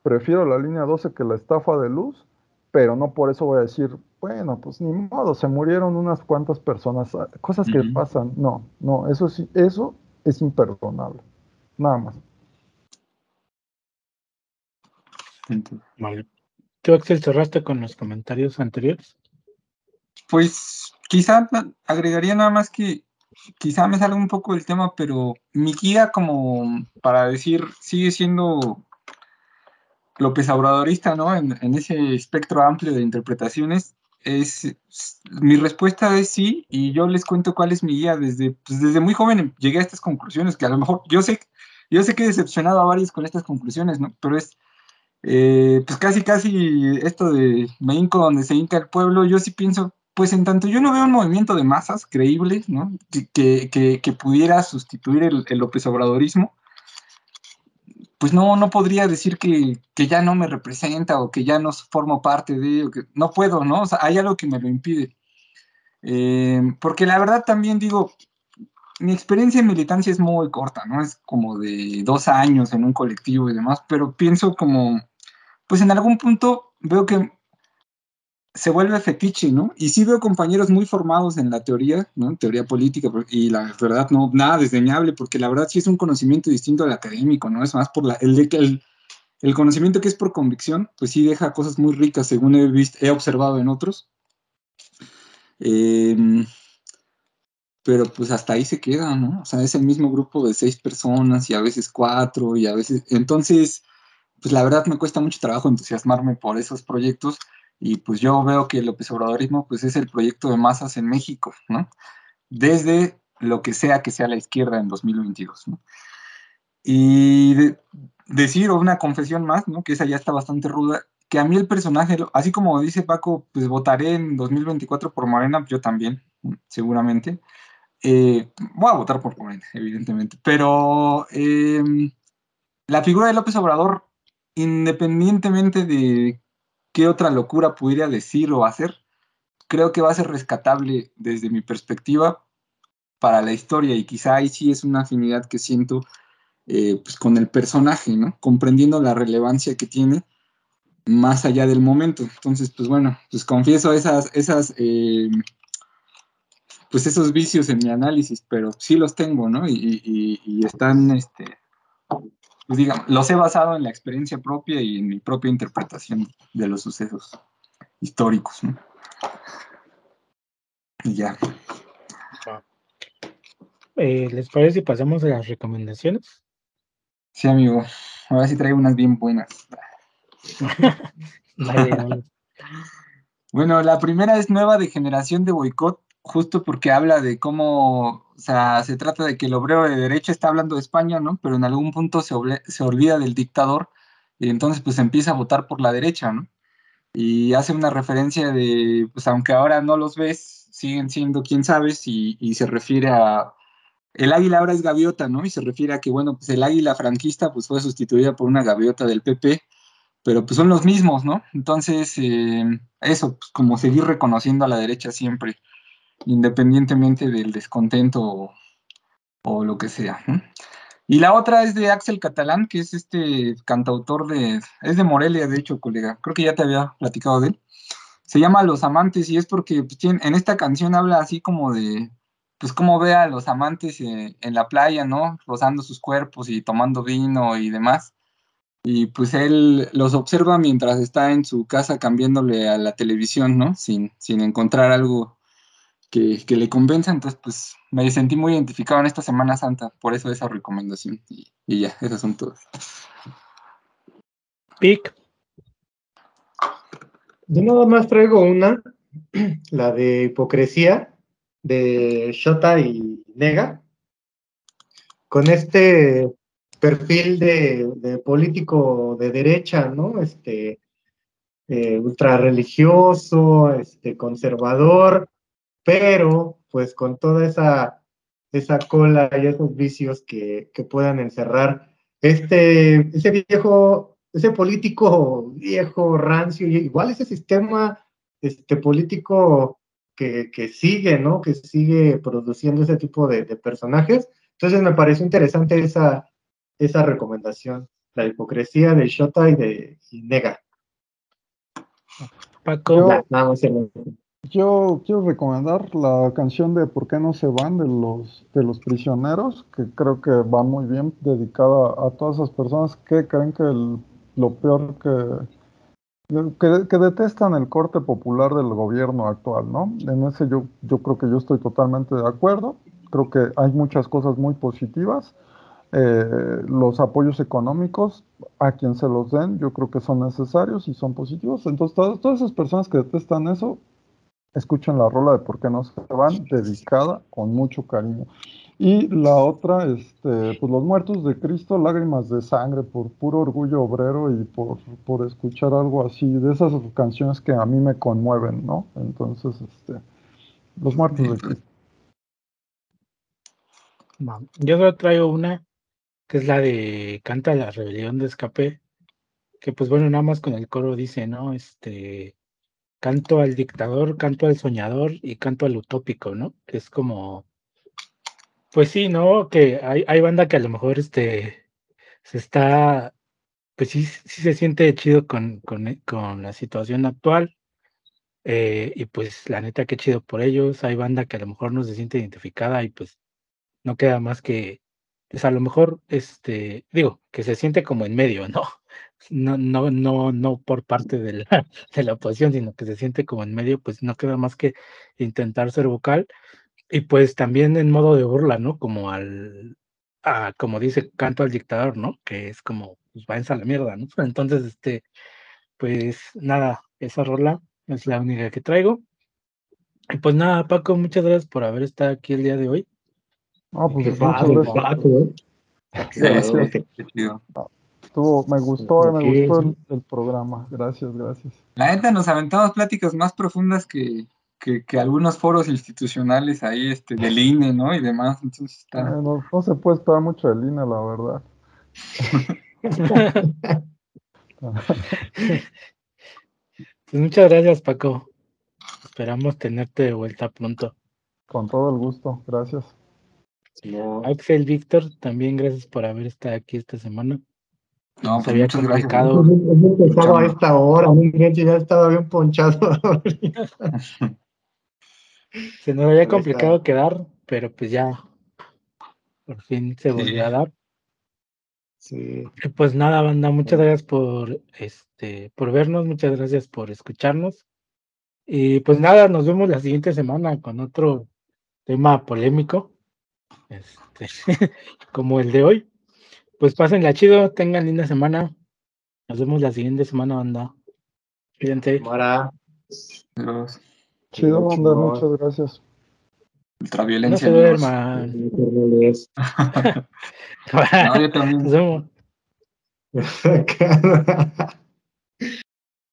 prefiero la línea 12 que la estafa de luz, pero no por eso voy a decir, bueno, pues ni modo, se murieron unas cuantas personas, cosas que pasan. No, no, eso sí, eso es imperdonable. Nada más. Vale. ¿Tú, Axel, cerraste con los comentarios anteriores? Pues quizá agregaría nada más que quizá me salga un poco del tema, pero mi guía como para decir sigue siendo López Obradorista, ¿no? En ese espectro amplio de interpretaciones, mi respuesta es sí, y yo les cuento cuál es mi guía. Desde muy joven llegué a estas conclusiones, que a lo mejor yo sé que he decepcionado a varios con estas conclusiones, ¿no? Pero pues casi esto de me hinco donde se hinca el pueblo, yo sí pienso, pues en tanto yo no veo un movimiento de masas creíble, ¿no? Que pudiera sustituir el López Obradorismo, pues no podría decir que ya no me representa o que ya no formo parte de, o que no puedo, ¿no? O sea, hay algo que me lo impide. Porque la verdad también digo, mi experiencia en militancia es muy corta, ¿no? Es como de 2 años en un colectivo y demás, pero pienso como, pues en algún punto veo que se vuelve fetiche, ¿no? Y sí veo compañeros muy formados en la teoría, ¿no? Teoría política, y la verdad no, nada desdeñable, porque la verdad sí es un conocimiento distinto al académico, ¿no? Es más por el conocimiento que es por convicción, pues sí deja cosas muy ricas, según he observado en otros. Eh, pero pues hasta ahí se queda, ¿no? O sea, es el mismo grupo de 6 personas y a veces 4 y a veces... Entonces, pues la verdad me cuesta mucho trabajo entusiasmarme por esos proyectos y pues yo veo que el López Obradorismo pues es el proyecto de masas en México, ¿no? Desde lo que sea la izquierda en 2022, ¿no? Y decir, o una confesión más, ¿no? Que esa ya está bastante ruda, que a mí el personaje, así como dice Paco, pues votaré en 2024 por Morena, yo también, seguramente. Voy a votar por Morena, evidentemente, pero la figura de López Obrador, independientemente de qué otra locura pudiera decir o hacer, creo que va a ser rescatable desde mi perspectiva para la historia y quizá ahí sí es una afinidad que siento pues con el personaje, ¿no? Comprendiendo la relevancia que tiene más allá del momento. Entonces, pues bueno, pues confieso pues esos vicios en mi análisis, pero sí los tengo, ¿no? Y están, pues digamos, los he basado en la experiencia propia y en mi propia interpretación de los sucesos históricos, ¿no? Y ya. ¿Les parece si pasamos a las recomendaciones? Sí, amigo. Ahora sí traigo unas bien buenas. Dale. Bueno, la primera es Nueva Degeneración de Boicot, justo porque habla de cómo, o sea, se trata de que el obrero de derecha está hablando de España, ¿no? Pero en algún punto se olvida del dictador y entonces pues empieza a votar por la derecha, ¿no? Y hace una referencia de, pues aunque ahora no los ves, siguen siendo quién sabes y se refiere a, el águila ahora es gaviota, ¿no? Y se refiere a que, bueno, pues el águila franquista pues fue sustituida por una gaviota del PP, pero pues son los mismos, ¿no? Entonces, eso, pues como seguir reconociendo a la derecha siempre, independientemente del descontento o lo que sea, ¿no? Y la otra es de Axel Catalán, que es este cantautor es de Morelia, de hecho, colega, creo que ya te había platicado de él. Se llama Los Amantes y es porque pues, en esta canción habla así como de, pues cómo ve a los amantes en la playa, ¿no? Rozando sus cuerpos y tomando vino y demás. Y pues él los observa mientras está en su casa cambiándole a la televisión, ¿no? Sin encontrar algo que le convenza. Entonces, pues me sentí muy identificado en esta Semana Santa, por eso esa recomendación. Y ya, esas son todas. Pic. Yo nada más traigo una, la de Hipocresía, de Shota y Nega, con este perfil de político de derecha, ¿no? Ultra religioso, conservador, pero pues con toda esa cola y esos vicios que puedan encerrar ese político viejo, rancio, y igual ese sistema político que sigue, ¿no? Que sigue produciendo ese tipo de personajes. Entonces me pareció interesante esa recomendación, la hipocresía de Shota y Nega. Paco. Ya, Yo, nada más yo quiero recomendar la canción de ¿Por qué no se van? De los prisioneros, que creo que va muy bien dedicada a todas esas personas que creen que lo peor que detestan el corte popular del gobierno actual, ¿no? En ese yo creo que yo estoy totalmente de acuerdo. Creo que hay muchas cosas muy positivas. Los apoyos económicos a quien se los den, yo creo que son necesarios y son positivos. Entonces, todas esas personas que detestan eso, escuchen la rola de ¿Por qué no se van? Dedicada con mucho cariño. Y la otra, pues Los Muertos de Cristo, Lágrimas de Sangre, por puro orgullo obrero y por escuchar algo así, de esas canciones que a mí me conmueven, ¿no? Entonces, Los Muertos de Cristo. Yo solo traigo una, que es la de Canta la rebelión de Escape, que pues bueno, nada más con el coro dice, ¿no? Canto al dictador, canto al soñador y canto al utópico, ¿no? Que es como Pues sí, ¿no? Que hay banda que a lo mejor se está, pues sí se siente chido con la situación actual. Y pues la neta, qué chido por ellos. Hay banda que a lo mejor no se siente identificada y pues no queda más que, pues a lo mejor, digo, que se siente como en medio, ¿no? No por parte de la, de la oposición, sino que se siente como en medio, pues no queda más que intentar ser vocal y pues también en modo de burla, ¿no? Como dice, canto al dictador, ¿no? Que es como, pues váyanse a la mierda, ¿no? Entonces, pues nada, esa rola es la única que traigo. Y pues nada, Paco, muchas gracias por haber estado aquí el día de hoy. Pues Qué muchas padre, gracias. Paco, Gracias. Qué chido. Me gustó Ok, sí. el programa. Gracias, gracias. La neta nos aventamos pláticas más profundas que algunos foros institucionales ahí, del INE, ¿no? Y demás. Entonces está. No se puede esperar mucho de Lina, la verdad. Pues muchas gracias, Paco. Esperamos tenerte de vuelta pronto. Con todo el gusto. Gracias. No, Axel, Víctor, también gracias por haber estado aquí esta semana. Se No, nos pues había muchas gracias. complicado, hemos empezado a Escucharnos. esta hora, mi gente ya estaba bien ponchado. se nos había Con esta, complicado quedar, pero pues ya por fin se Sí. volvió a dar. sí. Y pues nada, banda, muchas gracias por vernos, muchas gracias por escucharnos. Y pues nada, nos vemos la siguiente semana con otro tema polémico, este, como el de hoy. Pues pásenla chido, tengan linda semana. Nos vemos la siguiente semana, banda. Cuídense. Mara, Los Chido, banda. chingón. Muchas gracias. No ultraviolencia, se amigos. duerman. No, yo también. Nos vemos.